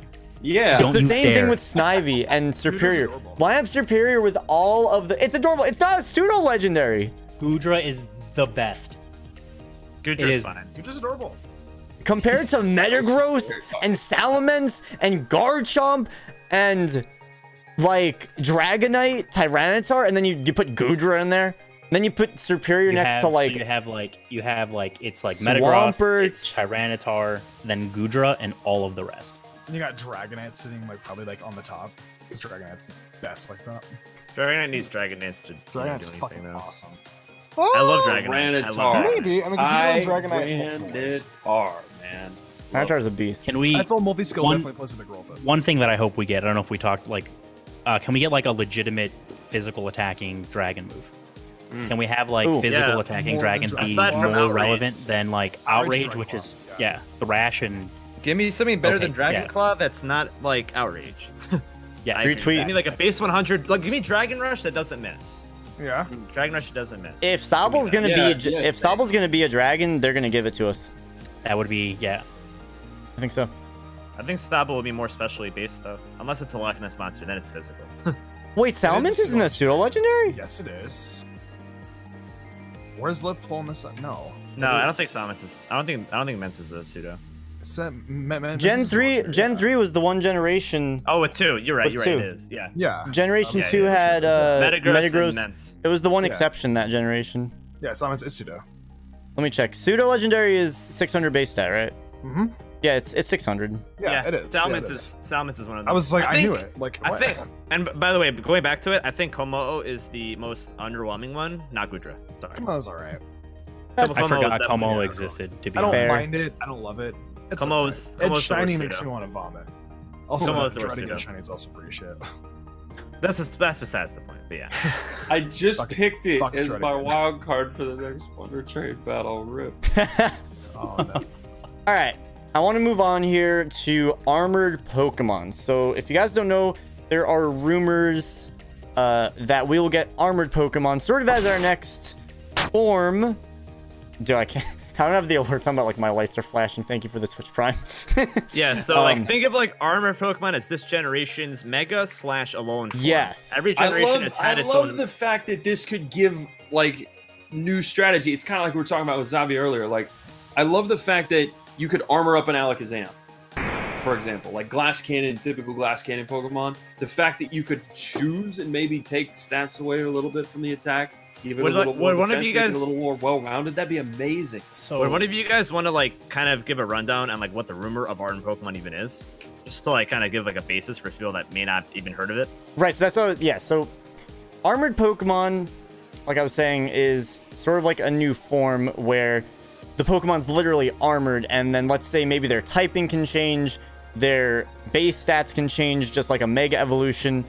Yeah. Don't It's the you same dare. thing with Snivy and Superior. adorable. Line up Superior with all of the. It's adorable. It's not a pseudo legendary. Gudra is the best. It Gudra's is. fine. You're just adorable. Compared to Metagross and Salamence and Garchomp and like Dragonite, Tyranitar, and then you put Gudra in there. Then you put Superior next to like so you have like it's like Metagross, Swampert. it's Tyranitar, then Gudra, and all of the rest. And you got Dragonite sitting like probably like on the top. Because Dragonite's the best like that. Dragonite needs Dragon Dance to Dragonite's do fucking anything, though. awesome. I love Dragonite. I love Tyranitar. Dragonite. Maybe. I mean, I because you know Dragonite. ran it hard, man. Tyranitar's a beast. Can we? I feel multi-skill One- definitely plays a big role, but One thing that I hope we get, I don't know if we talked like, can we get like a legitimate physical attacking dragon move? Can we have like Ooh. physical Yeah. attacking More dragons than be Aside from more Outrage. relevant than like Outrage Outrage, which Dragon is Claw, yeah, Thrash and Give me something better Okay, than Dragon yeah. Claw that's not like Outrage. yes, Retweet. Give me like a base 100. Like, give me Dragon Rush that doesn't miss. yeah. Dragon Rush that doesn't miss. If Soble's gonna Yeah, be yeah, if same. Soble's gonna be a dragon, they're gonna give it to us. that would be yeah. I think so. I think Stable will be more specially based though, unless it's a Loch Ness monster, then it's physical. Wait, Salamence isn't a pseudo legendary? Yes, it is. Where's Liv pulling this up? No. No, It I don't is. think Salamence is. I don't think Mence is a pseudo. Gen 3 was the one generation. Oh, with 2. You're right. With You're two. right. It is. Yeah. Yeah. Generation Okay, 2 yeah, had Metagross and Mence. It was the one Yeah. exception that generation. Yeah, Simon's is pseudo. Let me check. Pseudo legendary is 600 base stat, right? Mm-hmm. Yeah, it's 600. Yeah, it is. Salamence is one of them. I was like, I knew it. Like, I what? think, and by the way, going back to it, I think Komodo is the most underwhelming one, not Gudra. Sorry. Komodo's alright. I forgot Komo existed, to be I don't fair. mind it. I don't love it. It's Komo's shiny the makes worst me want to vomit. Also, Komo's the worst dreading pseudo. shiny is also pretty shit. That's besides the point, but yeah. I just picked it fucking as dreading my it. wild card for the next Wonder Trade battle. Rip. Oh, no. All right, I want to move on here to armored Pokemon. So if you guys don't know, there are rumors that we will get armored Pokemon sort of as our next form. I don't have the alerts on, but like my lights are flashing. Thank you for the Twitch Prime. Yeah, so like think of like armored Pokemon as this generation's Mega / Alolan form. Yes. Every generation has had I its love own. the fact that this could give like new strategy. It's kind of like we were talking about with Zavi earlier. Like, I love the fact that you could armor up an Alakazam, for example, like Glass Cannon, typical Glass Cannon Pokemon. The fact that you could choose and maybe take stats away a little bit from the attack, give it a little more one of defense, you make it guys a little more well-rounded. That'd be amazing. So Would one of you guys want to like kind of give a rundown on like what the rumor of armored Pokemon even is, just to like kind of give like a basis for people that may not even heard of it? Right, so that's what, yeah, so armored Pokemon, like I was saying, is sort of like a new form where the Pokemon's literally armored, and then let's say maybe their typing can change, their base stats can change, just like a Mega Evolution,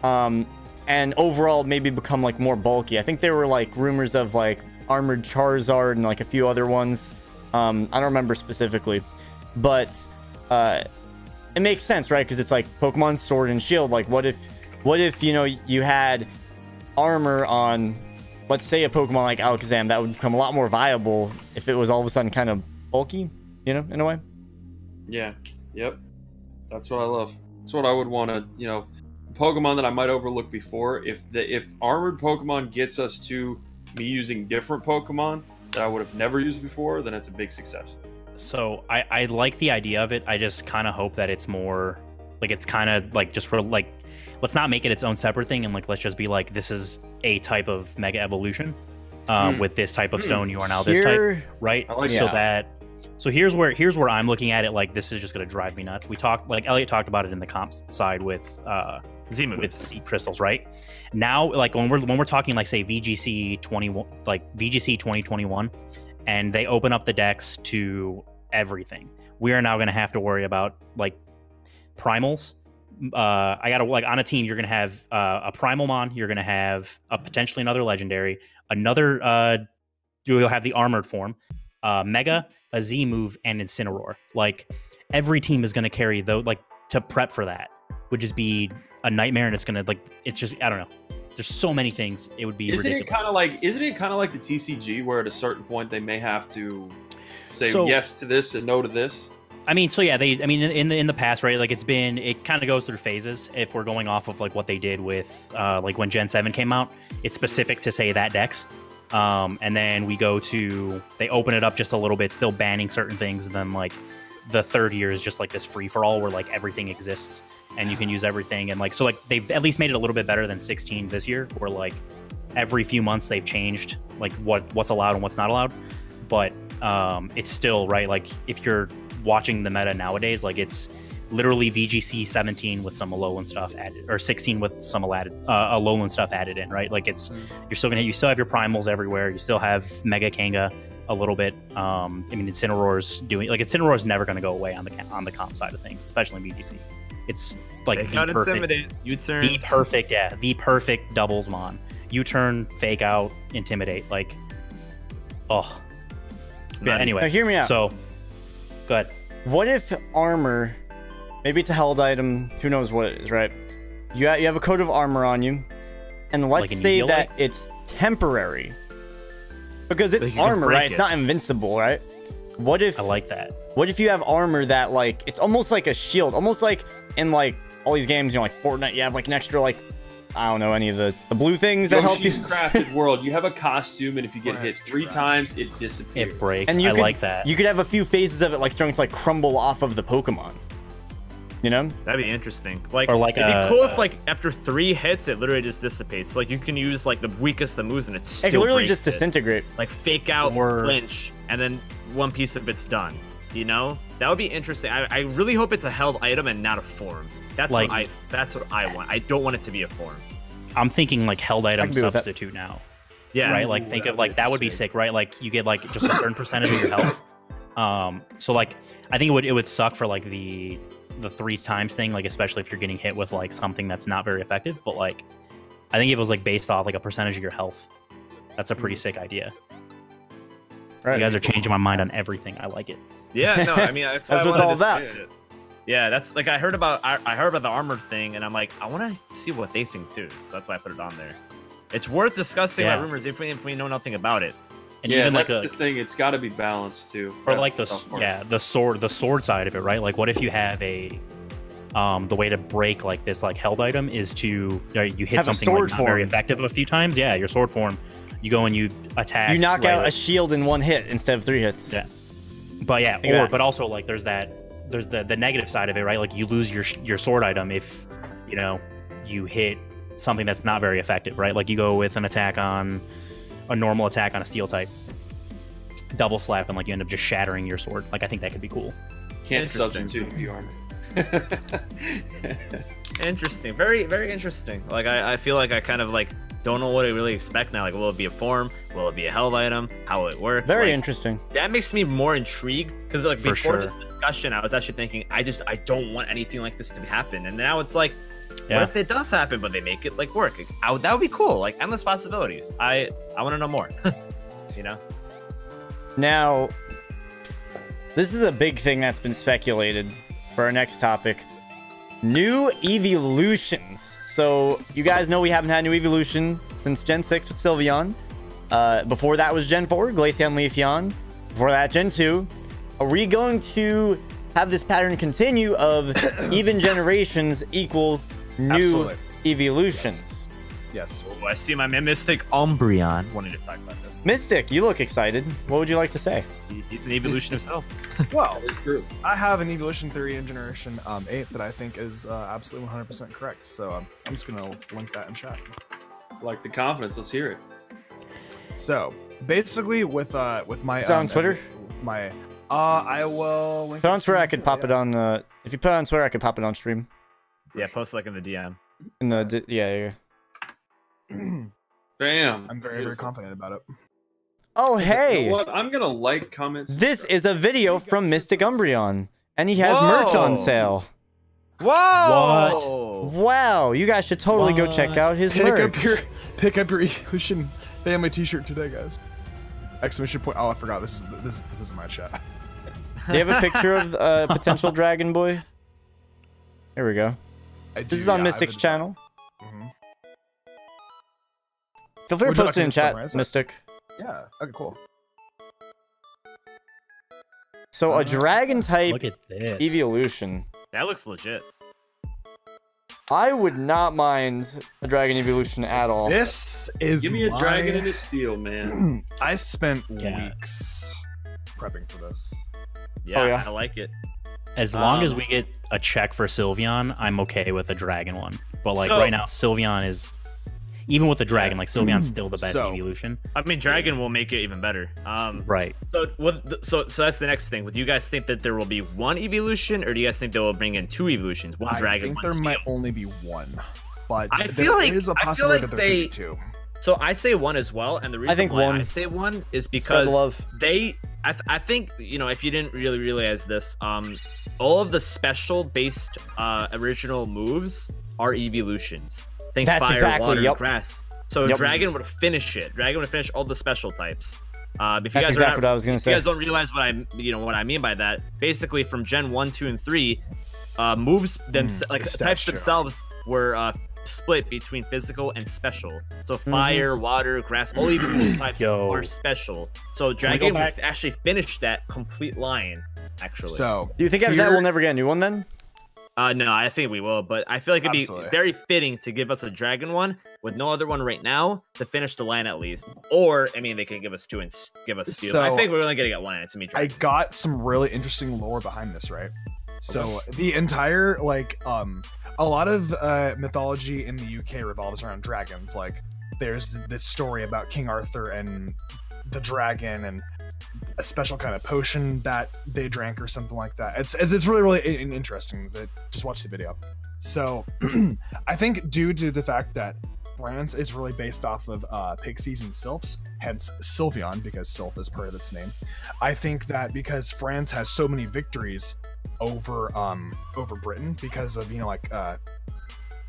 and overall maybe become like more bulky. I think there were like rumors of like armored Charizard and like a few other ones. I don't remember specifically, but it makes sense, right? Because it's like Pokemon Sword and Shield. Like, what if you know you had armor on, let's say, a Pokemon like Alakazam? That would become a lot more viable if it was all of a sudden kind of bulky, you know, in a way. Yeah. Yep. That's what I love. That's what I would want to, you know, Pokemon that I might overlook before. If armored Pokemon gets us to me using different Pokemon that I would have never used before, then it's a big success. So I like the idea of it. I just kind of hope that it's more like, it's kind of like just for like, let's not make it its own separate thing, and like let's just be like, this is a type of Mega Evolution with this type of stone. You are now this type, right? I like So here's where I'm looking at it. Like, this is just gonna drive me nuts. We talked, like Elliot talked about it in the comps side with Z crystals, right? Now, like when we're talking like say VGC 21, like VGC 2021, and they open up the decks to everything, we are now going to have to worry about like primals. I gotta, like, on a team you're gonna have a Primalmon, you're gonna have potentially another legendary, another you'll have the armored form, Mega, a Z move, and Incineroar. Like, every team is gonna carry though, like, to prep for that would just be a nightmare, and it's gonna, like, it's just, I don't know. There's so many things. It would be ridiculous. Isn't it kind of like the TCG, where at a certain point they may have to say yes to this and no to this? I mean, so yeah, in the past, right? Like, it kind of goes through phases. If we're going off of like what they did with like when Gen 7 came out, it's specific to say that dex. And then they open it up just a little bit, still banning certain things, and then like the third year is just like this free for all where like everything exists and you can use everything. And like, so like they've at least made it a little bit better than 16 this year, where like every few months they've changed like what's allowed and what's not allowed. But it's still, right, like if you're watching the meta nowadays, like it's literally VGC 17 with some Alolan stuff added, or 16 with some Alolan stuff added in, right? Like it's, you still have your primals everywhere. You still have Mega Kanga a little bit. I mean, Incineroar's never going to go away on the comp side of things, especially in VGC. It's like the perfect doubles mon. U-turn, fake out, intimidate. Like, oh. Yeah, anyway, now hear me out. So, go ahead. What if armor, maybe it's a held item, who knows what it is, right? You have a coat of armor on you, and let's Like say that it's temporary. Because it's armor, right? It's not invincible, right? What if... I like that. What if you have armor that, like, it's almost like a shield, almost like in, like, all these games, you know, like Fortnite, you have, like, an extra, like, I don't know, any of the blue things that help you. Yoshi's Crafted World, you have a costume, and if you get hit 3 times, it disappears. It breaks. And I like that. You could have a few phases of it, like, starting to, like, crumble off of the Pokemon. You know? That'd be interesting. Like, or like it'd be cool if, like, after 3 hits, it literally just dissipates. Like, you can use, like, the weakest of the moves, and it's still It can literally breaks just disintegrate. Like, fake out, flinch, and then one piece of it's done. You know? That would be interesting. I really hope it's a held item and not a form. That's Like- what I want. I don't want it to be a form. I'm thinking like held item be with that. substitute now. Yeah. Right? Like think of like that would be sick, right? Like you get like just a certain percentage of your health. So like I think it would suck for like the 3 times thing, like especially if you're getting hit with like something that's not very effective. But like I think it was like based off like a percentage of your health. That's a pretty sick idea. Right. You guys are changing my mind on everything. I like it. Yeah, no, I mean that's why That's I what's wanted all to about. see it. Yeah, that's like I heard about the armor thing, and I'm like, I want to see what they think too. So that's why I put it on there. It's worth discussing about rumors if we know nothing about it. And Yeah, even that's like the thing. It's got to be balanced too. or That's like the tough part. the sword side of it, right? Like what if you have a the way to break like this like held item is to you hit Have a something sword like not very form. effective a few times. Yeah, your sword form. You go and you attack. You knock right, out like- a shield in 1 hit instead of 3 hits. Yeah. But yeah, Exactly. but also like there's the negative side of it, right? Like you lose your sword item if you hit something that's not very effective, right? Like you go with a normal attack on a steel type, double slap, and like you end up just shattering your sword. Like I think that could be cool. Can't Interesting. substitute the armor. Interesting, very very interesting. Like I feel like I kind of like don't know what I really expect now. Like, will it be a form? Will it be a held item? How will it work? Very like, interesting. That makes me more intrigued because like For before sure. this discussion, I was actually thinking I don't want anything like this to happen, and now it's like, Yeah. what if it does happen, but they make it like work? That would be cool. Like endless possibilities. I want to know more. You know. Now, this is a big thing that's been speculated for our next topic. New evolutions. So, you guys know we haven't had new evolution since Gen 6 with Sylveon. Before that was Gen 4, Glaceon, Leafeon. Before that, Gen 2. Are we going to have this pattern continue of even generations equals new Absolutely. evolutions? Yes. Oh, I see my Mystic Umbreon wanting to talk about this. Mystic, you look excited. What would you like to say? He's an evolution himself. Well, It's true. I have an evolution theory in Generation 8 that I think is absolutely 100% correct. So I'm just gonna link that in chat. Like the confidence. Let's hear it. So basically, with my Is it on Twitter? My I will link Put on it Twitter, to I could pop it on the... If you put it on Twitter, I could pop it on stream. Yeah, post like in the DM. In the... Yeah. Bam. I'm very very confident about it. Oh, You hey! know what? I'm gonna like, comment. This is a video from Mystic Umbreon. And he has merch on Whoa. sale. Whoa! Wow, you guys should totally go check out his merch. Pick up your evolution family T-shirt today, guys! Exclamation point! Oh, I forgot. This is my chat. Do you have a picture of potential Dragon Boy? Here we go. This is on Mystic's channel. Mhm. Feel free Would to you post like it in to chat, summarize it? Mystic. Yeah. Okay. Cool. So a dragon type Look at this. evolution. That looks legit. I would not mind a dragon evolution at all. This is Give me a my- dragon and a steel, man. I spent Yeah. weeks prepping for this. Yeah, Oh, yeah. I like it. As long as we get a check for Sylveon, I'm okay with a dragon one. But like So- right now, Sylveon is even with the dragon, like Sylveon's still the best So- evolution. I mean, Dragon will make it even better. Right. So that's the next thing. Do you guys think that there will be one evolution, or do you guys think they will bring in two evolutions? One I dragon, think one there steel? might only be one, but I there feel like- is a I feel possibility like that there could they- be two. So I say one as well, and the reason think why one. I say one is Spread because the love. I think, you know, if you didn't really realize this, all of the special based original moves are evolutions. Think That's fire, exactly, water, yep. grass. So Yep. Dragon would finish it. Dragon would finish all the special types. If you That's guys exactly are not, what I was gonna if you say. guys don't realize what I mean by that, basically from Gen 1, 2, and 3, moves like the stats types show. themselves were split between physical and special. So Mm-hmm. fire, water, grass, all evolution types Yo. are special. So we go Dragon back? would actually finish that complete line. Actually, So Do you think after that here- we'll never get a new one then? no, I think we will, but I feel like it'd Absolutely. be very fitting to give us a Dragon one with no other one right now to finish the line at least. Or I mean, they can give us two and give us steel. I So- think we're only gonna get one. It's me. I Dragon. got some really interesting lore behind this, right? So the entire a lot of mythology in the UK revolves around dragons. Like there's this story about King Arthur and the dragon, and a special kind of potion that they drank or something like that. It's really interesting. Just watch the video. So I think due to the fact that France is really based off of pixies and sylphs, hence Sylveon, because sylph is part of its name. I think that because France has so many victories over Britain, because of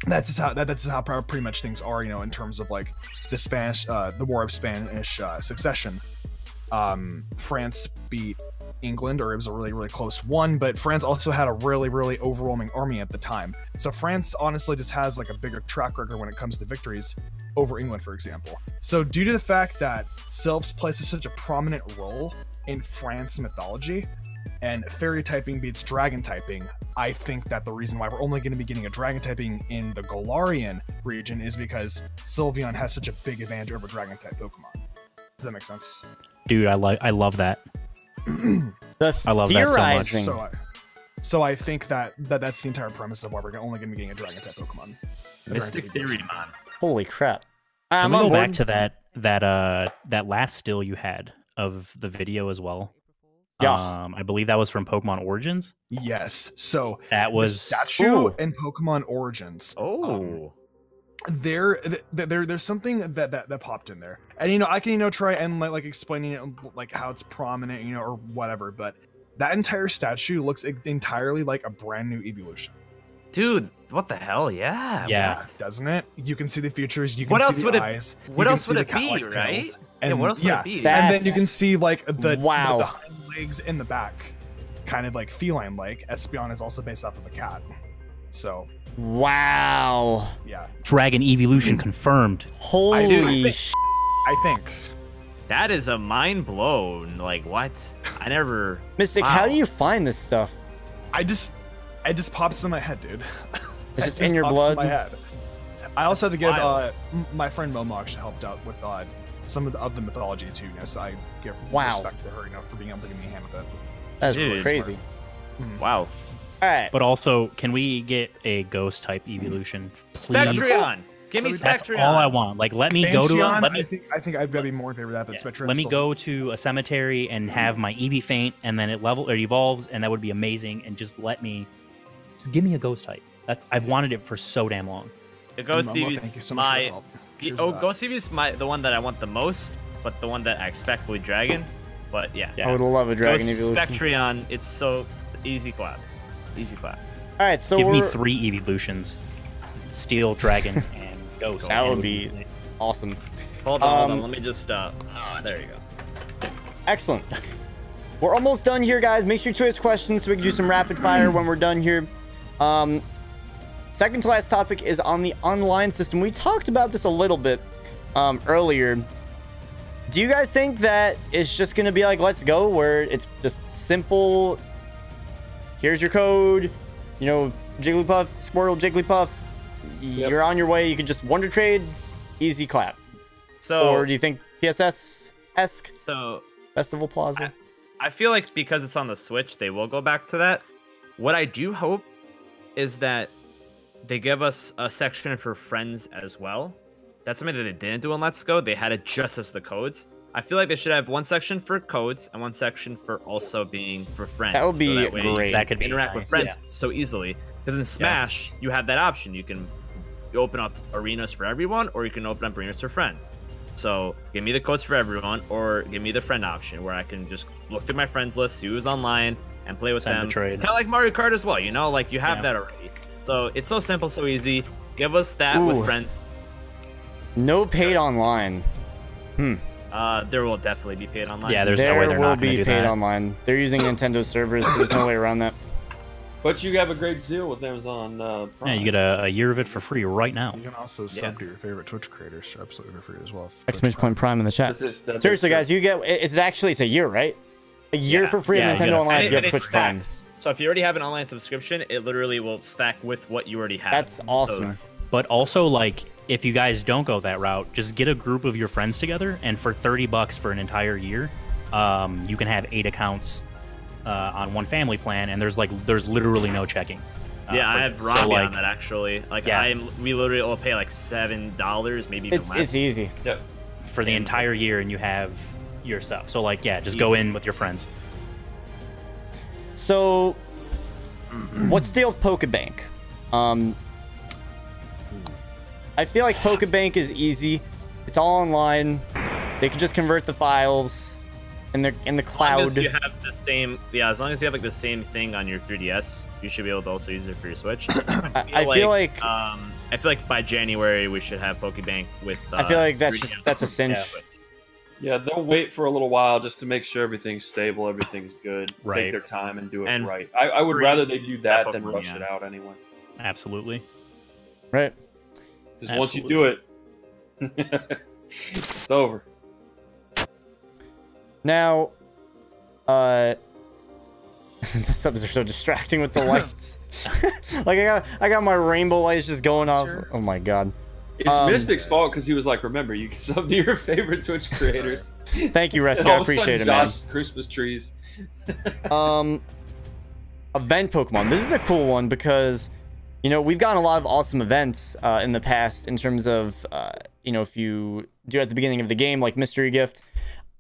that's just how pretty much things are, in terms of like the War of Spanish Succession. France beat England, or it was a really close one, but France also had a really overwhelming army at the time. So France honestly just has like a bigger track record when it comes to victories over England, for example. So due to the fact that sylphs plays such a prominent role in France mythology, and fairy typing beats dragon typing, I think that the reason why we're only going to be getting a dragon typing in the Galarian region is because Sylveon has such a big advantage over dragon type Pokemon. Does that make sense? Dude, I love that. I love that so much. So I think that's the entire premise of why we're only going to be getting a dragon type Pokemon. Mystic Theory, man. Holy crap! Can we go back to that last still you had of the video as well? Yeah, I believe that was from Pokemon Origins. Yes. So that was the statue in Pokemon Origins. Oh. There's something that popped in there, and I can try and like explaining it like how it's prominent, or whatever, but that entire statue looks entirely like a brand new evolution. Dude, what the hell? Yeah, doesn't it? You can see the features, you can see the eyes. What else would it be, right? And what else would it be? And then you can see like the hind legs in the back, kind of like feline like. Espeon is also based off of a cat, so. Wow. Yeah. Dragon evolution confirmed. Holy sh! I think. That is a mind blown. Like, what? I never... Mystic, how do you find this stuff? It just pops in my head, dude. It's just in your blood? In my head. I also had to give... my friend Momo actually helped out with some of the mythology, too. So I give respect to her, for being able to give me a hand with it. That's crazy. Wow. All right. But also, can we get a ghost type evolution, please? Spectreon! Give me Spectreon! That's all I want. Like, let me go to a... I think I'd be more in favor of that, but Spectreon... Let me go to a cemetery and have my Eevee faint, and then it evolves, and that would be amazing, and just give me a ghost type. I've wanted it for so damn long. The Ghost Eevee is my... Ghost Eevee is the one that I want the most, but the one that I expect will be Dragon. But yeah. I would love a Dragon evolution. Spectreon, it's so easy clap. Easy clap. All right, so give me 3 evolutions: Steel, Dragon, and Ghost. That would be awesome. Hold on. Let me just. There you go. Excellent. We're almost done here, guys. Make sure to ask questions so we can do some rapid fire when we're done here. Second to last topic is on the online system. We talked about this a little bit earlier. Do you guys think that it's just gonna be like Let's Go, where it's just simple? Here's your code, Jigglypuff, Squirtle, Jigglypuff. You're on your way. You can just Wonder Trade, easy clap. So, or do you think PSS-esque? So, Festival Plaza. I feel like because it's on the Switch, they will go back to that. What I do hope is that they give us a section for friends as well. That's something that they didn't do in Let's Go. They had it just as the codes. I feel like they should have one section for codes and one section for also being for friends. That would be so that way great. That could be interact nice, with friends so easily. Because in Smash, you have that option. You can open up arenas for everyone, or you can open up arenas for friends. So give me the codes for everyone, or give me the friend option where I can just look through my friends list, see who's online, and play with them. Kind of like Mario Kart as well. Like you have that already. So it's so simple, so easy. Give us that with friends. No paid online. There will definitely be paid online. Yeah, there's no way they're not going to do that. There will be paid online. They're using Nintendo servers. There's no way around that. But you have a great deal with Amazon Prime. Yeah, you get a year of it for free right now. You can also sub to your favorite Twitch creators absolutely for free as well. Exclamation point Prime in the chat. That's Seriously, guys, you get... It's a year, right? A year for free on Nintendo Online if you have Twitch Prime. So if you already have an online subscription, it literally will stack with what you already have. That's awesome. But also, like, if you guys don't go that route, just get a group of your friends together, and for $30 for an entire year, you can have 8 accounts on one family plan, and there's literally no checking. Yeah, I have Robbie on that actually. We literally will pay like $7, maybe even less. It's easy. Yep. For the entire year, and you have your stuff. So like, yeah, just go in with your friends. So, what's the deal with Pokebank? I feel like Pokebank is easy. It's all online. They can just convert the files in the cloud. As long as you have the same, as long as you have like the same thing on your 3DS, you should be able to also use it for your Switch. I feel like by January we should have Pokebank with. I feel like that's a cinch. Yeah, they'll wait for a little while just to make sure everything's stable, everything's good. Right. Take their time and do it right. I would rather they do that than rush it out anyway. Absolutely. Right. Because once you do it, it's over. Now, the subs are so distracting with the lights. Like I got my rainbow lights just going off. Oh my god. It's Mystic's fault because he was like, remember, you can sub to your favorite Twitch creators. Thank you, Rescue. I appreciate it, man. Christmas trees. Event Pokemon. This is a cool one because, you know, we've gotten a lot of awesome events in the past in terms of, you know, if you do at the beginning of the game, like Mystery Gift.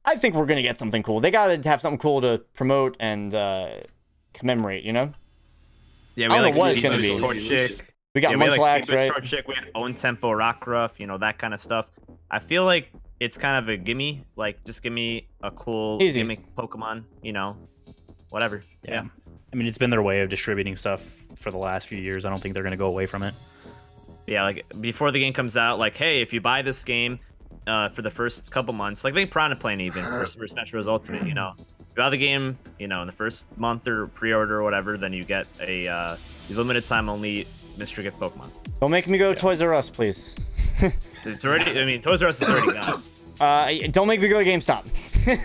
I think we're going to get something cool. They got to have something cool to promote and commemorate, you know? Yeah, we I don't like know what it's going to be. We got Munchlax, right? We had Own Tempo, Rockruff, you know, that kind of stuff. I feel like it's kind of a gimme. Like, just give me a cool gimmick Pokemon, you know, whatever. Yeah. I mean, it's been their way of distributing stuff for the last few years. I don't think they're going to go away from it. Yeah, like, before the game comes out, like, hey, if you buy this game for the first couple months, like, they Piranha Plant even, for Smash Bros. Ultimate, you know. If you buy the game, you know, in the first month or pre-order or whatever, then you get a limited time only Mystery Gift Pokemon. Don't make me go to Toys R Us, please. It's already, I mean, Toys R Us is already gone. Don't make me go to GameStop.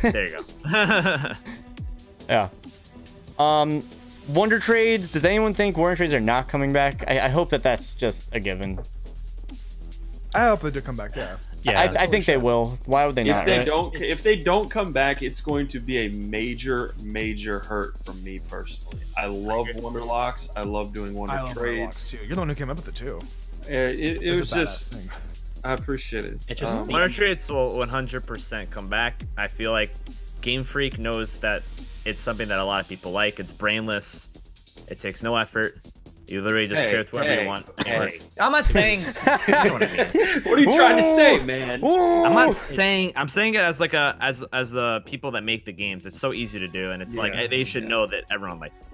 There you go. Yeah. Wonder Trades. Does anyone think Wonder Trades are not coming back? I hope that that's just a given. I hope they do come back. Yeah. Yeah, I think they will. Why would they not? If they don't come back, it's going to be a major hurt for me personally. I love Wonderlocks. I love doing Wonder Trades too. You're the one who came up with it too. It was just. I appreciate it. It just Wonder Trades will 100% come back. I feel like Game Freak knows that it's something that a lot of people like. It's brainless. It takes no effort. You literally just share with whoever you want. I'm not saying. You know what I mean. What are you trying to say, man? I'm not saying. I'm saying it as like as the people that make the games. It's so easy to do, and it's like they should know that everyone likes it.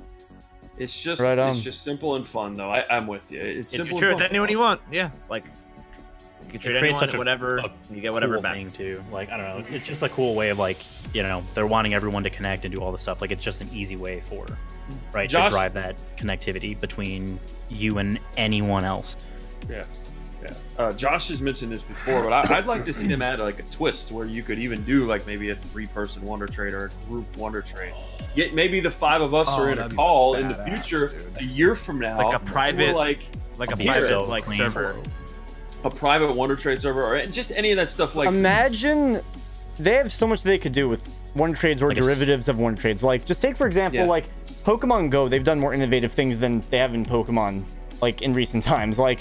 It's just it's just simple and fun, though. I'm with you. It's simple. You trade with anyone you want. Yeah, like you can trade anyone such whatever. You get whatever cool back. Thing too. Like I don't know. It's just a cool way of like, you know, they're wanting everyone to connect and do all the stuff. Like it's just an easy way for to drive that connectivity between you and anyone else. Yeah. Josh has mentioned this before, but I'd like to see them add like a twist where you could even do like maybe a 3-person Wonder Trade or a group Wonder Trade. Yet maybe the 5 of us are in a call in the future, a year from now, like a private, private server. A private Wonder Trade server, or just any of that stuff. Like, imagine they have so much they could do with Wonder Trades or derivatives of Wonder Trades. Like, just take for example, like Pokemon Go. They've done more innovative things than they have in Pokemon, like in recent times. Like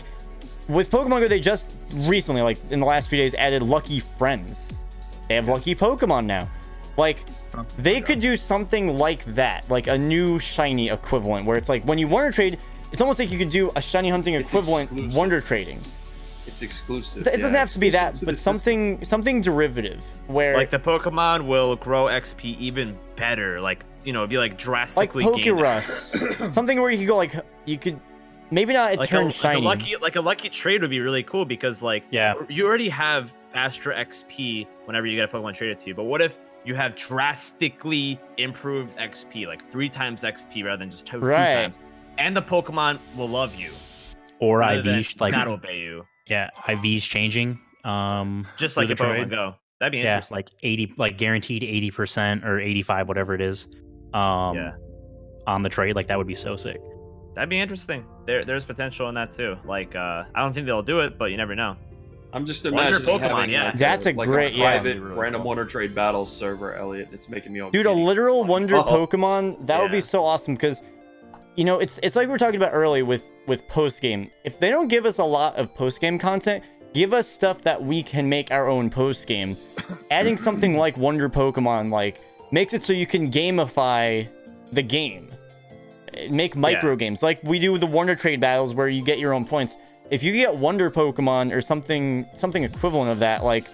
with Pokemon Go, they just recently, like in the last few days, added Lucky Friends. They have Lucky Pokemon now. Like they could do something like that, like a new shiny equivalent, where it's like when you Wonder Trade, it's almost like you could do a shiny hunting equivalent Wonder Trading. It's exclusive. It doesn't have to be that, but something derivative where like the Pokemon will grow XP even better. Like, you know, it'd be like drastically like Pokerus. Something where you could go like you could maybe not turn shiny. Like a lucky trade would be really cool because like you already have Astra XP whenever you get a Pokemon traded to you. But what if you have drastically improved XP, like 3 times XP rather than just 2 times, and the Pokemon will love you, or IV like not obey you. Yeah, IV's changing. Just like in Pokemon Go. That'd be interesting. Like 80, like guaranteed 80% or 85, whatever it is. On the trade, like that would be so sick. That'd be interesting. There's potential in that too. Like I don't think they'll do it, but you never know. I'm just imagining Pokemon, having that's a great private random Wonder Trade battles server, Elliot. It's making me dude, a literal Wonder Pokemon. That would be so awesome because, you know, it's like we were talking about earlier with post game. If they don't give us a lot of post game content, give us stuff that we can make our own post game. adding something like Wonder Pokemon, like, makes it so you can gamify the game. Make micro games, like we do with the Wonder Trade battles where you get your own points. If you get Wonder Pokemon or something equivalent of that, like,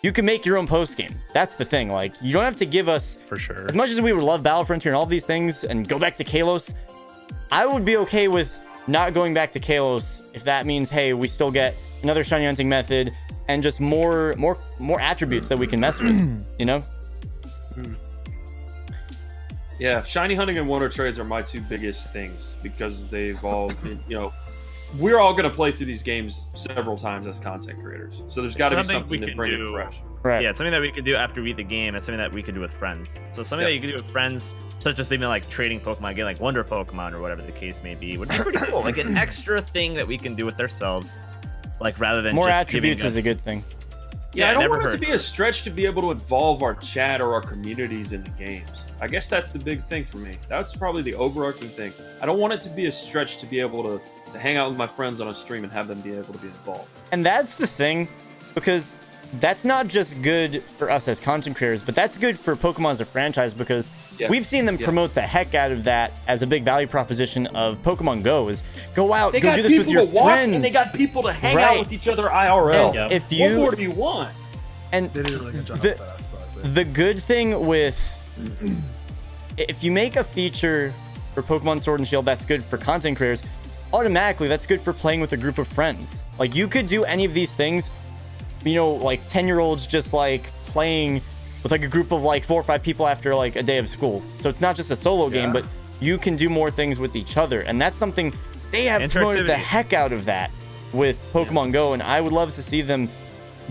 you can make your own post game. That's the thing. Like, you don't have to give us, for sure. As much as we would love Battle Frontier and all these things and go back to Kalos, I would be okay with not going back to Kalos if that means, hey, we still get another shiny hunting method and just more attributes that we can mess with, you know? Yeah, shiny hunting and wonder trades are my two biggest things because they've all been, you know, we're all going to play through these games several times as content creators. So there's got to be something to bring it fresh. Right. Yeah, it's something that we could do after we beat the game. It's something that we could do with friends. So something that you could do with friends, such as even like trading Pokemon, again, like Wonder Pokemon or whatever the case may be, would be pretty cool. Like an extra thing that we can do with ourselves, like rather than more just attributes giving us... is a good thing. Yeah, I don't want it to be a stretch to be able to involve our chat or our communities in the games. I guess that's the big thing for me. That's probably the overarching thing. I don't want it to be a stretch to be able to hang out with my friends on a stream and have them be able to be involved. And that's the thing, because that's not just good for us as content creators, but that's good for Pokemon as a franchise, because we've seen them promote the heck out of that as a big value proposition of Pokemon Go is go out, go do this with your friends. And they got people to hang out with each other IRL. And if what more do you want? And They did a really good job with that aspect. the good thing with, if you make a feature for Pokemon Sword and Shield that's good for content creators, automatically that's good for playing with a group of friends. Like, you could do any of these things, you know, like 10-year-olds just like playing with like a group of like 4 or 5 people after like a day of school. So it's not just a solo game, but you can do more things with each other. And that's something they have promoted the heck out of that with Pokemon Go. And I would love to see them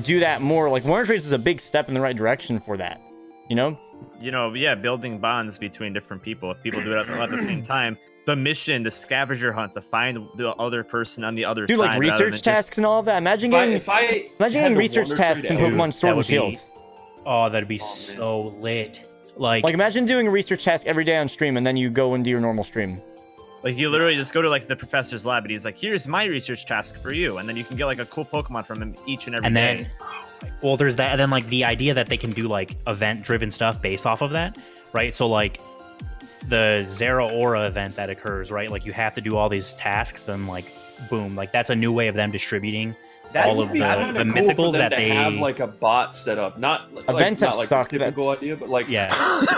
do that more. Like, Wonder Trades is a big step in the right direction for that, you know? Building bonds between different people. If people do it at the same time, the mission, the scavenger hunt, to find the other person on the other side. Like research tasks and all of that. Imagine getting research tasks in Pokemon Sword and Shield. Oh, that'd be so lit. Like imagine doing a research task every day on stream, and then you go and do your normal stream. Like, you literally just go to like the professor's lab, and he's like, "Here's my research task for you," and then you can get like a cool Pokemon from him each and every day. Well, there's that, and then like the idea that they can do like event-driven stuff based off of that, right? So like the Zera Aura event that occurs, right? Like, you have to do all these tasks, then like boom, like that's a new way of them distributing all of the mythicals that they have like a bot set up. Not events like, have like sucked. A typical idea, but like you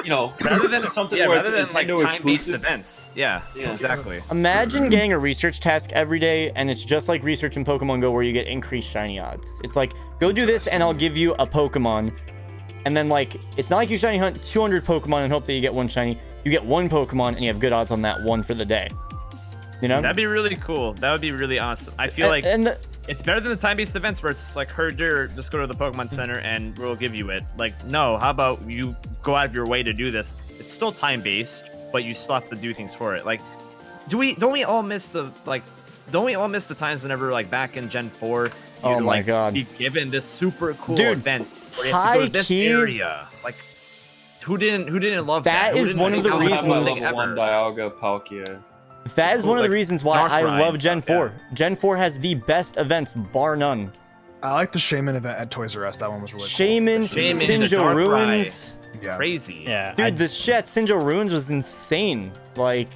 know, rather than something where rather it's than like Nintendo time-based exclusive events. Yeah, exactly. Imagine getting a research task every day, and it's just like research in Pokemon Go, where you get increased shiny odds. It's like, go do this, and I'll give you a Pokemon. And then, like, it's not like you shiny hunt 200 Pokemon and hope that you get one shiny. You get one Pokemon, and you have good odds on that one for the day. You know? That'd be really cool. That would be really awesome. I feel like it's better than the time-based events where it's like, herder, just go to the Pokemon Center and we'll give you it. Like, no, how about you go out of your way to do this? It's still time-based, but you still have to do things for it. Like, don't we all miss the times whenever, like, back in Gen 4, you'd be given this super cool event where you have to go to this area. Like, who didn't love that? That is one of the reasons. One Dialga Palkia. That is one of the reasons why I love Gen 4. Gen 4 has the best events, bar none. I like the Shaman event at Toys R Us. That one was really Shaman, cool. Sinjo Ruins. Yeah. Crazy. Yeah. Dude, the shit at Sinjo Ruins was insane. Like,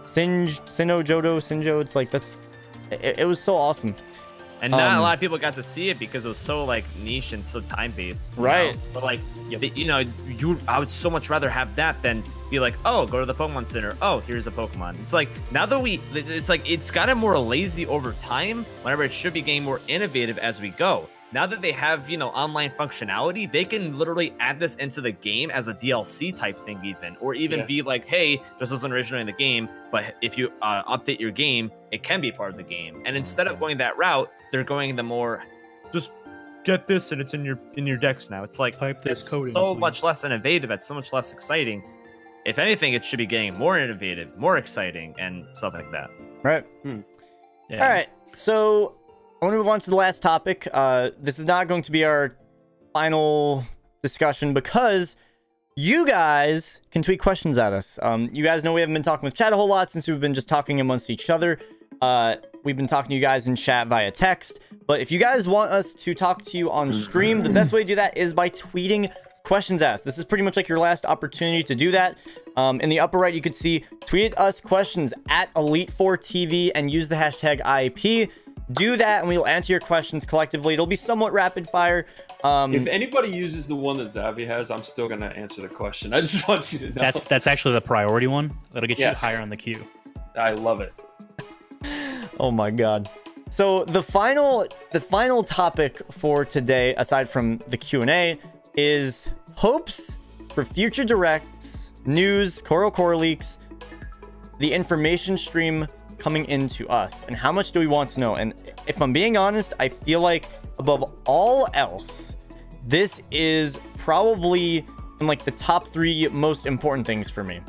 Sinjo, it's like, it was so awesome. And not a lot of people got to see it because it was so like niche and so time-based. Right. Know? But like, you know, I would so much rather have that than be like, oh, go to the Pokemon Center. Oh, here's a Pokemon. It's like, now that it's gotten more lazy over time, whenever it should be getting more innovative as we go. Now that they have, you know, online functionality, they can literally add this into the game as a DLC type thing even. Or even be like, hey, this wasn't originally in the game, but if you update your game, it can be part of the game. And instead of going that route, they're going the more, just get this and it's in your decks now. It's like, type this code in, so much less innovative. It's so much less exciting. If anything, it should be getting more innovative, more exciting, and stuff like that. Right. Yeah. All right. So I want to move on to the last topic. This is not going to be our final discussion because you guys can tweet questions at us. You guys know we haven't been talking with chat a whole lot since we've been just talking amongst each other. We've been talking to you guys in chat via text, But if you guys want us to talk to you on stream, the best way to do that is by tweeting questions asked. This is pretty much like your last opportunity to do that. In the upper right, you could see tweet us questions at Elite4TV and use the hashtag IAP. Do that and we will answer your questions collectively. It'll be somewhat rapid fire. If anybody uses the one that Xavi has, I'm still gonna answer the question. I just want you to know. That's actually the priority one. That'll get you higher on the queue. I love it. Oh my god. So the final topic for today, aside from the Q&A, is hopes for future directs, news, core leaks, the information stream coming into us, and how much do we want to know. And if I'm being honest, I feel like above all else, this is probably in like the top 3 most important things for me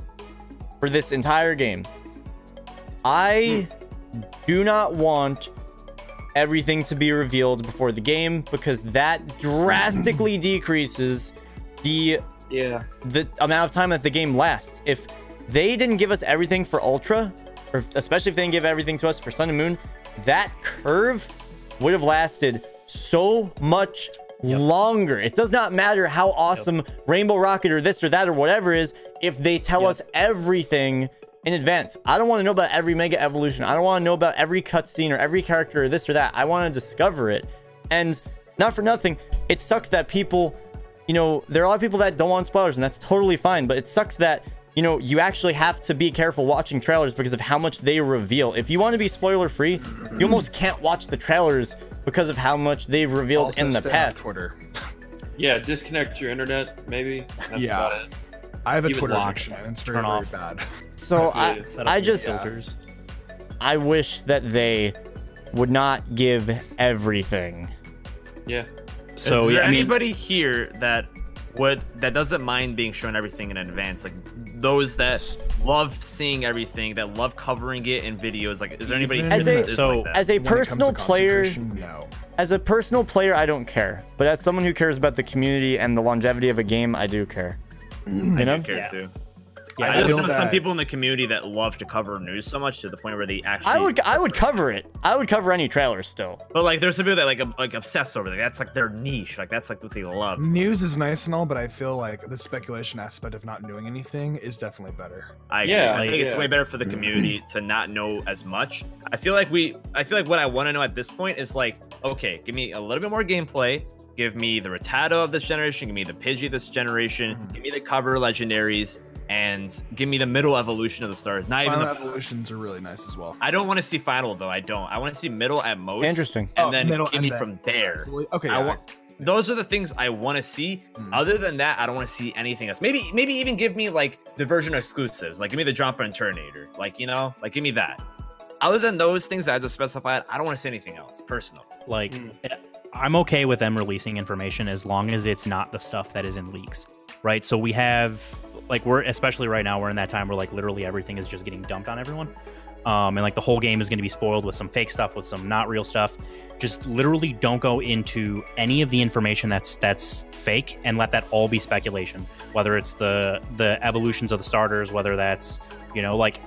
for this entire game. I do not want everything to be revealed before the game, because that drastically decreases the amount of time that the game lasts. If they didn't give us everything for Ultra, or especially if they didn't give everything to us for Sun and Moon, that curve would have lasted so much longer. It does not matter how awesome Rainbow Rocket or this or that or whatever is, if they tell us everything in advance. I don't want to know about every mega evolution. I don't want to know about every cutscene or every character or this or that. I want to discover it. And not for nothing, it sucks that people, you know, there are a lot of people that don't want spoilers, and that's totally fine, but it sucks that, you know, you actually have to be careful watching trailers because of how much they reveal. If you want to be spoiler free, you almost can't watch the trailers because of how much they've revealed also in the past. Twitter. Yeah, disconnect your internet, maybe. That's about it. I have a Twitter addiction, and it's very bad. So I wish that they would not give everything. Yeah. So is there anybody here that doesn't mind being shown everything in advance? Like those that love seeing everything, that love covering it in videos. Like, is there anybody as here as a personal player? No. As a personal player, I don't care. But as someone who cares about the community and the longevity of a game, I do care. You know? I do care too. Yeah, I just know some people in the community that love to cover news so much to the point where they actually. I would cover it. I would cover any trailer still. But like, there's some people that like obsess over it. That's like their niche. Like that's like what they love. News is nice and all, but I feel like the speculation aspect of not knowing anything is definitely better. I think it's way better for the community to not know as much. I feel like what I want to know at this point is like, okay, give me a little bit more gameplay. Give me the Rattata of this generation. Give me the Pidgey of this generation. Give me the cover legendaries. And give me the middle evolution of the stars. Not final even the evolutions are really nice as well. I don't want to see final though. I don't. I want to see middle at most. Interesting. And then give me from there. Okay. Those are the things I want to see. Other than that, I don't want to see anything else. Maybe even give me like diversion exclusives. Like give me the Jumper and Turnator. Like, you know, like give me that. Other than those things that I just specified, I don't want to see anything else. Personal. Like, I'm okay with them releasing information as long as it's not the stuff that is in leaks, right? So we have, like, especially right now, we're in that time where like literally everything is just getting dumped on everyone. And like the whole game is going to be spoiled with some fake stuff, with some not real stuff. Just literally don't go into any of the information that's fake and let that all be speculation. Whether it's the evolutions of the starters, whether that's, you know, like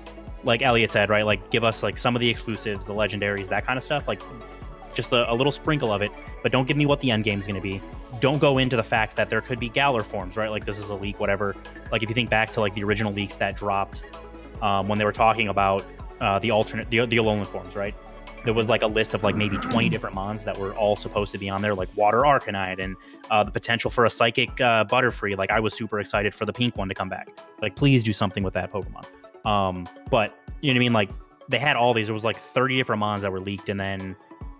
Elliot said, right? Like give us like some of the exclusives, the legendaries, that kind of stuff. Like just a little sprinkle of it, but don't give me what the end game is going to be. Don't go into the fact that there could be Galar forms, right? Like this is a leak, whatever. Like if you think back to like the original leaks that dropped when they were talking about the Alolan forms, right? There was like a list of like maybe 20 different mons that were all supposed to be on there, like Water Arcanine and the potential for a Psychic Butterfree. Like I was super excited for the pink one to come back. Like please do something with that Pokemon. But you know what I mean? Like they had all these. There was like 30 different mons that were leaked, and then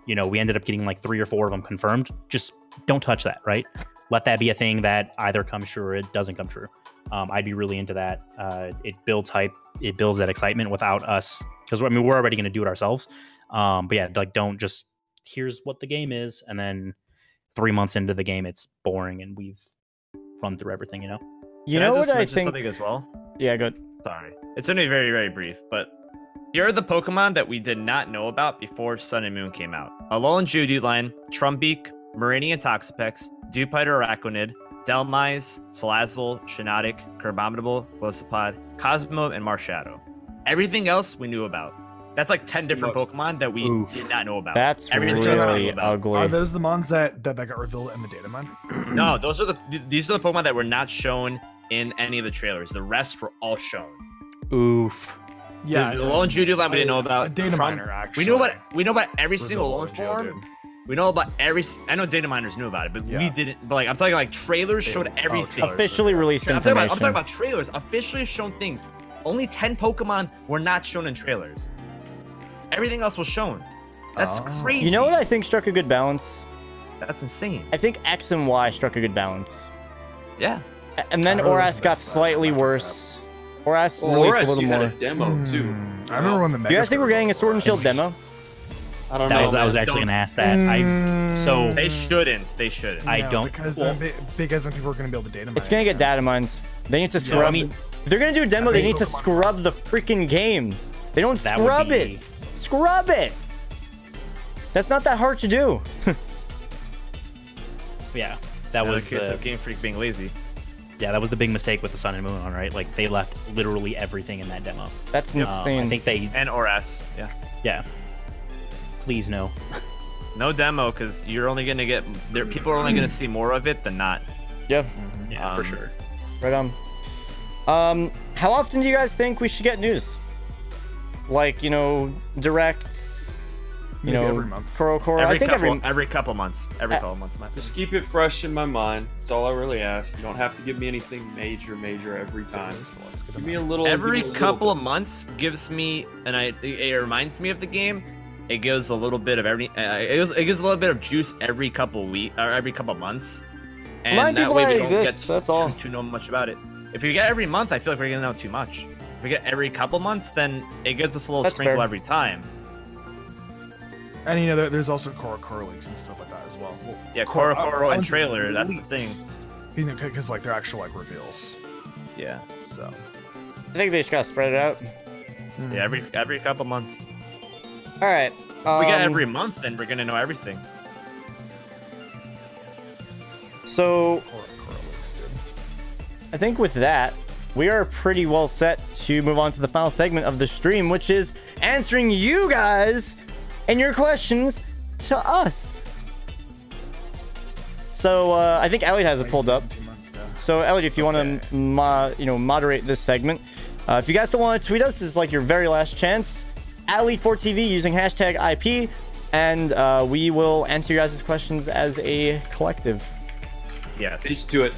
you know we ended up getting like 3 or 4 of them confirmed. Just don't touch that, right? Let that be a thing that either comes true or it doesn't come true. I'd be really into that. It builds hype. It builds that excitement without us, because I mean we're already going to do it ourselves. But yeah, like don't just here's what the game is, and then 3 months into the game it's boring and we've run through everything. You know. You know what I think? Something as well. Yeah, good. Sorry, it's only very, very brief, but here are the Pokemon that we did not know about before Sun and Moon came out. Alolan Geodude, Trumbeak, Meridian Toxapex, Dewpider Araquanid, Delmise, Salazzle, Shiinotic, Crabominable, Golisopod, Cosmo, and Marshadow. Everything else we knew about. That's like 10 different Pokemon that we did not know about. That's Everything really else we knew about. ugly. Are those the ones that got revealed in the data mine? No, these are the Pokemon that were not shown in any of the trailers. The rest were all shown. Oof. Yeah, the Alolan Geodude we didn't know about. A data miner, actually. We know about every single Alolan Alolan form. Geodude. We know about every. I know data miners knew about it, but we didn't. But like I'm talking like trailers showed everything. Officially released I'm information. talking about trailers. Officially shown things. Only 10 Pokemon were not shown in trailers. Everything else was shown. That's crazy. You know what I think struck a good balance? That's insane. I think X and Y struck a good balance. Yeah. And then Oras got slightly worse. Oras released a little you had more. a demo too. I remember when the Do you guys think we're getting a Sword and Shield demo? I don't know. I was actually going to ask that. So They shouldn't. They shouldn't. I don't. because then people are going to be able to data mine. It's gonna get data mines. They need to scrub. I mean, if they're gonna do a demo, they need to scrub the freaking game. They don't That would scrub be- it. Scrub it. That's not that hard to do. yeah, that was the case the of Game Freak being lazy. that was the big mistake with the Sun and Moon one, right? Like they left literally everything in that demo. That's insane. I think they And Oras. Yeah. yeah. Please no. No demo because you're only gonna get people are only gonna see more of it than not. Yeah, Yeah, for sure. right on. How often do you guys think we should get news? Like, you know, directs, you Maybe know, every month. Koro. Every I think every couple months. Every couple months. Just keep it fresh in my mind. That's all I really ask. You don't have to give me anything major every time. Give me a little. Every give me a couple little of months gives me it reminds me of the game. It gives a little bit of it gives a little bit of juice every couple or every couple months. And Remind that people way that we it don't exists, get that's all. to know much about it. If we get every month, I feel like we're gonna know too much. If we get every couple months, then it gives us a little That's sprinkle fair. every time. And you know, there's also Koro leaks and stuff like that as well. Yeah, Koro- Koro and I- trailer. That's the leaks. thing. You know, because like they're actual like reveals. Yeah. So I think they just gotta spread it out. Yeah. Every couple months. All right. If we get every month, then we're gonna know everything. So Koro leaks, dude. I think with that, we are pretty well set to move on to the final segment of the stream, which is answering you guys and your questions to us. So I think Elliot has it pulled up. 2 months, yeah. So Elliot, if you want to, moderate this segment, if you guys don't want to tweet us, this is like your very last chance. At Elite4TV using hashtag IP, and we will answer your guys' questions as a collective. Yes. H to it.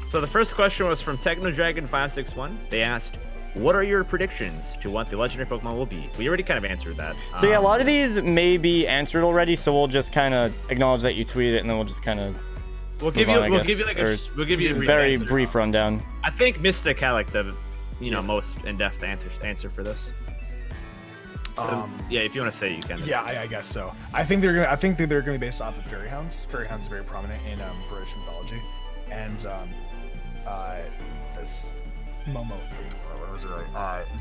So the first question was from TechnoDragon561. They asked, "What are your predictions to what the legendary Pokemon will be?" We already kind of answered that. So yeah, a lot of these may be answered already, so we'll just kind of acknowledge that you tweeted it, and then we'll just kind of We'll give you a very answer. brief rundown. I think Mystic had like the most in-depth answer for this. Yeah, if you want to say it, you can. Yeah, I guess so. I think they're gonna be based off of fairy hounds. Fairy hounds are very prominent in British mythology, and this Momo, what was it?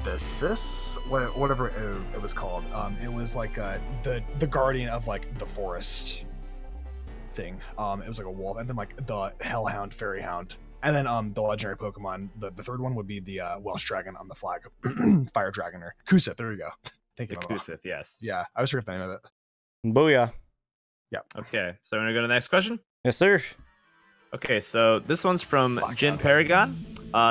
The Sis, whatever it was called. It was like the guardian of like the forest thing. It was like a wolf, and then like the hellhound, fairy hound. And then the legendary Pokemon, the third one would be the Welsh dragon on the flag, fire dragon or Kusith. There we go. Thank The you. Kusith, yes. Yeah, I was sure if the name of it. Booyah. Okay, so we're gonna go to the next question. Yes, sir. Okay, so this one's from Jin Paragon.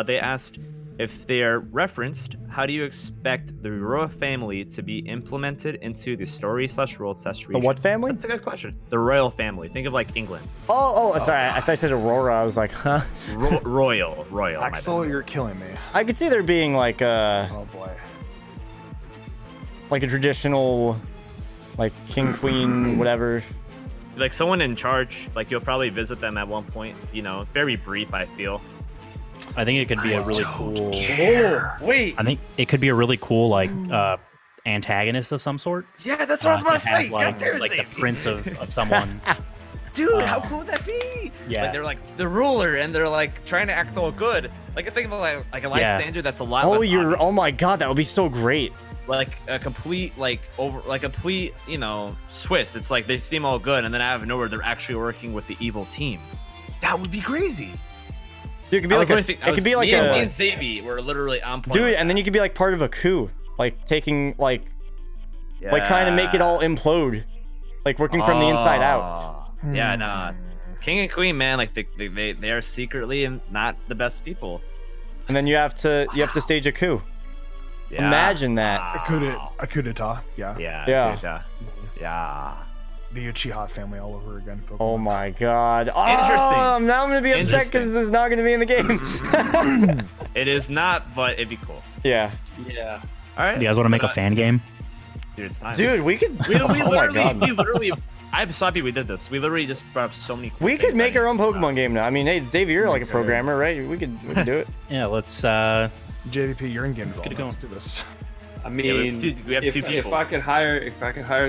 They asked, if they are referenced, how do you expect the Royal family to be implemented into the story/world/region? The what family? That's a good question. The Royal family. Think of like England. Oh, sorry. I thought I said Aurora. I was like, huh? Royal. my Axel, bad. you're killing me. I could see there being like Oh boy. a traditional, like king, queen, whatever. Like someone in charge. Like you'll probably visit them at one point. Very brief. I feel. I think it could be a really cool. Oh, wait. I think it could be a really cool like antagonist of some sort. Yeah, that's what I was about to say. Like, God damn it, like the Xavier. prince of someone. Dude, how cool would that be? Yeah. Like they're like the ruler, and they're like trying to act all good. Like I think of like a Lysander that's a lot. Oh, less obvious. oh my god, that would be so great. Like a complete Swiss. It's like they seem all good, and then out of nowhere they're actually working with the evil team. That would be crazy. Dude, it could be like me and Xavier were literally on point. Dude, with and then that. you could be like part of a coup, like taking like like trying to make it all implode, like working from the inside out. Yeah, nah. King and Queen, man, like they are secretly not the best people. And then you have to stage a coup. Yeah. Imagine that. A coup d'etat. Yeah. Yeah. Yeah. The Uchiha family all over again. Pokemon. Oh my god. Oh, Interesting. now I'm gonna be upset because this is not gonna be in the game. It is not, but it'd be cool. Yeah. Yeah. All right. You guys want to make a fan game? Dude, it's time. Dude, we could. We oh my god. literally. I'm so happy we did this. We literally just brought up so many. Cool We could things make I our own didn't Pokemon game now. I mean, hey, Dave, you're like a programmer, right? We could do it. Yeah, let's. JVP, you're in game get it going. Let's do this. I mean, we have two people. If I could hire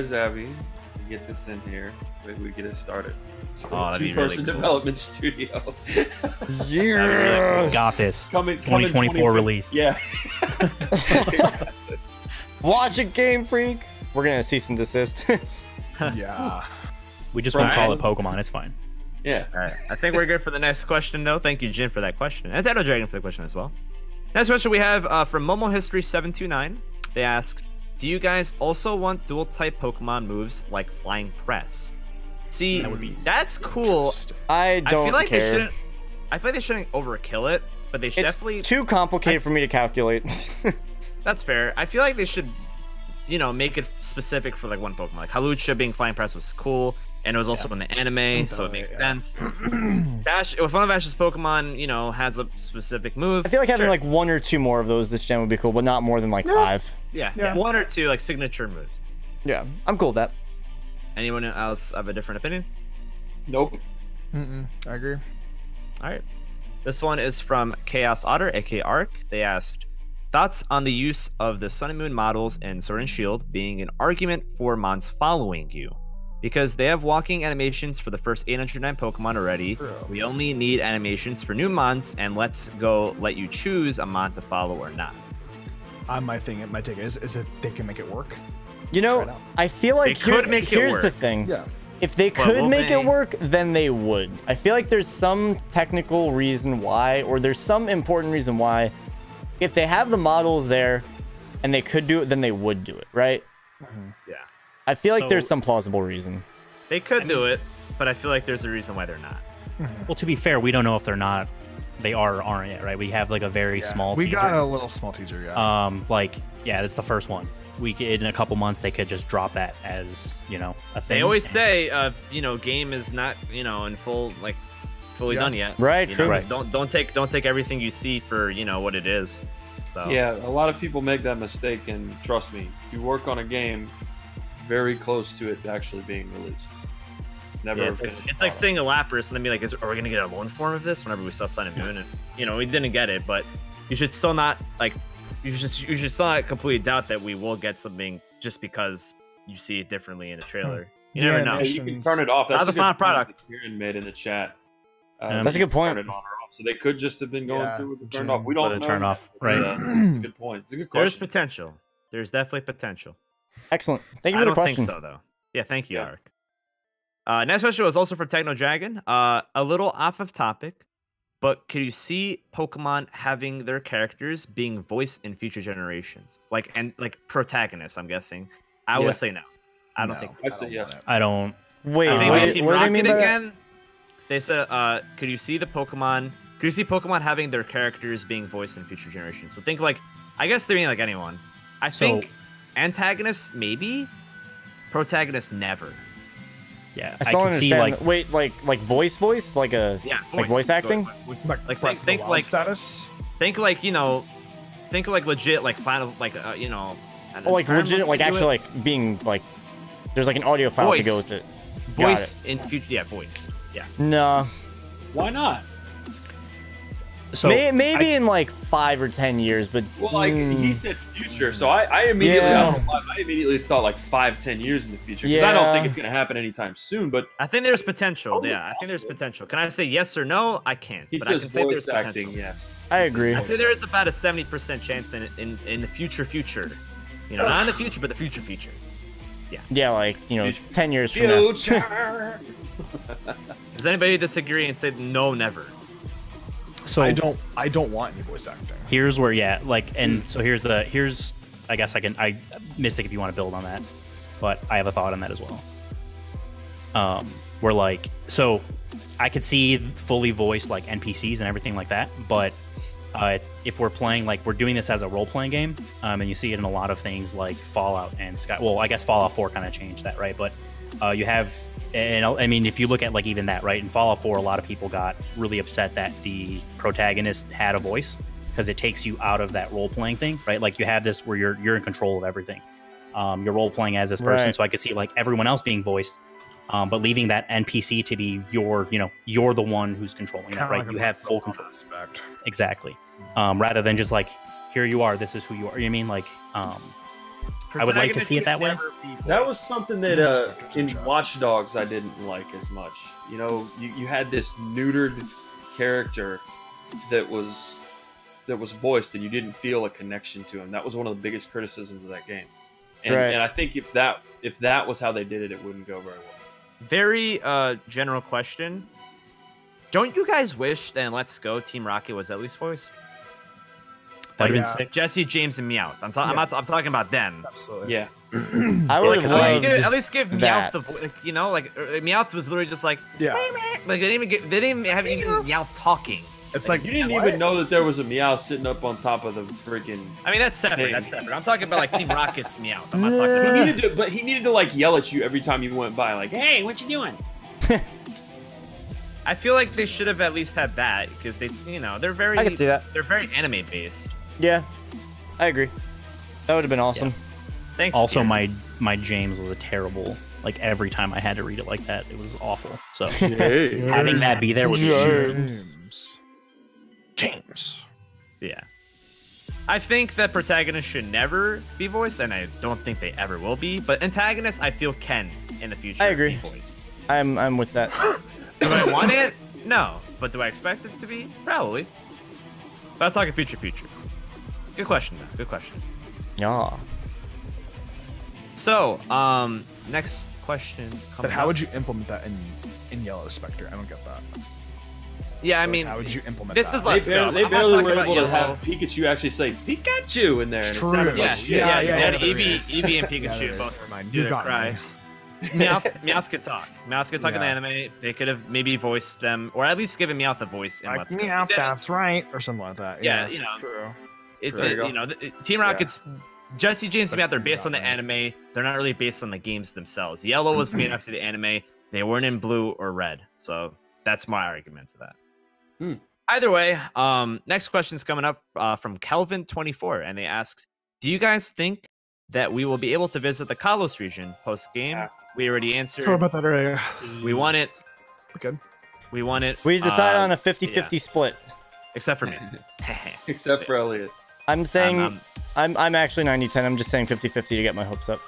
Zabby to get this in here, maybe we get it started. So Oh, that'd be two-person really cool. development studio. Yeah. Got this. Coming 2024 release. Yeah. Watch it, Game Freak. We're gonna cease and desist. Yeah. We just won't call it Right. Pokemon. It's fine. Yeah. All right. I think we're good for the next question, though. Thank you, Jin, for that question. And Shadow Dragon for the question as well. Next question we have from Momo History 729. They asked, "Do you guys also want dual type Pokemon moves like Flying Press?" See, that's cool. I don't I feel like care. they shouldn't. I feel like they shouldn't overkill it, but they should It's definitely. too complicated for me to calculate. That's fair. I feel like they should, make it specific for like one Pokemon. Like Hawlucha being Flying Press was cool, and it was also in the anime, so it makes sense. Ash, if one of Ash's Pokemon, has a specific move, I feel like having sure. like one or two more of those this gen would be cool, but not more than like 5. yeah, one or two like signature moves. Yeah, I'm cool with that. Anyone else have a different opinion? Nope. I agree. All right. This one is from Chaos Otter, aka Arc. They asked, thoughts on the use of the Sun and Moon models in Sword and Shield being an argument for Mons following you. Because they have walking animations for the first 809 Pokemon already. We only need animations for new Mons, and let's go let you choose a Mon to follow or not. My take is that they can make it work. You Try it know, out. I feel like They could make it here's work. the thing. Yeah. If they But could will make they? it work, then they would. I feel like there's some technical reason why, or there's some important reason why, if they have the models there and they could do it, then they would do it, right? Yeah. I feel like So- there's some plausible reason. They could do it, but I feel like there's a reason why they're not. Well, to be fair, we don't know if they're not. They are or aren't yet, right? We have like a very small We teaser. got a little small teaser, yeah. That's the first one. In a couple months they could just drop that as a thing. They always say, game is not, in fully done yet. Right, You true. know, Right. Don't take everything you see for what it is. So. Yeah, a lot of people make that mistake, and trust me, you work on a game very close to it actually being released. Never. Yeah, it's like seeing a Lapras and then be like, are we gonna get a loan form of this? Whenever we saw Sun and Moon, and we didn't get it, but you should still not you should still not completely doubt that we will get something just because you see it differently in the trailer. You never know. Yeah, you can turn it off. It's not the final good point product. that Kieran made in the chat. That's a good point. Turn it on or off. So they could just have been going through with the turn off. We Let don't it know. turn off, But, right. It's a good point. It's a good There's question. potential. There's definitely potential. Excellent. Thank you I for the don't question. think so, though. Yeah, thank you, Yeah. Ark. Next question was also from Techno Dragon. A little off of topic, but could you see Pokemon having their characters being voiced in future generations, like protagonists? I'm guessing. I Yeah. would say no. I don't think. I say yes. I don't. Wait, I think what, with Team what do they Rocket mean by that? again. They said, could you see Pokemon having their characters being voiced in future generations? So think I guess they mean like anyone. I think antagonists maybe, protagonists never. Yeah, I still can don't see understand. Wait, like voice, like a Yeah, like voice acting. think like status. think legit final Oh, like legit, like actually like being like there's like an audio file to Voice. go with it. Got voice in future. Yeah, voice. Yeah. No, Why not? So maybe in like 5 or 10 years, but Well, like he said future, so I immediately, Yeah. I don't know why, but I immediately thought like 5-10 years in the future because I don't Yeah. think it's gonna happen anytime soon. But I think there's potential. Oh, Yeah, I think there's possible. potential. Can I say yes or no? I can't. he but says I can say voice there's acting, potential. yes. I agree. I'd say there is about a 70% chance that in the future. Not in the future, but the future. Yeah, like 10 years from now. Future. Does anybody disagree and say no, never? So I don't want any voice acting. here's where here's I guess I Mystic, if you want to build on that. but I have a thought on that as well. We're like, so I could see fully voiced like NPCs and everything like that, but if we're playing, like we're doing this as a role-playing game, and you see it in a lot of things like Fallout and Sky. Well, I guess Fallout 4 kind of changed that, right? But you have, and I mean, if you look at like even that, right? In Fallout 4, a lot of people got really upset that the protagonist had a voice because it takes you out of that role-playing thing, right? Like you have this where you're in control of everything. You're role-playing as this person, so I could see like everyone else being voiced. But leaving that NPC to be you're the one who's controlling that, right? Like you have full control. Exactly. Rather than just like, here you are, this is who you are. You know what I mean? Like, I would like to see it that way. That was something that in Watch Dogs I didn't like as much. You know, you had this neutered character that was voiced, and you didn't feel a connection to him. That was one of the biggest criticisms of that game. And, and I think if that was how they did it, it wouldn't go very well. Very general question. Don't you guys wish that in Let's Go Team Rocket was at least voiced? That'd have been sick. Jesse, James, and Meowth. I'm talking about them. Absolutely. Yeah. I would have loved at least give Meowth the Meowth was literally just like like they didn't have even Meowth talking. It's like you didn't even know that there was a Meowth sitting up on top of the freaking. I mean, that's separate. That's separate. I'm talking about like Team Rocket's Meowth. I'm not talking about. He needed to like yell at you every time you went by, like, "Hey, what you doing?" I feel like they should have at least had that because they, they're very. I can see that. They're very anime based. Yeah, I agree. That would have been awesome. Yeah. Thanks. Also, my James was a terrible. Like every time I had to read it like that, it was awful. So having that be there was James. Yeah. I think that protagonists should never be voiced, and I don't think they ever will be. But antagonists, I feel, can in the future. I agree. Be voiced. I'm with that. Do I want it? No. But do I expect it to be? Probably. But I'm talking future. Good question, though. Good question. Yeah. So, next question. But how would you implement that in Yellow Spectre? I don't get that. Yeah, I mean, how would you implement this that? is Let's Go. They barely were able to have Pikachu actually say Pikachu in there. And True. it sounded like shit. Yeah. Eevee and Pikachu both do the cry. Meowth could talk. Meowth could talk in the anime. They could have maybe voiced them, or at least given Meowth a voice in Let's Go. Meowth, that's right, or something like that. Yeah, True. It's Team Rocket's Jesse, James, and Meowth. They're based on the anime. They're not really based on the games themselves. Yellow was made after the anime. They weren't in blue or red, so that's my argument to that. Either way, next question is coming up from Kelvin24, and they asked, do you guys think that we will be able to visit the Kalos region post-game? We already answered. Sorry about that earlier. We want it. Good. We want it. We decided on a 50-50 split. Except for me. Except for Elliot. I'm saying, I'm actually 90-10. I'm just saying 50-50 to get my hopes up.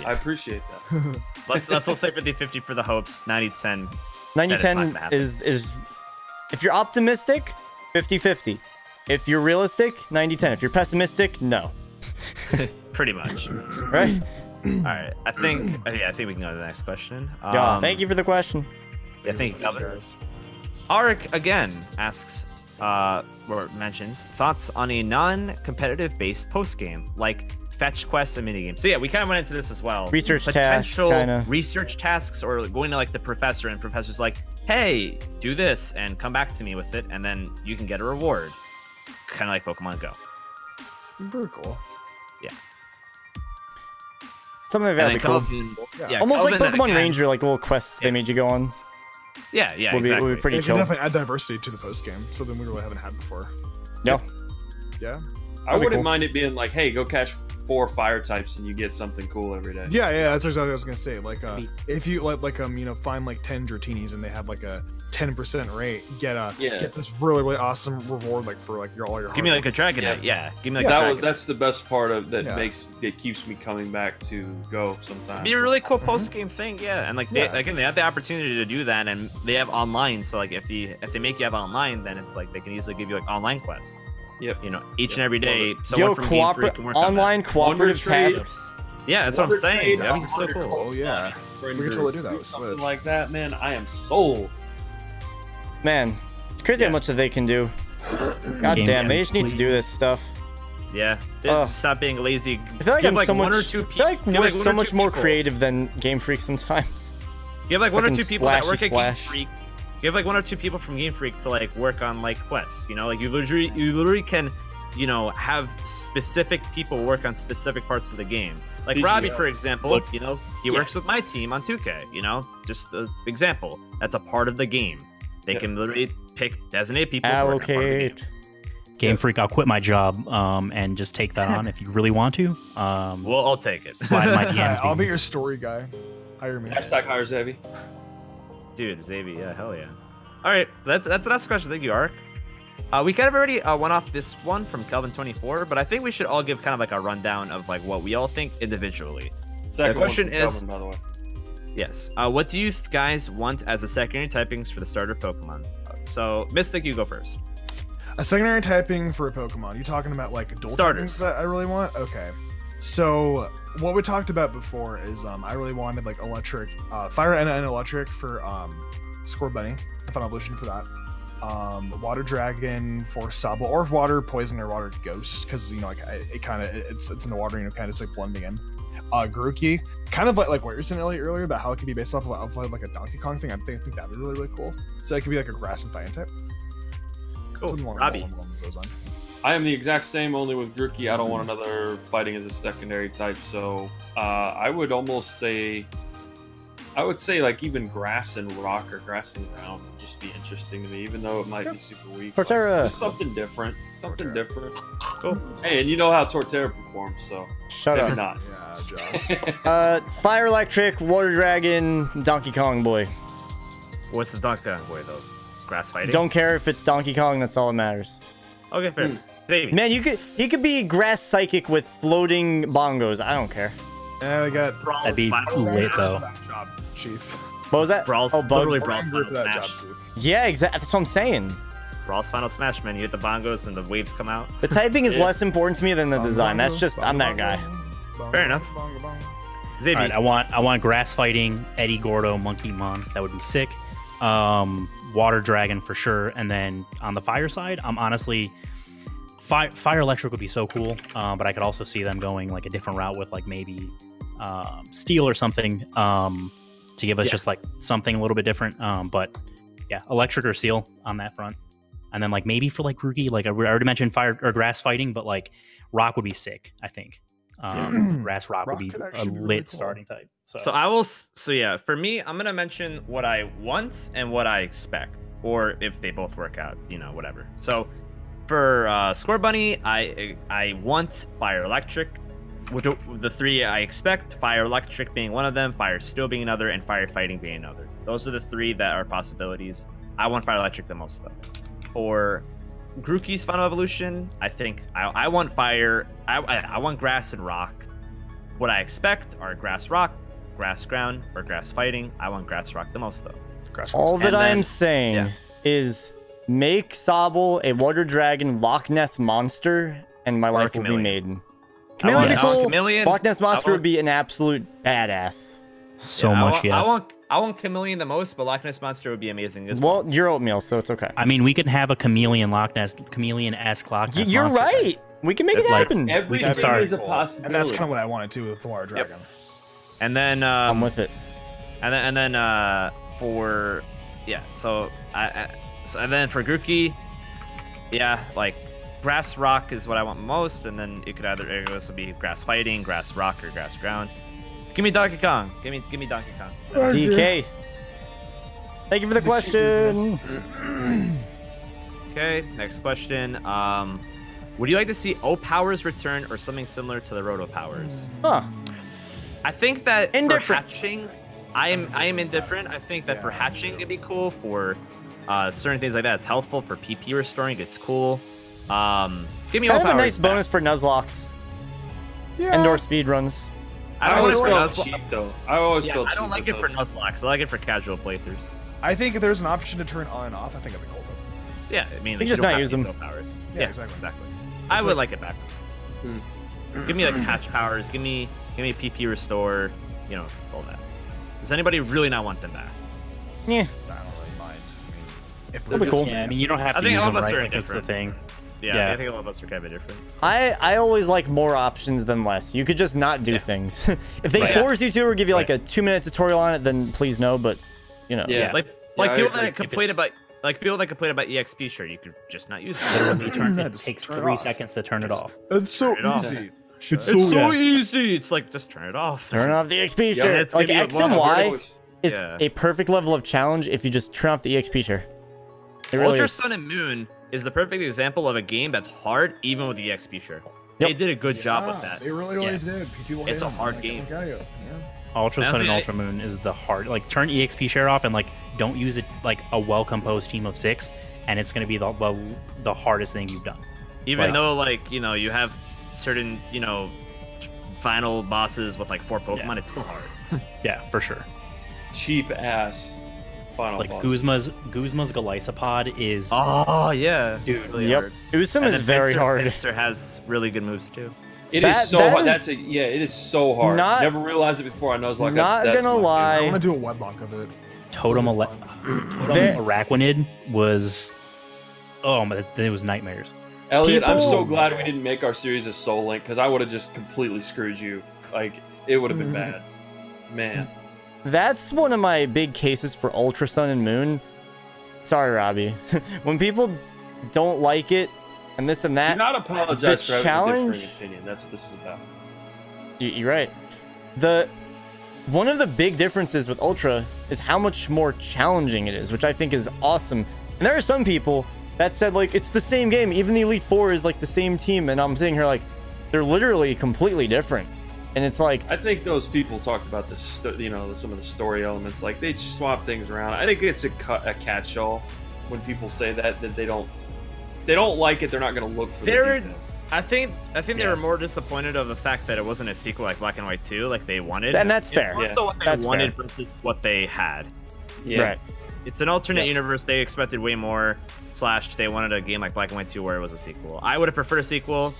I appreciate that. Let's say 50-50 for the hopes. 90-10. 90-10 is if you're optimistic, 50-50. If you're realistic, 90-10. If you're pessimistic, no. Pretty much. Right? All right. I think we can go to the next question. Thank you for the question. Yeah, thank you. Arik again asks, or mentions, thoughts on a non-competitive based post-game, like fetch quests and minigames. So yeah, we kind of went into this as well. Research tasks, kinda. Research tasks, or going to like the professor, and professor's like, hey, do this and come back to me with it, and then you can get a reward. Kind of like Pokemon Go. Very cool. Yeah. Something like that would be cool. Almost like Pokemon Ranger, like little quests they made you go on. Yeah, exactly. Would be pretty chill. Definitely add diversity to the post game, something we really haven't had before. Yeah. Yeah. I wouldn't mind it being like, hey, go catch 4 fire types and you get something cool every day. Yeah, that's exactly what I was gonna say. Like, if you find like 10 Dratinis and they have like a 10% rate, get this really awesome reward for all your hard Give me like a Dragonite, Give me like that's the best part of that keeps me coming back to go sometimes. It'd be a really cool post game thing, and like they have the opportunity to do that, and they have online. So like if they make you have online, then it's like they can easily give you like online quests. Yep. Each and every day. Online cooperative tasks. Yeah, that's what I'm saying. That'd be so cool. Oh yeah, we could totally do that with something like that, man. I am sold. Man, it's crazy how much that they can do. God damn, they just need to do this stuff. Yeah. Stop being lazy. I feel like give I'm like so one or much. two I people. feel like we're so much more creative than Game Freak sometimes. Give like one or two people that work at Game Splash. Freak. Give like one or two people from Game Freak to like work on like quests. You know, like you literally can, you know, have specific people work on specific parts of the game. Like Robbie, for example, you know, he works with my team on 2K. You know, just an example. That's a part of the game. They can literally designate people. Allocate. Game Freak, I'll quit my job and just take that on if you really want to. Well, I'll take it. Slide my DMs. I'll be your story guy. Hire me. Hashtag hire Xavi. Dude, Xavi, yeah, hell yeah. All right, that's the last question. Thank you, Ark. We kind of already went off this one from Kelvin24, but I think we should all give kind of like a rundown of like what we all think individually. Second the question one from is, Kelvin, by the way. yes, what do you guys want as a secondary typings for the starter Pokemon? So, Mystic, you go first. A secondary typing for a Pokemon. You talking about like dual Starters typings that I really want? Okay. So what we talked about before is I really wanted like electric, fire and electric for Score Bunny, the final evolution for that. Water Dragon for Sabo, or water poison or water ghost, because you know like it kind of it's in the water, you know, kind of like blending in. Grookey, kind of like what you were saying earlier about how it could be based off of like a Donkey Kong thing. I think that'd be really cool. So it could be like a grass and fighting type. Cool. Robbie. I am the exact same, only with Grookey. I don't want another fighting as a secondary type, so I would say like even grass and rock or grass and ground would just be interesting to me, even though it might be super weak. Torterra. Just something different. Something different. Cool. Hey, and you know how Torterra performs, so Shut maybe up. not. Yeah, Joe. Fire Electric, Water Dragon, Donkey Kong Boy. What's the Donkey Kong Boy though? Grass fighting. Don't care if it's Donkey Kong. That's all that matters. Okay, fair. Baby. Man, he could be Grass Psychic with floating bongos. I don't care. And I got That'd be lit though. that job, Chief. What was that? Brawl's oh, Bug. literally Brawl's Group Final for that job, Smash. Chief. Yeah, exactly. That's what I'm saying. Brawl's Final Smash, man. You hit the bongos and the waves come out. The typing is less important to me than the design. That's just I'm that guy. Fair enough. Xavier. All right, I want grass fighting, Eddie Gordo, Monkey Mon. That would be sick. Water Dragon for sure. And then on the fire side, I'm honestly fire electric would be so cool. But I could also see them going like a different route with like maybe steel or something to give us just like something a little bit different. But yeah, electric or steel on that front. And then like maybe for like Grookey, like I already mentioned fire or grass fighting, but like rock would be sick, I think. Grass rock would be a lit starting type. So I will. So yeah, for me, I'm gonna mention what I want and what I expect, or if they both work out, you know, whatever. So for Score Bunny, I want Fire Electric. With the three I expect, Fire Electric being one of them, Fire Steel being another, and Fire Fighting being another. Those are the three that are possibilities. I want Fire Electric the most though. For Grookey's final evolution, I think I want fire. I want grass and rock. What I expect are grass rock, grass ground, or grass fighting. I want grass rock the most though. All that I am saying is make Sobble a water dragon Loch Ness monster, and my life will be made. Chameleon would be cool. Chameleon, Loch Ness monster would be an absolute badass. So much, yes. I want Chameleon the most, but Loch Ness Monster would be amazing as well. Well, you're oatmeal, so it's okay. I mean, we could have a chameleon-esque Loch Ness You're monster right. size. We can make it happen. Everything start. is a possibility. And that's kind of what I wanted to with the Water Dragon. And then I'm with it. And then for so and then for Grookey, like grass rock is what I want most, and then it could also be grass fighting, grass rock, or grass ground. Give me Donkey Kong. Give me Donkey Kong. DK. Thank you for the question. Okay, next question. Would you like to see O Powers return or something similar to the Roto Powers? Huh. I think that Indifferent. for hatching, I am indifferent. I think that for hatching it'd be cool. For certain things like that, it's helpful. For PP restoring, it's cool. Give me Kind O of Powers. a nice back. bonus for Nuzlocks. Indoor speed runs. I always don't felt like cheap though. I always felt I cheap. don't like it for Nuzlocks. I like it for casual playthroughs. I think if there's an option to turn on and off, I think that'd be cool. Yeah, I mean, You they just don't not have use these them. O Powers. Yeah, exactly. I would like it back. Give me like hatch powers. Give me PP restore. You know, all that. Does anybody really not want them back? Yeah. I don't really mind. I mean, if That'd be cool. Yeah, I mean, you don't have I to think use all them, of us right? are Like, that's the indifferent. thing. Yeah. I think all of us are kind of different. I always like more options than less. You could just not do things. If they Right. force you to or give you like a 2-minute tutorial on it, then please no. But you know, Yeah. Like I people agree. that complain about people that complain about EXP, sure, you could just not use it. Literally it Just takes turn it 3 off. seconds to turn it off. It's so Turn it off. easy. It's so easy. It's like just turn it off. turn off the XP Yeah, share. it's Like gonna be X one and of the Y worst- is Yeah. a perfect level of challenge if you just turn off the EXP share. It really Ultra is. Sun and Moon is the perfect example of a game that's hard even with the EXP share. Yep. They did a good job with that. They really did. People It's hate a them. hard Like, game. oh my God, yeah. Ultra Sun and I- Ultra Moon is the hard. Like, turn EXP share off and like don't use it like a well-composed team of 6, and it's gonna be the hardest thing you've done. Even Like- though like you have certain final bosses with like 4 Pokemon, Yeah. it's still hard. Yeah, for sure. Cheap ass final Like boss. Guzma's Golisopod is Oh yeah, dude. really Yep. hard. Usum And is then very Pinsir- hard. Pinsir has really good moves too. It is That- so that hard. is That's it is so hard. not- Never realized it before. I know it's like not that's gonna my lie. I want to do a wedlock of it. Totem There- Araquanid was it was nightmares. Elliot, I'm so People- glad we didn't make our series a Soul Link because I would have just completely screwed you. Like it would have been bad. Man. That's one of my big cases for Ultra Sun and Moon. Sorry, Robbie. When people don't like it and this and Do that, not apologize the for having a challenge- differing opinion. That's what this is about. you're right. One of the big differences with Ultra is how much more challenging it is, which I think is awesome. And there are some people that said like it's the same game, even the Elite Four is like the same team, and I'm sitting here like they're literally completely different. And it's like I think those people talked about this, some of the story elements. Like they just swap things around. I think it's a catch-all when people say that they don't like it. They're not going to look for the detail. I think they were more disappointed of the fact that it wasn't a sequel like Black and White 2, like they wanted. And that's It's fair. more Yeah. so what they That's wanted fair. versus what they had. Yeah. right. It's an alternate Yeah. universe. They expected way more. / they wanted a game like Black and White 2 where it was a sequel. I would have preferred a sequel,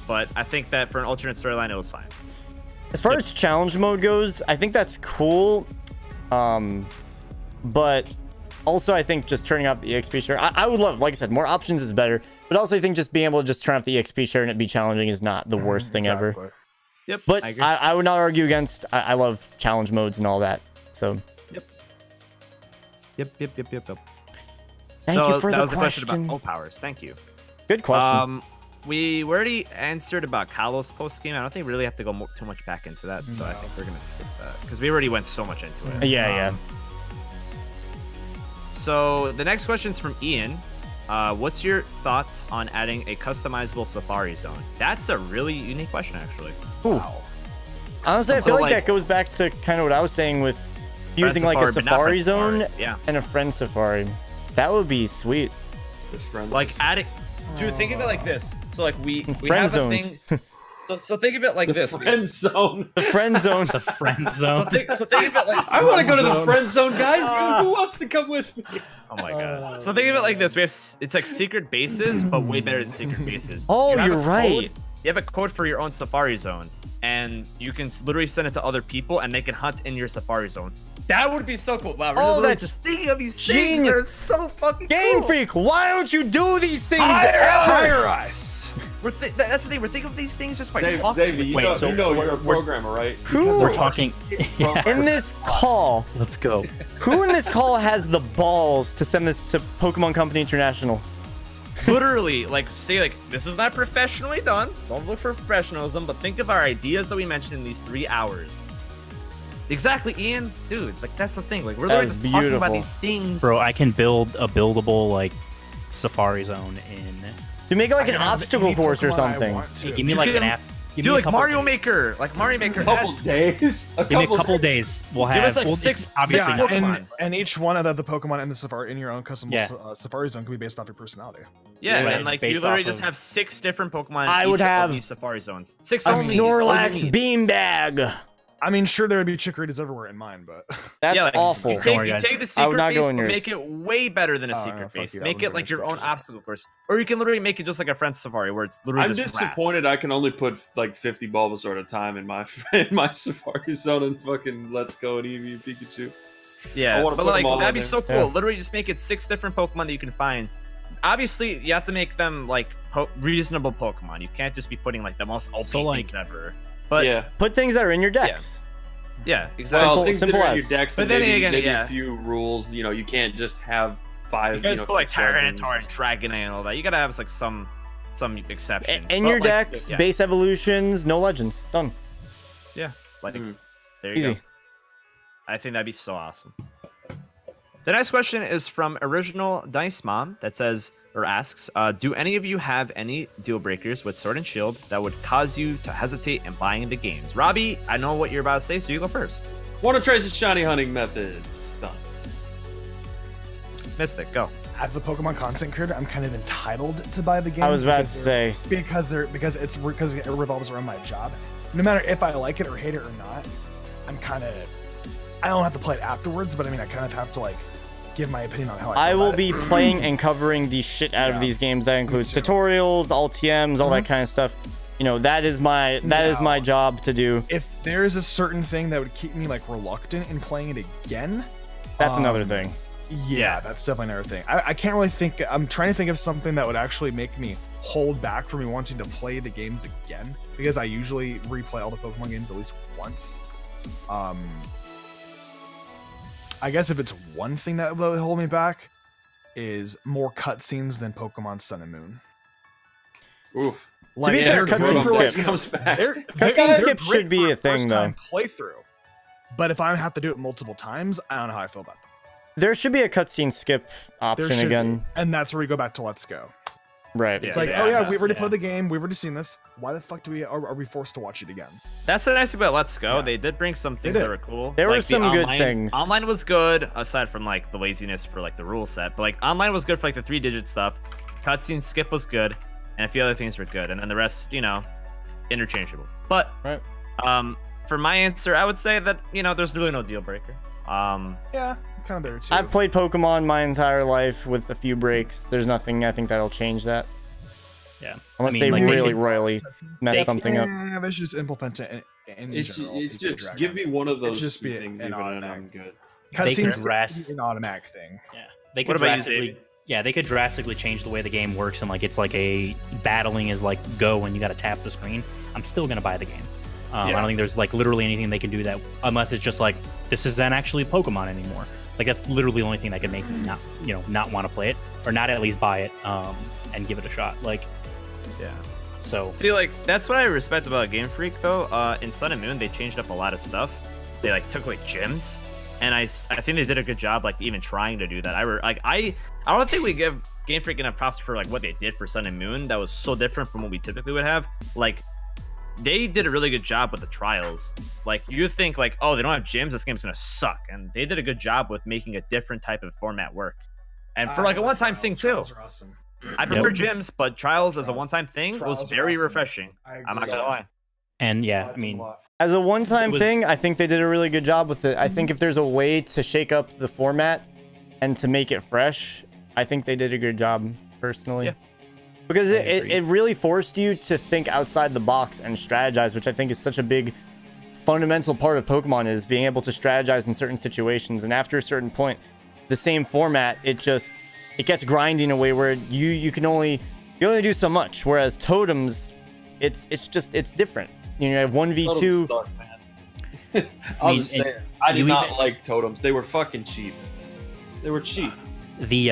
but I think that for an alternate storyline, it was fine. As far as challenge mode goes, I think that's cool. But also I think just turning off the EXP share, I would love, like I said, more options is better. But also I think just being able to just turn off the EXP share and it be challenging is not the worst thing ever. Exactly. Yep. But I agree. I would not argue against. I love challenge modes and all that. So Yep. thank so you for that the was a question question. about ult powers. Thank you. Good question. We already answered about Kalos post game. I don't think we really have to go too much back into that, so I think we're gonna skip that because we already went so much into it. Yeah. So the next question is from Ian. What's your thoughts on adding a customizable Safari Zone? That's a really unique question, actually. Ooh. Honestly, I So, feel like like- that goes back to kind of what I was saying with using like a but not Safari Friend Zone Safari. Yeah. and a friend Safari. That would be sweet. The friends. Like adding, dude. Think of it like this. So like we Friend have zones. a thing. So think of it like the this. friend zone. The friend zone. The friend zone. So think of it like. I want to go to the zone. friend zone, guys. Who wants to come with me? Oh my god. So think of it like this. It's like secret bases, but way better than secret bases. Oh, You have you're a right. code- You have a code for your own Safari Zone, and you can literally send it to other people, and they can hunt in your Safari Zone. That would be so cool. Wow, we're Oh, literally that's just thinking of these things. genius. They're so fucking Game cool. Freak, why don't you do these things? Hire us. That's the thing. We're thinking of these things just by Xavier, talking. Wait, so you're a we're- programmer, right? Who We're talking. in this call? Let's go. Who in this call has the balls to send this to Pokemon Company International? Literally, like, say, like, this is not professionally done. Don't look for professionalism, but think of our ideas that we mentioned in these 3 hours. Exactly, Ian. Dude, like, that's the thing. Like, we're literally That's just talking about beautiful. these things. Bro, I can build a buildable like Safari Zone in. To make it like I an can have obstacle any course or Pokemon I something. want to. Give me You like can an app. Give Do me a like couple Mario days. Maker. Like, Mario Maker A couple has... days. Give me a couple days. We'll have. Give us, like, we'll- 6 Obviously, Yeah, not. Pokemon. And each one of the Pokemon in the Safari in your own custom Yeah. Safari Zone can be based off your personality. Yeah, Right, and, like, based you literally off just of- have 6 different Pokemon in I would each have of these Safari Zones. 6 A only. is all you Snorlax need. beanbag. I mean, sure there would be Chikorritas everywhere in mine, but That's Yeah, like, awful. You Don't take, worry, you guys. take the I would secret not go base, in but yours. make it way better than a Oh, secret fuck base. you, that Make wouldn't it like be your own much. obstacle course, or you can literally make it just like a Friend Safari, where it's literally I'm just grass. disappointed I can only put like 50 Bulbasaur at a time in my Safari Zone and fucking Let's Go and Eevee and Pikachu. I Yeah, wanna but put like them all that'd in be so cool. Yeah. Literally, just make it 6 different Pokemon that you can find. obviously you have to make them like reasonable Pokemon. You can't just be putting like the most OP things ever. But yeah, put things that are in your decks. Yeah, exactly. Well, things simple that are in as. your decks, But but then maybe, again, maybe yeah. a few rules. You know, you can't just have 5. You guys put like 6 legends. Tyranitar and Dragonite and all that. You gotta have like some exceptions. In But, your like, decks, yeah. base evolutions, no legends. Done. Yeah, like Mhm. there you Easy. go. I think that'd be so awesome. The next question is from Original Dice Mom that says or asks, do any of you have any deal breakers with Sword and Shield that would cause you to hesitate in buying the games? Robbie, I know what you're about to say, so you go first. Want to try the shiny hunting methods? Done. Mystic, go. As a Pokemon content creator, I'm kind of entitled to buy the game. I was about to say. because it revolves around my job. No matter if I like it or hate it or not, I don't have to play it afterwards, but I mean, I kind of have to like give my opinion on how I feel will about be it. playing and covering the shit out of Yeah. these games. That includes too. tutorials, LTMs, all that kind of stuff. You know, that is my Now- job to do. If there is a certain thing that would keep me like reluctant in playing it again, That's another thing. Yeah, that's definitely another thing. I can't really think. I'm trying to think of something that would actually make me hold back from me wanting to play the games again, because I usually replay all the Pokemon games at least once. I guess if it's one thing that would hold me back, is more cutscenes than Pokemon Sun and Moon. Oof. To be fair, they're cutscene good for, skip comes back. Cutscene they're skip great should be for a thing, first-time playthrough. But if I have to do it multiple times, I don't know how I feel about them. There should be a cutscene skip There option should again. be. And that's where we go back to Let's Go. Right. Yeah. It's like, Yeah, oh yeah, yeah, we've already yeah. played the game, we've already seen this. Why the fuck are we forced to watch it again? That's the nice thing about Let's Go. Yeah. They did bring some things did. that were cool. There were Like, the some good online- things. Online was good, aside from like the laziness for like the rule set. But like online was good for like the 3-digit stuff. Cutscene skip was good, and a few other things were good, and then the rest, you know, interchangeable. But Right. For my answer, I would say that there's really no deal breaker. Yeah, kind of there too. I've played Pokemon my entire life with a few breaks. There's nothing I think that'll change that. Yeah. Unless I mean, they like, really royally mess they- something up. Yeah, they should just implement it in It's general. it's into just Dragon. give me one of those just two be things an even, and automatic. I'm good. They could Cutscenes dress- an automatic thing. Yeah, they What could about you, drastically. Xavier? Yeah, they could drastically change the way the game works, and like it's like a battling is like go and you got to tap the screen. I'm still gonna buy the game. I don't think there's like literally anything they can do that unless it's just like this isn't actually Pokemon anymore. Like that's literally the only thing that could make me not want to play it or not at least buy it and give it a shot. Like Yeah. so. See, like that's what I respect about Game Freak, though. In Sun and Moon, they changed up a lot of stuff. They like took like gyms, and I think they did a good job, like even trying to do that. I don't think we give Game Freak enough props for like what they did for Sun and Moon. That was so different from what we typically would have. Like they did a really good job with the trials. Like you think like, oh, they don't have gyms, this game's gonna suck, and they did a good job with making a different type of format work. And for like a one-time thing too. Trials are awesome. I prefer gyms, but trials as a one-time thing Trials was are very awesome. refreshing. I'm not gonna lie. And yeah, I mean, As a one-time It was- thing, I think they did a really good job with it. I think if there's a way to shake up the format and to make it fresh, I think they did a good job, personally. Yeah. Because I it agree. it really forced you to think outside the box and strategize, which I think is such a big fundamental part of Pokemon, is being able to strategize in certain situations. And after a certain point, the same format, it gets grindy in a way where you only do so much. Whereas totems, it's different. You have 1v2. Totems suck, man. I'll just say it. I did not like totems. They were fucking cheap. They were cheap. the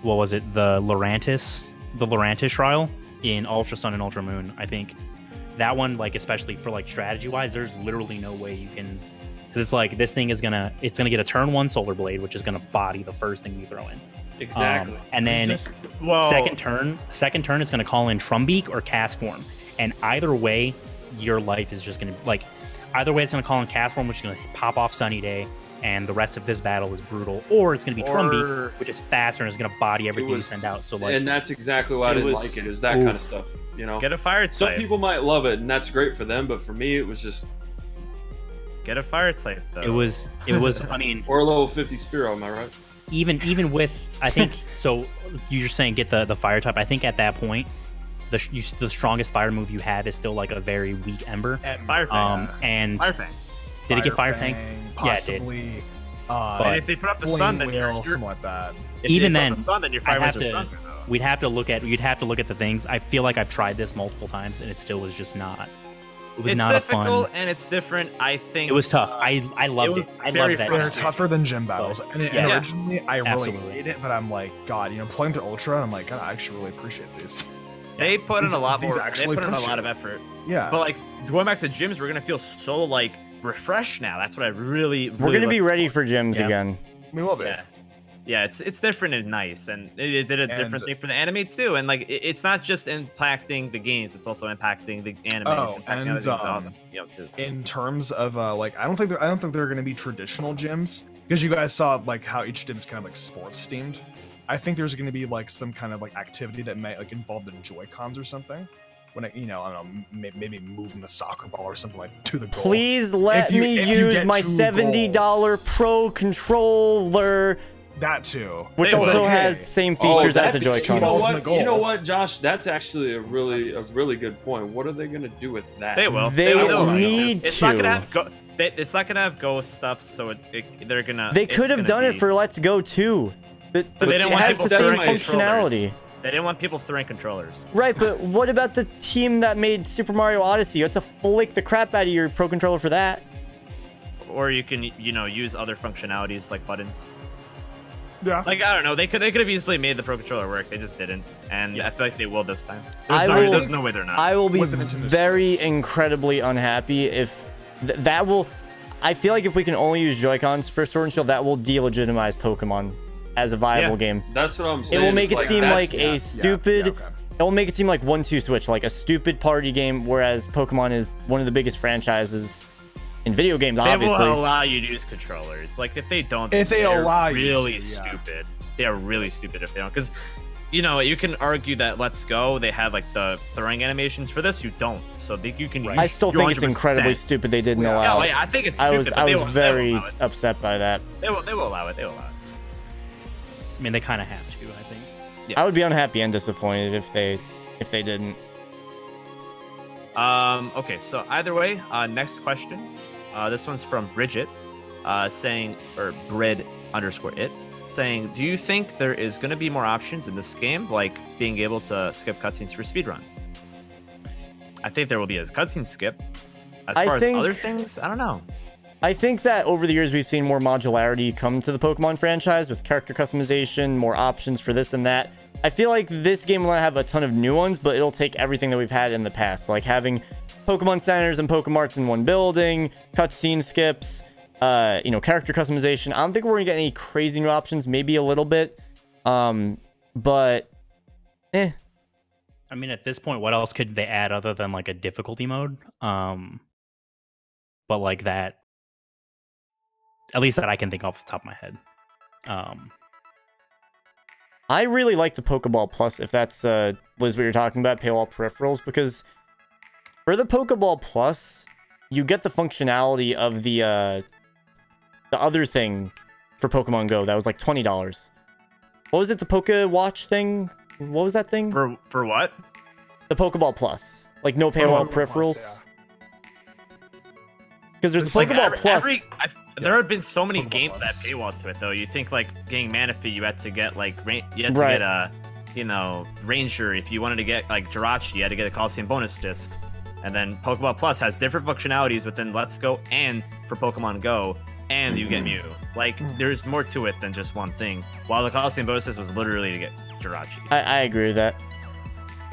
what was it? The Lurantis trial in Ultra Sun and Ultra Moon. I think that one, like especially for like strategy wise, there's literally no way you can, because it's like this thing is gonna get a turn 1 Solar Blade, which is gonna body the first thing you throw in. Exactly. And then second turn it's gonna call in Trumbeak or Cast Form, and either way, your life is just gonna either way it's gonna call in Cast Form, which is gonna pop off Sunny Day, and the rest of this battle is brutal, or it's gonna be Trumbeak, which is faster and is gonna body everything you send out. So like, and that's exactly why I didn't like it. It was that kind of stuff. You know, Get a fire some type. people might love it, and that's great for them. But for me, it was just Get a fire type though. it was. I mean, or a level 50 Spearow. Am I right? even with, I think so. You're saying get the fire type. I think at that point, the strongest fire move you have is still like a very weak Ember. Fire Fang. And Fire Fang. did it get Fire Fang? Possibly. And if they put up the sun, then Flame Wheel, something like that. if Even they put then, up the sun, then your I'd fire have moves are to- stronger, though. We'd have to look at the things. I feel like I've tried this multiple times and it still was just not. It was not a fun. It's difficult and it's different. I think it was tough. I loved it. I loved that. They're tougher than gym battles. And originally, I really Absolutely. hated it, but I'm like, God, playing through Ultra, I'm like, God, I actually really appreciate these. They put in a lot more. They actually put in a push lot it. of effort. Yeah. But like going back to gyms, we're gonna feel so like refreshed now. That's what I really. We're gonna be ready for gyms again. We will be. Yeah, it's different and nice, and it did a different thing for the anime too. And like, it's not just impacting the games; it's also impacting the anime. Oh, it's and too. In terms of like, I don't think they're going to be traditional gyms, because you guys saw like how each gym is kind of like sports themed. I think there's going to be like some kind of like activity that might like involve the Joy-Cons or something. When I don't know, maybe moving the soccer ball or something like to the goal. Please let me use my $70 Pro controller. That too. Which also has same features as the Joy-Con. You know what, Josh? That's actually a really good point. What are they gonna do with that? They will. They need to. It's not gonna have it's not gonna have Go stuff, so they're gonna. They could have done it for Let's Go too. It has the same functionality. They didn't want people throwing controllers. Right, but what about the team that made Super Mario Odyssey? You have to flick the crap out of your Pro Controller for that. Or you can, use other functionalities like buttons. Yeah. Like, I don't know. They could have easily made the Pro Controller work. They just didn't. And I feel like they will this time. There's no way they're not. I will be very incredibly unhappy if that will... I feel like if we can only use Joy-Cons for Sword and Shield, that will delegitimize Pokemon as a viable game. That's what I'm saying. It will make it seem like a stupid... It will make it seem like 1-2 Switch, like a stupid party game, whereas Pokemon is one of the biggest franchises in video games, obviously. They will allow you to use controllers. Like, if they don't, allow you really stupid. They are really stupid if they don't. Because, you can argue that Let's Go, they have, like, the throwing animations. For this, you don't. So you can use I still think it's incredibly stupid they didn't allow it. Yeah, I think it's stupid. I was very upset by that. They will allow it. They will allow it. I mean, they kind of have to, I think. Yeah. I would be unhappy and disappointed if they didn't. Okay, so either way, next question. This one's from Bridget, saying, or Brid_it, saying, do you think there is going to be more options in this game, like being able to skip cutscenes for speedruns? I think there will be a cutscene skip. As far as other things, I don't know. I think that over the years, we've seen more modularity come to the Pokemon franchise with character customization, more options for this and that. I feel like this game will not have a ton of new ones, but it'll take everything that we've had in the past, like having Pokemon centers and Pokemarts in one building, cutscene skips, character customization. I don't think we're gonna get any crazy new options, maybe a little bit, but I mean, at this point, what else could they add other than like a difficulty mode? But like that, at least that I can think off the top of my head. I really like the Pokeball Plus, if that's was what you're talking about, paywall peripherals, because for the Pokeball Plus, you get the functionality of the other thing for Pokemon Go that was like $20. What was it? The Poke Watch thing? What was that thing? For what? The Pokeball Plus, like no paywall peripherals. Because there's the Pokeball Plus. There have been so many games that have paywalls to it, though. You think like getting Manaphy, you had to get like get a, Ranger. If you wanted to get like Jirachi, you had to get a Coliseum bonus disc. And then Pokeball Plus has different functionalities within Let's Go and for Pokemon Go, and you get Mew. Like, there's more to it than just one thing. While the Coliseum bonus disc was literally to get Jirachi. I agree with that.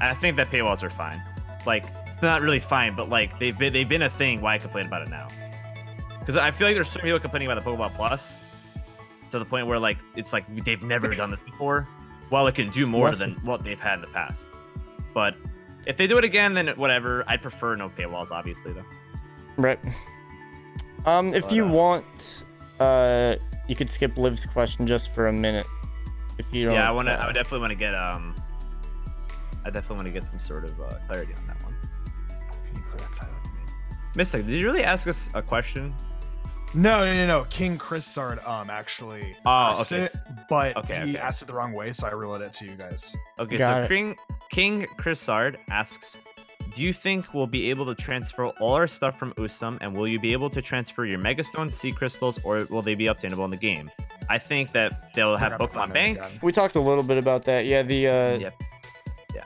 I think that paywalls are fine. Like, they're not really fine, but like they've been a thing. Why I complain about it now? Because I feel like there's so many people complaining about the Pokeball Plus to the point where like it's like they've never done this before. While it can do more than what they've had in the past. But if they do it again, then whatever. I'd prefer no paywalls, obviously, though. Right. If you want, you could skip Liv's question just for a minute. If you don't. Yeah, I would definitely want to get I definitely want to get some sort of clarity on that one. Can you clarify what you mean? Mystic, did you really ask us a question? No. King Chrissard actually asked it, but he asked it the wrong way, so I relayed it to you guys. Okay, so King Chrissard asks, do you think we'll be able to transfer all our stuff from Usum, and will you be able to transfer your Megastone, Sea Crystals, or will they be obtainable in the game? I think that they'll have Pokemon Bank. We talked a little bit about that. Yeah, the Yep. Yeah.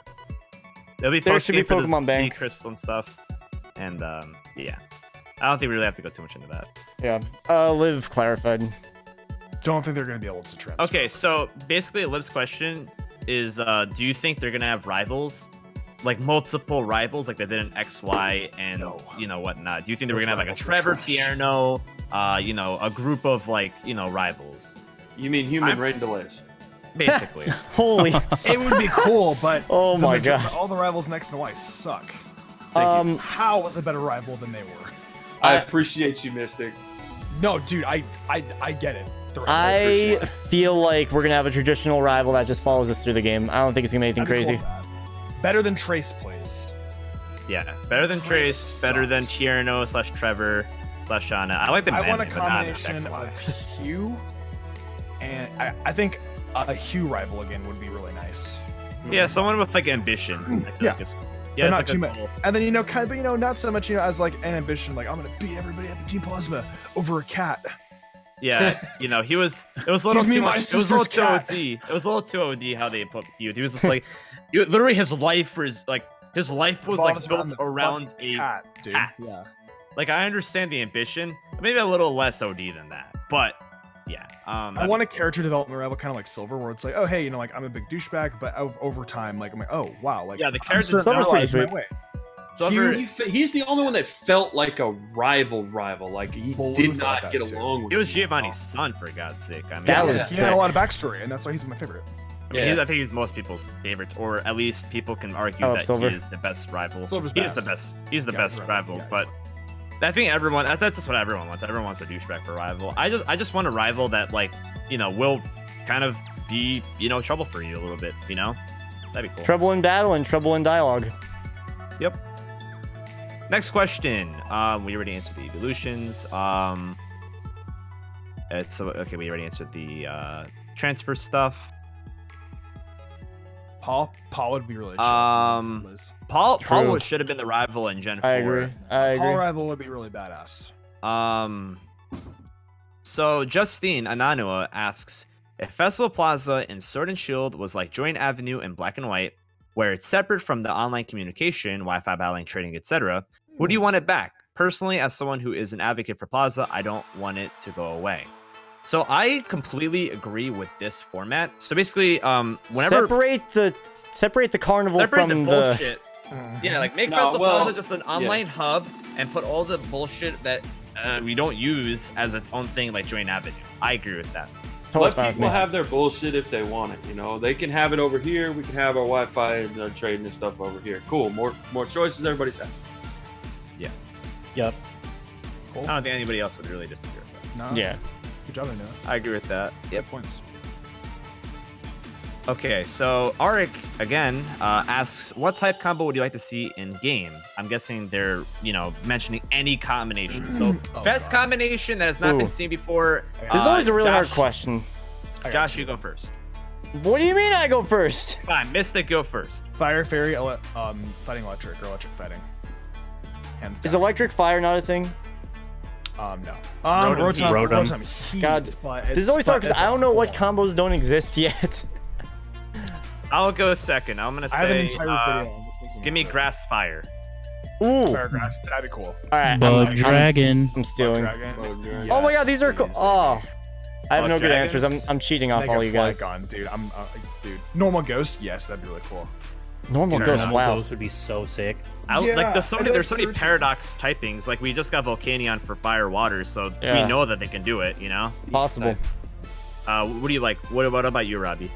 There'll be there should be for the Pokemon Bank. Sea Crystal and stuff. And yeah. I don't think we really have to go too much into that. Yeah. Liv clarified. Don't think they're going to be able to transfer. Okay, so basically Liv's question is do you think they're going to have rivals? Like multiple rivals like they did in XY and you know whatnot. Do you think they're going to have like a Trevor Tierno, you know, a group of like, you know, rivals? You mean human rain delays? Basically. Holy. It would be cool, but Oh my god. all the rivals next to Y suck. How was a better rival than they were? I appreciate you, Mystic. No, dude, I get it. I feel like we're gonna have a traditional rival that just follows us through the game. I don't think it's gonna be anything crazy. Better than Trace plays. Yeah, better than Trace, better than Tierno / Trevor / Shauna. I like the I want a men, but not combination XY. of Hugh, and I think a Hugh rival again would be really nice. Yeah, someone with like ambition. I feel like is cool. Yeah, But it's not like too a much. cool- And then kind of, not so much, as like an ambition, like I'm gonna beat everybody up in Team Plasma over a cat. Yeah, it was a little Give me too my much. It was a little sister's too cat. OD. It was a little too OD how they put you. He was just like, literally his life was like built around a cat, dude. cat. Yeah. Like I understand the ambition, maybe a little less OD than that, but yeah. I want a character development rival kind of like Silver, where it's like, oh hey, like I'm a big douchebag, but over time, like I'm like, oh wow, like Yeah, the I'm character starting to Silver's pretty realize my sweet. way. Silver- He's the only one that felt like a rival. Like he Well, did Lou not felt get that too. along with He was him. Giovanni's son, for God's sake. I mean, That Yeah, was he had sick. a lot of backstory, and that's why he's my favorite. I think he's most people's favorite, or at least people can argue I love that Silver. he is the best rival. Silver's He's the best. best. He's the Yeah, best right. rival. Yeah, But I think that's just what everyone wants. Everyone wants a douchebag for a rival. I just want a rival that like will kind of be trouble for you a little bit. That'd be cool. Trouble in battle and trouble in dialogue. Yep. Next question. We already answered the evolutions. Okay. We already answered the transfer stuff. Paul would be really chill. Liz. Paul True. should have been the rival in Gen 4. I agree. Paul rival would be really badass. So Justine Ananua asks, if Festival Plaza in Sword and Shield was like Joint Avenue in Black and White, where it's separate from the online communication, Wi-Fi battling, trading, etc., would you want it back? Personally, as someone who is an advocate for Plaza, I don't want it to go away. So I completely agree with this format. So basically, whenever separate the carnival separate from the bullshit. Yeah, like make No, Festival well, Plaza just an online hub and put all the bullshit that we don't use as its own thing, like Joint Avenue. I agree with that. Totally Let fine with people me. have their bullshit if they want it. They can have it over here. We can have our Wi-Fi and their trading and stuff over here. Cool. More choices. Everybody's happy. Yep. I don't think anybody else would really disagree with that. No. Yeah. Good job, I know. I agree with that. Yep. Points. Okay, so Arik again asks, what type combo would you like to see in game? I'm guessing they're mentioning any combination. So Oh, best God. combination that has not been Ooh. seen before. This is always a really hard Josh- question. Josh, you go first. What do you mean I go first? Fine, Mystic, go first. Fire, fairy, fighting electric or electric fighting. Hands down. Is electric fire not a thing? No. Rotom. Rotom. Heat, God, but This is it's- always hard but because it's I a don't know what form. combos don't exist yet. I'll go second. I'm gonna I have an say, entire video. on which one's give me the best. grass fire. Ooh. Fire grass. That'd be cool. All right. Bug I'm dragon. stealing. Dragon. Oh my god, these are cool. please. Oh. I have Oh, no good dragons? answers. I'm cheating off Mega all you guys. Flygon, dude. Dude. Normal ghost. Yes, that'd be really cool. Normal ghost. Normal Wow. Ghost would be so sick. Yeah, There's so and many that's paradox typings. Like we just got Volcanion for fire water, so Yeah. we know that they can do it. Possible. What do you like? What about you, Robbie?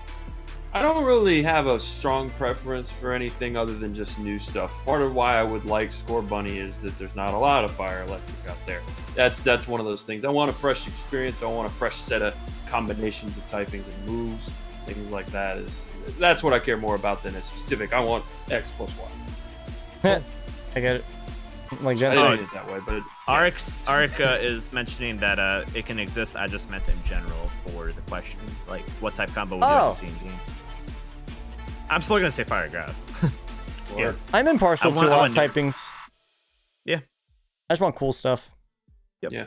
I don't really have a strong preference for anything other than just new stuff. Part of why I would like Score Bunny is that there's not a lot of fire electric out there. That's one of those things. I want a fresh experience. I want a fresh set of combinations of typings and moves, things like that. That's what I care more about than a specific. I want X plus Y. I get it. Like I Jen didn't said. mean it that way, but Arik is mentioning that it can exist. I just meant in general for the question, like what type combo would you like to see in game? I'm still gonna say fire grass. yeah. I'm impartial I to a lot want of typings. Yeah. I just want cool stuff. Yep. Yeah.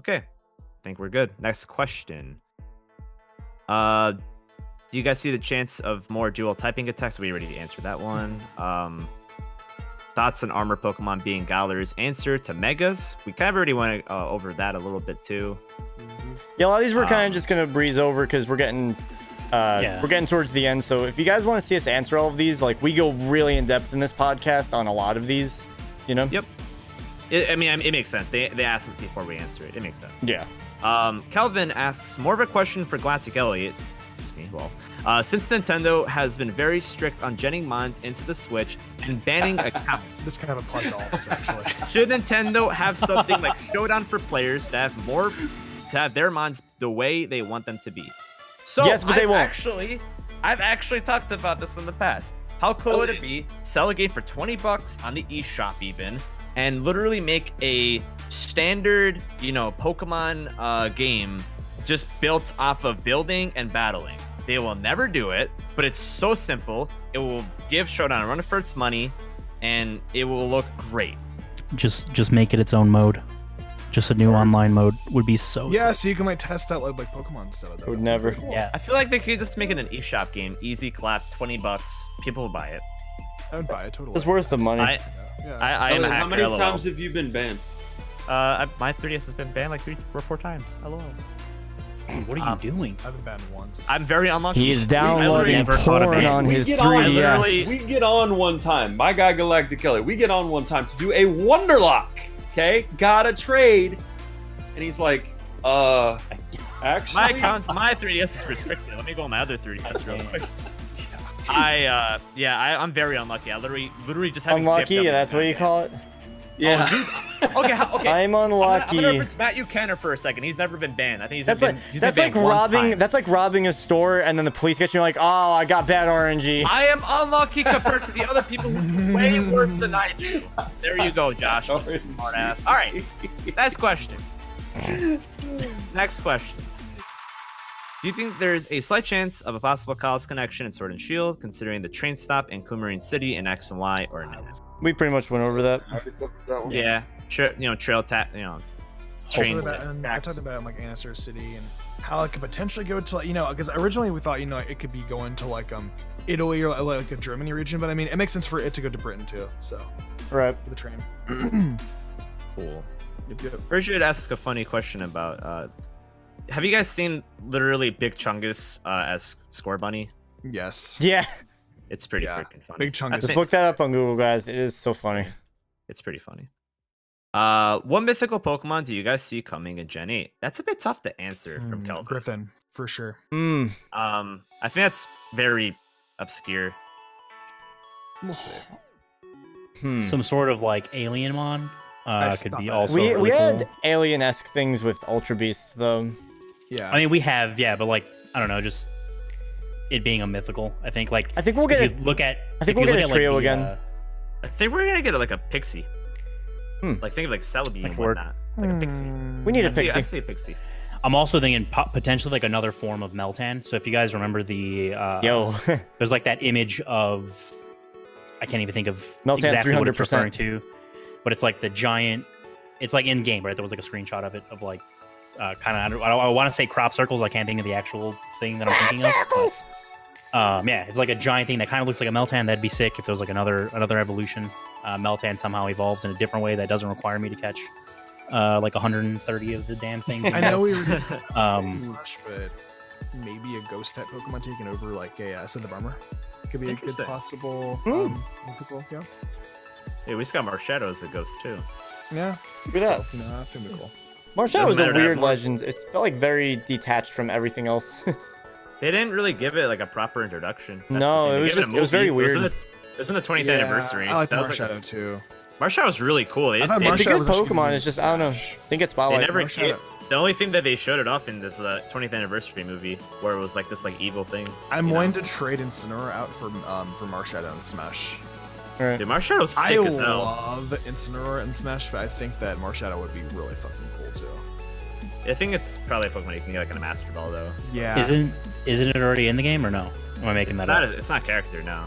Okay. think we're good. Next question. Do you guys see the chance of more dual typing attacks? We already answered that one. Thoughts on armor Pokemon being Galar's answer to Megas? We kind of already went over that a little bit too. Yeah, a lot of these we're kind of just gonna breeze over because we're getting towards the end. So if you guys want to see us answer all of these, like we go really in depth in this podcast on a lot of these, you know. Yep. I mean, it makes sense. They asked us before we answer it. It makes sense. Yeah. Calvin asks, more of a question for Galactic Elliot. Well, since Nintendo has been very strict on getting mons into the Switch and banning accounts. This kind of applies to all of us, actually. Should Nintendo have something like Showdown for players to have their mons the way they want them to be? So yes, but they won't. I've actually talked about this in the past. How cool would it be? Sell a game for $20 on the eShop even, and literally make a standard, Pokemon game just built off of building and battling. They will never do it, but it's so simple. It will give Showdown a run for its money, and it will look great. Just make it its own mode. Just a new online mode would be so sick. So you can test out like Pokemon stuff. Would never. Cool. Yeah. I feel like they could just make it an eShop game. Easy clap, $20. People will buy it. I would buy it totally. It's worth the money. I am a hacker. How many LOL. times have you been banned? My 3DS has been banned like 3 or 4 times. LOL. What are you doing? I've been banned once. I'm very unlucky. He's downloading porn on his 3DS. We get on one time. My guy Galactic Kelly. We get on one time to do a Wonderlock. Okay, got a trade, and he's like, actually, my 3DS is restricted. Let me go on my other 3DS real quick. I'm very unlucky. I literally just haven't Unlucky? Yeah, that's what you call it. Yeah. Okay. I'm unlucky. I'm gonna reference Matthew Kenner for a second. He's never been banned. I think that's like robbing a store and then the police get you like, oh, I got bad RNG. I am unlucky compared to the other people who are way worse than I do. There you go, Josh. Smart ass. All right. Next question. Do you think there's a slight chance of a possible Kalos connection in Sword and Shield, considering the train stop in Coumarine City in X and Y, or no? We pretty much went over that. Yeah. Trail tap. Train. I talked about like Anastar City and how it could potentially go to because originally we thought it could be going to like Italy or like a Germany region, but I mean it makes sense for it to go to Britain too. So right, for the train. Cool. Yep. Bridget asks a funny question about have you guys seen literally Big Chungus as Score Bunny? Yes. Yeah. It's pretty freaking funny. Big Chungus. Just look that up on Google, guys. It is so funny. It's pretty funny. What mythical Pokemon do you guys see coming in Gen 8? That's a bit tough to answer from Kelvin. Griffin, for sure. I think that's very obscure. We'll see. Some sort of like alien mon could be also we really had cool. alien-esque things with Ultra Beasts though. Yeah. I mean we have, but like I don't know, just it being a mythical. I think we'll get a trio again. I think we're gonna get like a Pixie. Like think of like Celebi and whatnot. Like a Pixie. We need a Pixie. I see a Pixie. I'm also thinking potentially like another form of Meltan. So if you guys remember the there's like that image of I can't even think of Meltan exactly 300%. what it's referring to, but it's like the giant. It's like in game, right? There was like a screenshot of it of like kind of I want to say crop circles. I can't think of the actual thing that I'm thinking of. But, it's like a giant thing that kind of looks like a Meltan. That'd be sick if there was like another evolution. Meltan somehow evolves in a different way that doesn't require me to catch like 130 of the damn thing. I know we were rush, but maybe a ghost type Pokemon taking over like a set of armor could be a good possible mythical. Yeah. Hey, we just got Marshadow as a ghost too. Yeah. Look at that. No, that's gonna be cool. Marshadow was a weird legend. It felt like very detached from everything else. They didn't really give it like a proper introduction. No, it was very weird. It was in the 20th anniversary. I like that Marshadow too. Marshallow's really cool. It's a good Pokemon. It's just I don't know. They get spotlight. The only thing that they showed it off in this 20th anniversary movie, where it was like this like evil thing. I'm wanting to trade Incineroar out for Marshadow and Smash. Right. Dude, Marshallow's sick as hell. I love Incineroar and Smash, but I think that Marshadow would be really fucking cool too. I think it's probably a Pokemon you can get like in a Master Ball though. Yeah. Isn't it already in the game or no? Am I making that up? It's not character, no.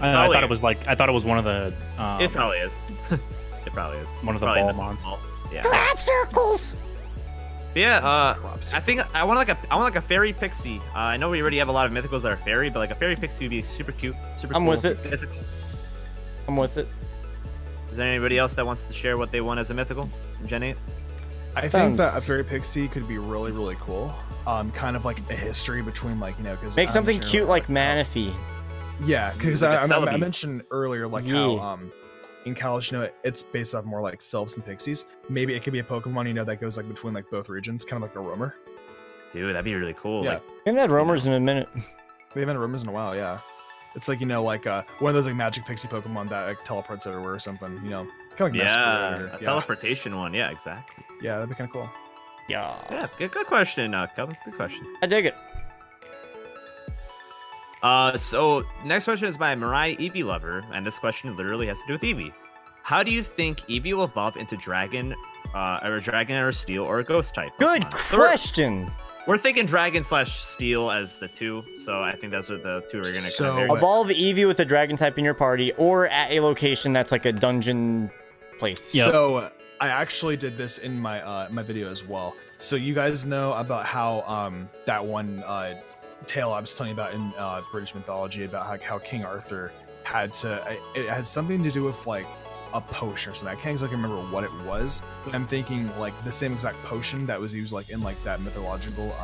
I thought it was like one of the. It probably is. It probably is. One of the ball mons. Yeah. Crop circles. Yeah, I think I want like a fairy pixie. I know we already have a lot of mythicals that are fairy, but like a fairy pixie would be super cute, super I'm cool. with it. I'm with it. Is there anybody else that wants to share what they want as a mythical? Gen 8? I think that a fairy pixie could be really, really cool. Kind of like a history between like, you know, because make something cute like Manaphy. Yeah, because Like I mentioned earlier like how in college, you know, it's based off more like sylphs and pixies. Maybe it could be a Pokemon, you know, that goes like between like both regions, kind of like a roamer. Dude, that'd be really cool. Yeah, like, we haven't had roamers in a minute. We haven't had roamers in a while. Yeah, it's like, you know, like one of those like magic pixie Pokemon that like teleports everywhere or something. You know, kind of like yeah, a teleportation one. Yeah, exactly. Yeah, that'd be kind of cool. Yeah. Good question, Kelvin. Good question. I dig it. So next question is by Mirai Eevee Lover, and this question literally has to do with Eevee. How do you think Eevee will evolve into Dragon, or a Dragon or Steel, or a Ghost type? Good Pokemon? question. So we're thinking Dragon / Steel as the two, so I think that's what the two are gonna kind of evolve Eevee with a Dragon type in your party, or at a location that's like a dungeon place. Yep. So I actually did this in my my video as well. So you guys know about how that one tale I was telling you about in British mythology about how King Arthur had to, it had something to do with like a potion or something. I can't exactly remember what it was, but I'm thinking like the same exact potion that was used like in like that mythological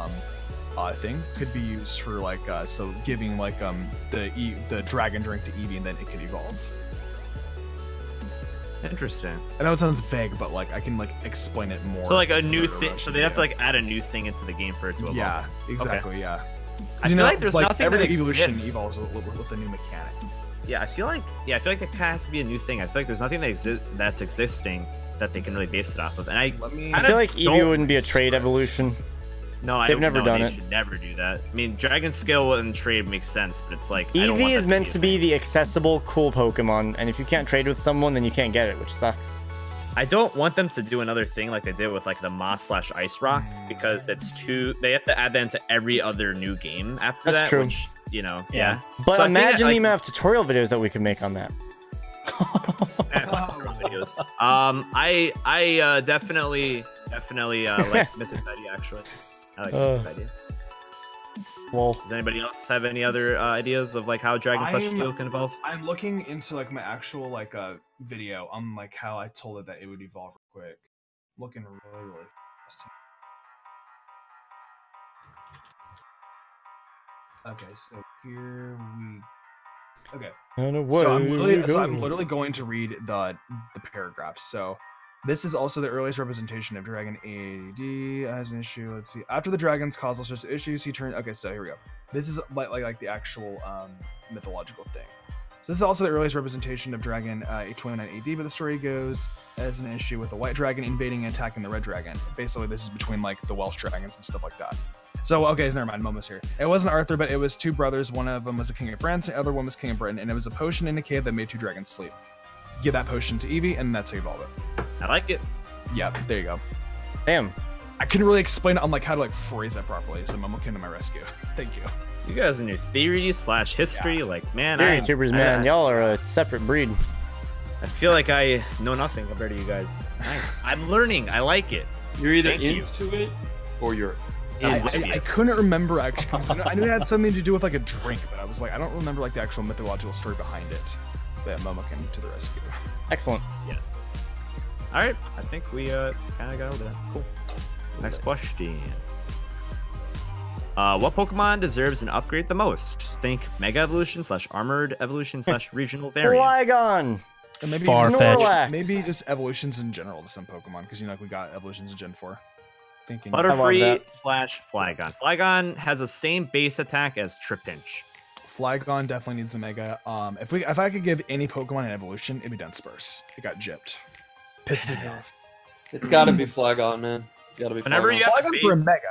thing could be used for like so giving like the dragon drink to Eevee and then it could evolve. Interesting. I know it sounds vague, but like I can like explain it more. So like a new thing. So they have to like add a new thing into the game for it to evolve. Yeah, exactly. Okay. Yeah. I feel like there's nothing every that evolution exists. evolves with a new mechanic. Yeah, I feel like it kind of has to be a new thing. I feel like there's nothing that's existing that they can really base it off of. And I feel like Eevee wouldn't be a trade evolution. No, they've never done it. Should never do that. I mean, Dragon Skill and trade makes sense, but it's like Eevee is meant to be the accessible, cool Pokemon, and if you can't trade with someone, then you can't get it, which sucks. I don't want them to do another thing like they did with like the Moss / Ice Rock, because that's too. They have to add that into every other new game after that's that. True. Which, you know, yeah. But so imagine the amount of tutorial videos that we could make on that. I definitely like Mrs. idea actually. I like Mrs. idea. Well, does anybody else have any other ideas of like how Dragon / Steel can evolve? I'm looking into like my actual like video on like how I told it that it would evolve real quick. Looking really fast. Okay, so here we. Okay. So I'm literally going to read the paragraphs. So this is also the earliest representation of Dragon AD as an issue. Let's see. After the dragons cause all sorts of issues, he turned. Okay, so here we go. This is like the actual mythological thing. So this is also the earliest representation of Dragon 829 AD, but the story goes as an issue with the white dragon invading and attacking the red dragon. Basically, this is between like the Welsh dragons and stuff like that. So, okay, never mind, Momo's here. It wasn't Arthur, but it was two brothers. One of them was a king of France, the other one was king of Britain, and it was a potion in a cave that made two dragons sleep. Give that potion to Eevee, and that's how you evolve it. I like it. Yeah, there you go. Damn. I couldn't really explain it on like how to like phrase that properly, so Momo came to my rescue. Thank you. You guys and your theories / history, like, man, Theory tubers, man, y'all are a separate breed. I feel like I know nothing compared to you guys. Nice. I'm learning. I like it. You're either into it or you're. I couldn't remember actually. I knew it had something to do with like a drink, but I was like, I don't remember like the actual mythological story behind it. But Momo came to the rescue. Excellent. Yes. All right. I think we kind of got over that. Cool. Next question. What Pokemon deserves an upgrade the most? Think Mega Evolution / Armored Evolution / Regional Variant. Flygon. And maybe Snorlax. Maybe just evolutions in general to some Pokemon, because you know like we got evolutions in Gen 4. Thinking Butterfree / Flygon. Flygon has the same base attack as Tripinch. Flygon definitely needs a Mega. If I could give any Pokemon an evolution, it'd be Dunsparce. It got gypped. Pisses me off. It's got to be Flygon, man. It's got to be Whenever Flygon. you have Flygon for a Mega.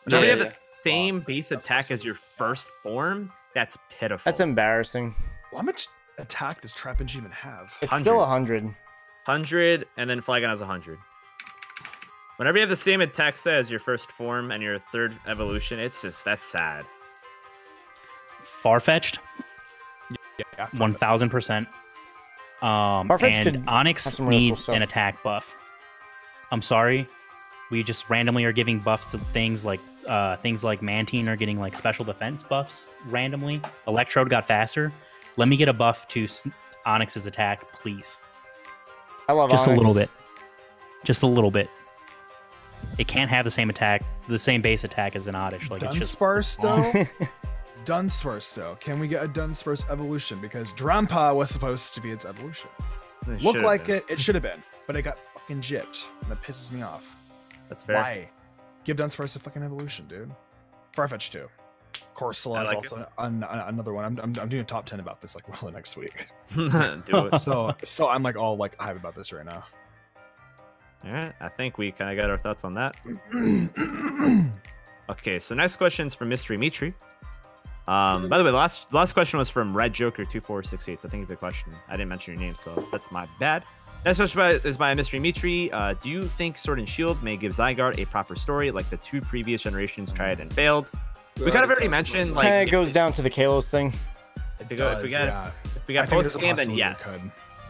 Whenever you have the same base attack as your first form, that's pitiful. That's embarrassing. Well, how much attack does Trapinch even have? It's still 100. 100, and then Flygon has 100. Whenever you have the same attack set as your first form and your third evolution, it's just, that's sad. Farfetch'd? Yeah. 1000%. Farfetch'd and Onyx needs an attack buff. I'm sorry, we just randomly are giving buffs to things like Mantine are getting like special defense buffs randomly. Electrode got faster. Let me get a buff to Onyx's attack, please. I love just Onyx. a little bit. Just a little bit. It can't have the same attack, the same base attack as an Oddish. Like it's just Dunsparce, though. Can we get a Dunsparce evolution? Because Drampa was supposed to be its evolution. Looked like it should have been, but it got fucking gypped. And that pisses me off. That's fair. Why? Give Dunsparce a fucking evolution, dude. Farfetch too. Corsola is also another one. I'm doing a top 10 about this like well next week. Do it. So I'm like all like hype about this right now. All right, I think we kind of got our thoughts on that. Okay, so next question is from Mystery Mitri. By the way, last question was from Red Joker 2468. So thank you for the question. I didn't mention your name, so that's my bad. Next question is by Mystery Mitri. Do you think Sword and Shield may give Zygarde a proper story like the 2 previous generations tried and failed? We kind of already mentioned like it goes down to the Kalos thing. If we got post game, then yes.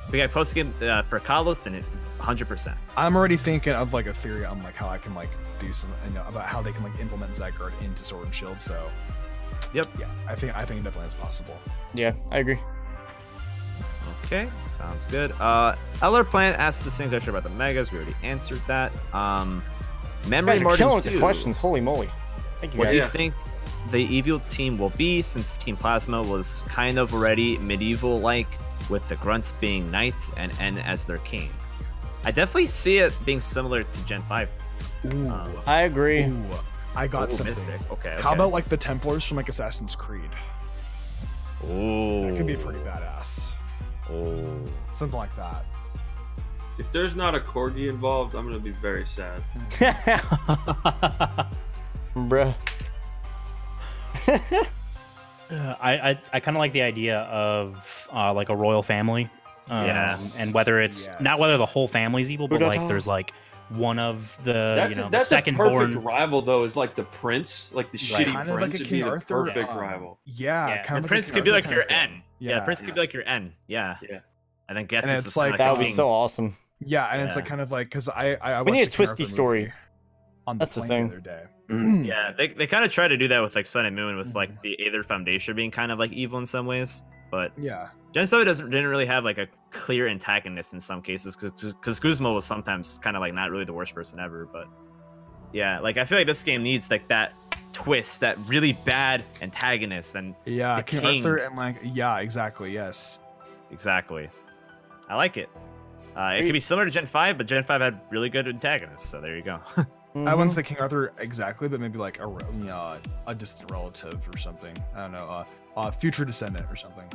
If we got post game for Kalos, then 100%. I'm already thinking of like a theory on like how I can like do some about how they can like implement Zygarde into Sword and Shield. So, yep, yeah, I think it definitely is possible. Yeah, I agree. Okay, sounds good. Eller Plant asked the same question about the Megas. We already answered that. Memory You're Martin killing with 2. the questions. Holy moly! Thank you What guys. do you think the evil team will be, since Team Plasma was kind of already medieval-like, with the grunts being knights and N as their king? I definitely see it being similar to Gen 5. Ooh, I agree. Ooh, I got something. Mystic. Okay. How about like the Templars from like Assassin's Creed? Ooh. That could be pretty badass. Oh. Something like that. If there's not a corgi involved, I'm gonna be very sad. Bruh. I kind of like the idea of like a royal family. Yes. And whether it's not whether the whole family's evil, but like there's like one of the the second a perfect born rival though. Is like the prince, like the shitty Kind of prince like a would be King the Arthur, perfect rival. Yeah, kind The of prince like a could be King like Arthur your kind of N. thing. Yeah, the prince could be like your N. Yeah. Yeah. And then gets And us it's to like That a would be king. so awesome. Yeah, and it's Yeah. like kind of like because I We need watched a the King twisty Arthur story. movie on That's the plane thing. the other day. Yeah, they kind of try to do that with like Sun and Moon, with like the Aether Foundation being kind of like evil in some ways. But Yeah. Gen 7 didn't really have like a clear antagonist in some cases, because Guzma was sometimes kind of like not really the worst person ever. But yeah, like I feel like this game needs like that twist, that really bad antagonist. And Yeah, the King king. Arthur and like yeah, exactly. Yes. exactly, I like it. It could be similar to Gen 5, but Gen 5 had really good antagonists. So there you go. I wouldn't say King Arthur exactly, but maybe like a distant relative or something. I don't know, a future descendant or something.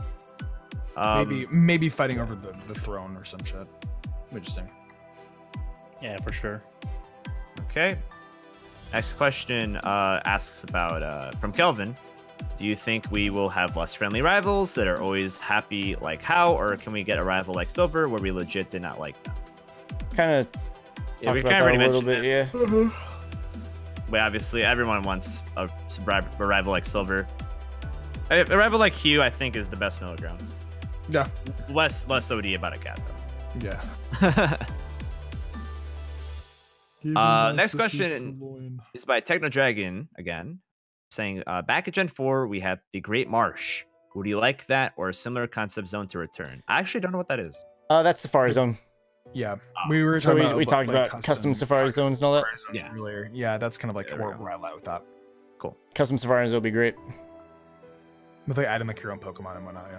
Maybe fighting over the throne or some shit. Interesting. Yeah, for sure. Okay. Next question asks about from Kelvin. Do you think we will have less friendly rivals that are always happy like How, or can we get a rival like Silver where we legit did not like them? Kind of. Yeah, we about kind of already that a little mentioned bit, this. yeah. But obviously, everyone wants a rival like Silver. A rival like Hugh, I think, is the best middle ground. Yeah. Less OD about a cat, though. Yeah. Next question is by Techno Dragon again, saying, back at Gen 4, we have the Great Marsh. Would you like that or a similar concept zone to return? I actually don't know what that is. That's Safari Zone. Yeah, we were So talking we talked about custom Safari Zones and all that. Safari zones Yeah. earlier. Yeah, that's kind of like There where we go. we're at with that. Cool. Custom Safari Zones will be great. With like adding like your own Pokemon and whatnot. Yeah.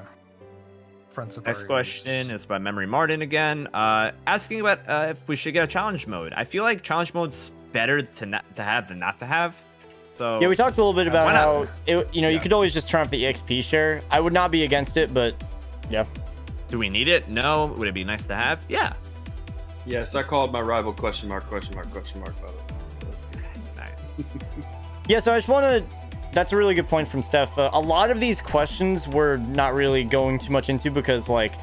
Friends Next question is by Memory Martin again, asking about if we should get a challenge mode. I feel like challenge mode's better to have than not to have. So Yeah, we talked a little bit about Why how not? you could always just turn off the EXP share. I would not be against it, but yeah. do we need it? No. Would it be nice to have? Yeah. Yes, I called my rival question mark about it. That's good. Nice. Yeah, so I just want to. That's a really good point from Steph. A lot of these questions we're not really going too much into because, like,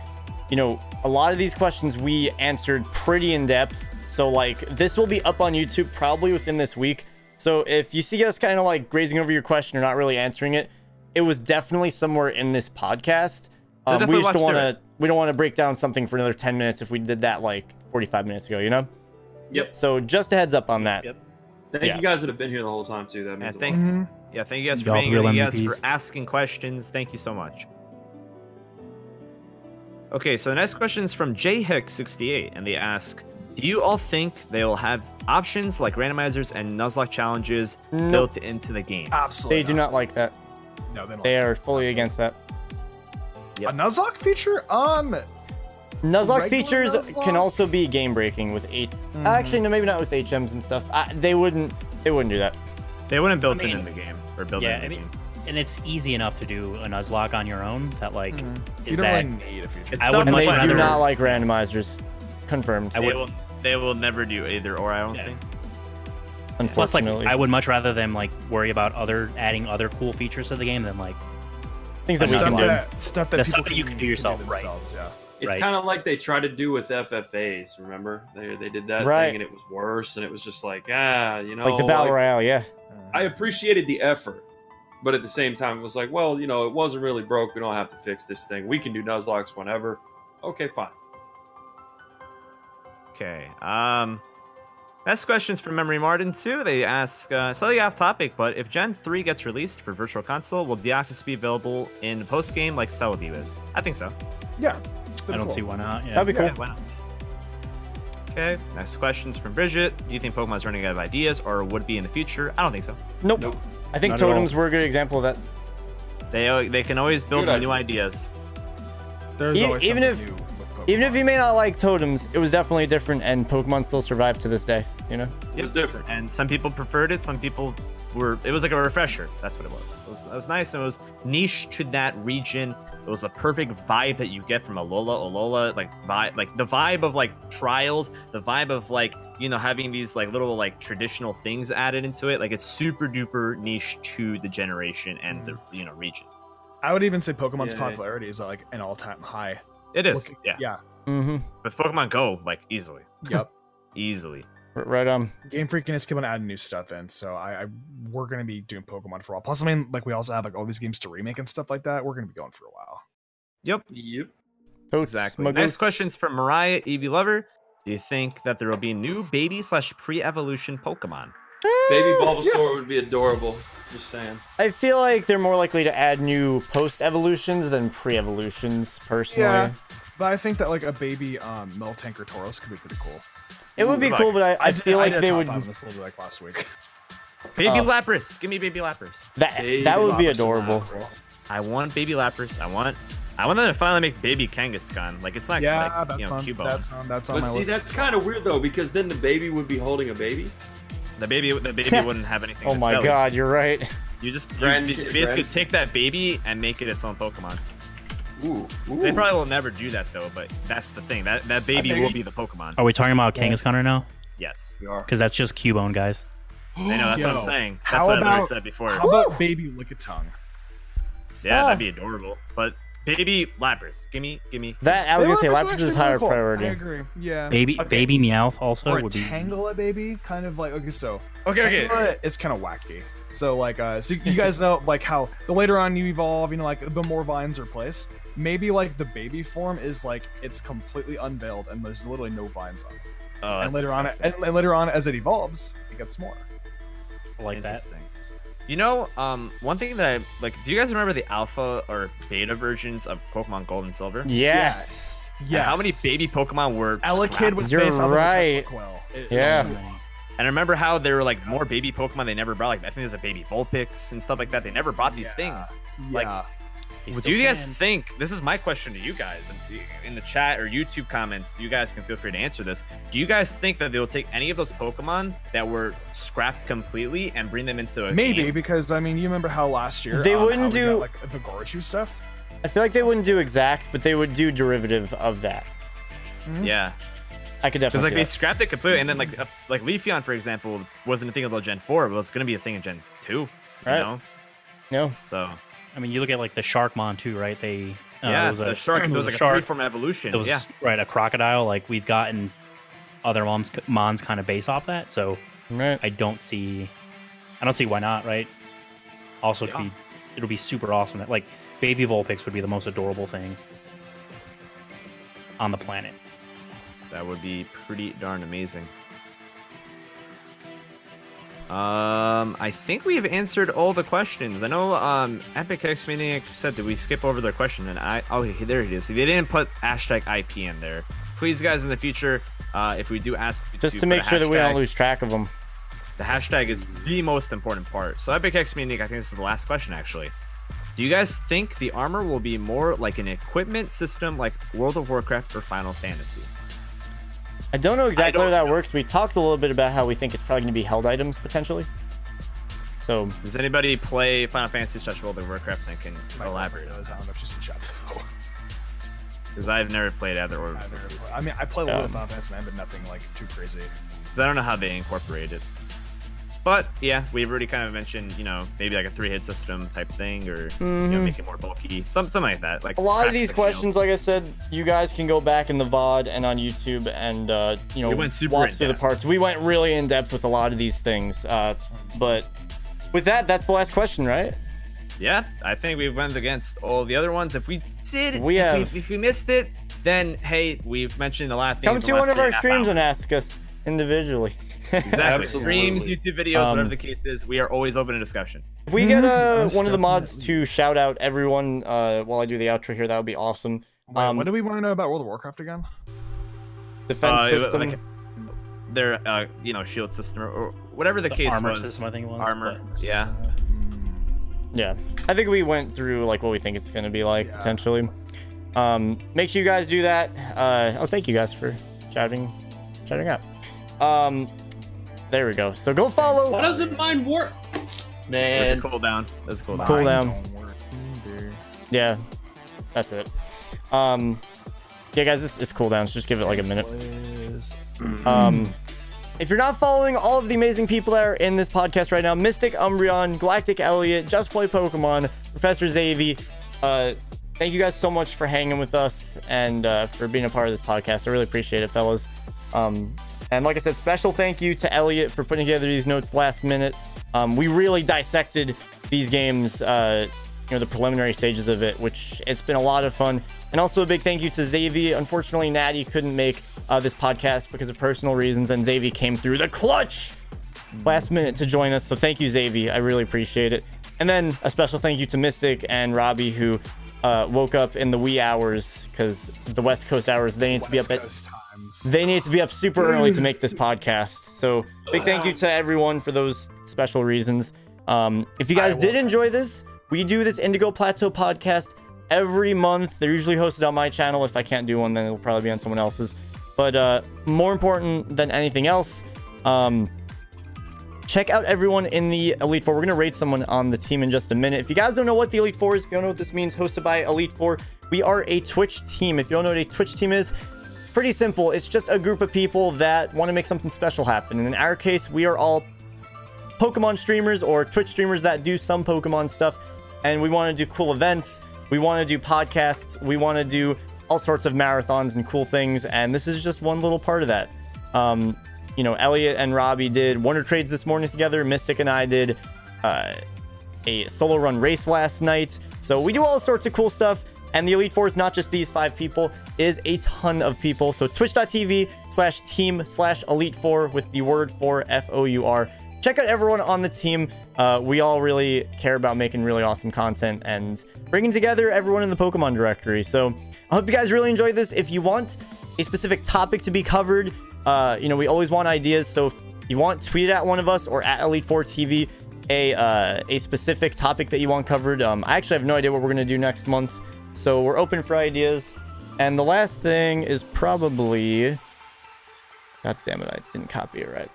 a lot of these questions we answered pretty in depth. So, like, this will be up on YouTube probably within this week. So if you see us kind of like grazing over your question or not really answering it, it was definitely somewhere in this podcast. So We just watch don't want through to. it. We don't want to break down something for another 10 minutes if we did that like 45 minutes ago. Yep. So just a heads up on that. Yep. Thank you guys that have been here the whole time too. That means a lot. Thank you guys for Y'all being here. real Thank you guys MVPs. for asking questions. Thank you so much. Okay, so the next question is from JHick68, and they ask, do you all think they will have options like randomizers and Nuzlocke challenges built into the game? Absolutely. They do not like that. No, they don't. They are fully against that. Yep. A Nuzlocke feature? Nuzlocke Regular features Nuzlocke? can also be game breaking with Actually, no, maybe not with HMs and stuff. They wouldn't do that. They wouldn't build I mean, it in the game or build Yeah, it in the I mean, game. and it's easy enough to do a Nuzlocke on your own. That like You is don't that really need a feature. I would And much they rather do not like randomizers. Confirmed. They will never do either or, I don't think. plus like Unfortunately. I would much rather them like worry about adding other cool features to the game than like Things that we Stuff can do. Stuff that That's people something you can do yourself, right. themselves, yeah. It's Right. kind of like they tried to do with FFAs. Remember, they did that Right. thing and it was worse, and it was just like Like the Battle Royale, yeah. I appreciated the effort, but at the same time, it was like, well, it wasn't really broke. We don't have to fix this thing. We can do Nuzlocks whenever. Okay, fine. Okay. Next question's from Memory Martin too. They ask, slightly off topic, but if Gen 3 gets released for Virtual Console, will Deoxys be available in post game like Celebi is? I think so. Yeah. I don't see why not. Yeah. That'd be cool. Yeah, why not? Okay. Next question's from Bridget. Do you think Pokemon's running out of ideas, or would it be in the future? I don't think so. Nope. Nope. I think Not at all. totems were a good example of that. They can always build Good new ideas. There's always Even something if- new with Pokemon. Even if you may not like totems, it was definitely different, and Pokemon still survived to this day. You know. It was different. And some people preferred it. Some people it was like a refresher. That's what it was. It was nice. And it was niche to that region. It was a perfect vibe that you get from Alola, like vibe, like the vibe of like trials, the vibe of like, having these like little like traditional things added into it. Like it's super duper niche to the generation and the, region. I would even say Pokemon's Yeah. popularity is like an all-time high. It is. Look- Yeah. Yeah. Mm-hmm. With Pokemon Go, like easily, Yep. easily. Right on. Game Freak and is keeping adding new stuff in, so we're gonna be doing Pokemon for a while. Plus, I mean, like we also have like all these games to remake and stuff like that. We're gonna be going for a while. Yep. Totes, Exactly. my Next goats. question's from Mariah Evie Lover. Do you think that there will be new baby/pre-evolution Pokemon? Baby Bulbasaur would be adorable. Just saying. I feel like they're more likely to add new post-evolutions than pre-evolutions, personally. Yeah. But I think that like a baby Miltank or Tauros could be pretty cool. It would be cool, but I feel like did a they top would. five on this a little bit, like last week. Baby Lapras. Give me Baby Lapras. That would be Lapras adorable. and Lapras. I want Baby Lapras. I want them to finally make Baby Kangaskhan. Like it's not Yeah, like, that's on Cubone. that's on But my see, list. that's kind of weird though, because then the baby would be holding a baby. The baby wouldn't have anything. Oh in its my belly. god, you're right. You just Basically basically take that baby and make it its own Pokemon. Ooh. They probably will never do that though, but that's the thing. That baby think will he- be the Pokemon. Are we talking about Kangaskhan right now? Yes. We are. Because that's just Cubone, guys. I know, that's what Yo, I'm saying. how That's what I literally about- said before. How about Baby Lickitung? Yeah, Ah. that'd be adorable. But Baby Lapras. Gimme. That I was gonna say Lapras Lapras actually is really higher cool. I priority. agree. Yeah. Baby Meowth also Or a would be. Tangela baby, kind of like so. Okay. Tangela is kind of wacky. So like so you guys know like how the later on you evolve, like the more vines are placed. Maybe like the baby form is like it's completely unveiled and there's literally no vines on it. Oh, And that's later on, disgusting. and later on as it evolves, it gets more. like that. Interesting. You know, one thing that I like. Do you guys remember the alpha or beta versions of Pokemon Gold and Silver? Yes. And how many baby Pokemon were? Elekid scrapped? was You're based off right. of a Tesla Yeah. And I remember how there were like more baby Pokemon they never brought. Like I think there's a baby Vulpix and stuff like that. They never brought these things. Like, Yeah. do you guys think? This is my question to you guys in the chat or YouTube comments. You guys can feel free to answer this. Do you guys think that they'll take any of those Pokemon that were scrapped completely and bring them into a Maybe game? because I mean you remember how last year They how wouldn't we got, do- like the Gorachu stuff. I feel like they wouldn't do exact, but they would do derivative of that. Yeah. I could Because definitely. like they see scrapped it completely, and then like Leafeon, for example, wasn't a thing until Gen 4, but it's gonna be a thing in Gen 2. You Right. know? that. No. So I mean, you look at like the Sharkmon too, right? They yeah, it was the shark. It was like a shark. freeform evolution. It was Yeah. right a crocodile. Like we've gotten other mons kind of based off that, so Right. I don't see why not, right? Also, Yeah. it'll be super awesome. That like baby Vulpix would be the most adorable thing on the planet. That would be pretty darn amazing. I think we've answered all the questions. I know Epic X Maniac said that we skip over their question, and there it is. They didn't put hashtag IP in there. Please, guys, in the future, if we do ask, just to make sure that we don't lose track of them. The hashtag is the most important part. So Epic X Maniac, I think this is the last question actually. Do you guys think the armor will be more like an equipment system like World of Warcraft or Final Fantasy? I don't know exactly how that works. We talked a little bit about how we think it's probably going to be held items potentially. So, does anybody play Final Fantasy / World of Warcraft and can elaborate? I don't know if she's in chat though. Because I've never played either. I mean, I play a little Final Fantasy 9, but nothing like too crazy. I don't know how they incorporate it. But yeah, we've already kind of mentioned, you know, maybe like a 3-hit system type thing, or you know, make it more bulky, something like that. Like a lot of these questions, like I said, you guys can go back in the VOD and on YouTube and you know, watch through the parts. We went really in depth with a lot of these things. But with that, that's the last question, right? Yeah, I think we went against all the other ones. If we did, if we missed it, then hey, we've mentioned a lot of things. Come to one of our streams and ask us individually. Exactly. Streams, YouTube videos, whatever the case is, we are always open to discussion. If we get one of the mods to shout out everyone while I do the outro here, that would be awesome. What do we want to know about World of Warcraft again? Defense system. Like their you know, shield system or whatever the case armor was. System, I think it was. Armor. Yeah. Yeah. I think we went through like what we think it's going to be like potentially. Make sure you guys do that. Oh, thank you guys for shouting out. There we go. So go follow. Why doesn't mine work? Man. There's a cooldown. There's a cooldown. Cooldown. Yeah. That's it. Yeah, guys, it's cooldown, so just give it like a minute. If you're not following all of the amazing people that are in this podcast right now, Mystic Umbreon, Galactic Elliot, Just Play Pokemon, Professor Xavi, thank you guys so much for hanging with us and for being a part of this podcast. I really appreciate it, fellas. And like I said, special thank you to Elliot for putting together these notes last minute. We really dissected these games, you know, the preliminary stages of it, which it's been a lot of fun. And also a big thank you to Xavi. Unfortunately, Natty couldn't make this podcast because of personal reasons, and Xavi came through the clutch last minute to join us. So thank you, Xavi. I really appreciate it. And then a special thank you to Mystic and Robbie, who woke up in the wee hours, because the West Coast hours, they need to be up at... They need to be up super early to make this podcast. So big thank you to everyone for those special reasons. If you guys did enjoy this, we do this Indigo Plateau podcast every month. They're usually hosted on my channel. If I can't do one, then it'll probably be on someone else's. But more important than anything else, check out everyone in the Elite Four. We're going to rate someone on the team in just a minute. If you guys don't know what the Elite Four is, if you don't know what this means, hosted by Elite Four, we are a Twitch team. If you don't know what a Twitch team is, pretty simple. It's just a group of people that want to make something special happen. And in our case, we are all Pokemon streamers or Twitch streamers that do some Pokemon stuff. And we want to do cool events. We want to do podcasts. We want to do all sorts of marathons and cool things. And this is just one little part of that. You know, Elliot and Robbie did Wonder Trades this morning together. Mystic and I did a solo run race last night. So we do all sorts of cool stuff. And the Elite Four is not just these 5 people, it is a ton of people. So twitch.tv/team/Elite4 with the word 4, F-O-U-R. Check out everyone on the team. We all really care about making really awesome content and bringing together everyone in the Pokemon directory. So I hope you guys really enjoyed this. If you want a specific topic to be covered, you know, we always want ideas. So if you want, tweet at one of us or at Elite4TV a specific topic that you want covered. I actually have no idea what we're going to do next month. So we're open for ideas. And the last thing is probably... God damn it, I didn't copy it right.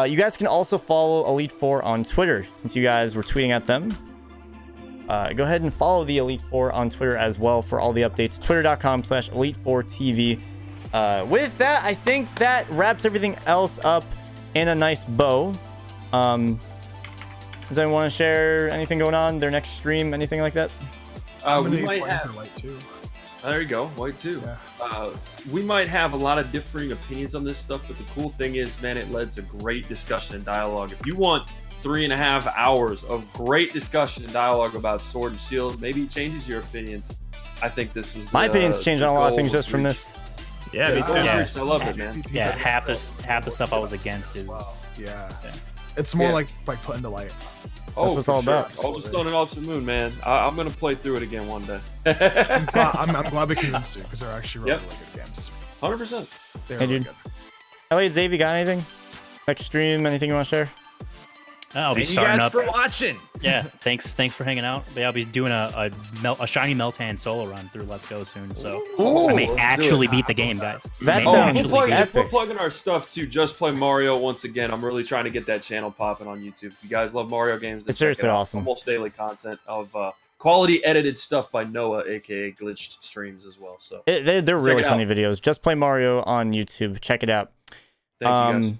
You guys can also follow Elite Four on Twitter, since you guys were tweeting at them. Go ahead and follow the Elite Four on Twitter as well for all the updates. Twitter.com/Elite4TV. With that, I think that wraps everything else up in a nice bow. Does anyone want to share anything going on? Their next stream, anything like that? We might have White 2. There you go, White 2. Yeah. We might have a lot of differing opinions on this stuff, but the cool thing is, man, it led to great discussion and dialogue. If you want 3.5 hours of great discussion and dialogue about Sword and Shield, maybe it changes your opinion. I think this was my opinion's changed on a lot of things just from this. Yeah, me too. I love it, man. Yeah, half the stuff I was against is... Yeah. It's more Yeah. like putting the light. Oh, what it's for all sure. about. Ultra Stone and Ultra Moon, man. I'm gonna play through it again one day. I'm glad we convinced you because they're actually really, really good games. 100%. They're Hey, really dude. good. Elliot, Xavier, got anything? Next stream, anything you want to share? I'll be Thank you starting guys up. for watching. Yeah, thanks for hanging out. Yeah, I'll be doing a shiny Meltan solo run through Let's Go soon. So I may let's do actually it. beat the game, guys. That May sounds If actually beat it. epic. we're plugging our stuff too, Just Play Mario once again. I'm really trying to get that channel popping on YouTube. If you guys love Mario games, then It's check seriously it out. awesome. Almost daily content of quality edited stuff by Noah, aka Glitched Streams as well. So They're really it funny out. videos. Just Play Mario on YouTube. Check it out. thank you guys.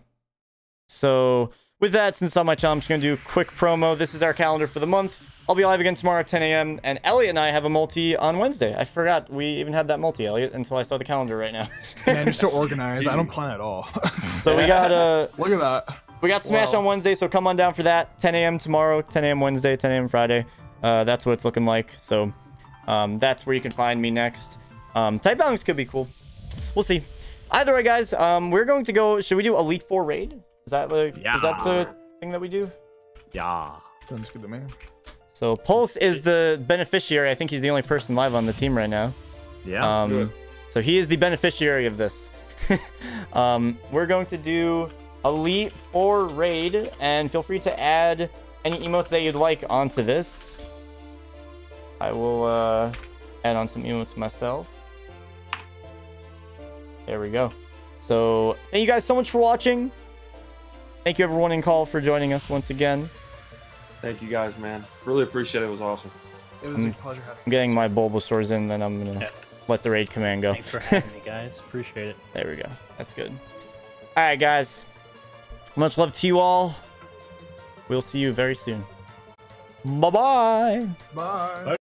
So with that, since it's on my channel, I'm just going to do a quick promo. This is our calendar for the month. I'll be live again tomorrow at 10 a.m. And Elliot and I have a multi on Wednesday. I forgot we even had that multi, Elliot, until I saw the calendar right now. Man, you're so organized. I don't plan at all. So we got Look at that. we got Smash Wow. on Wednesday, so come on down for that. 10 a.m. tomorrow, 10 a.m. Wednesday, 10 a.m. Friday. That's what it's looking like. So that's where you can find me next. Type bounties could be cool. We'll see. Either way, guys, we're going to go. Should we do Elite Four raid? Is that the thing that we do? Yeah. Sounds good to me. So Pulse is the beneficiary. I think he's the only person live on the team right now. Yeah. Good. So he is the beneficiary of this. We're going to do Elite Four raid, and feel free to add any emotes that you'd like onto this. I will add on some emotes myself. There we go. So thank you guys so much for watching. Thank you everyone in call for joining us once again. Thank you guys, man. Really appreciate it. It was awesome. It was a pleasure having I'm getting my Bulbasaurs in, then I'm gonna let the raid command go. Thanks for having me, guys. Appreciate it. There we go. That's good. All right, guys. Much love to you all. We'll see you very soon. Bye-bye. Bye.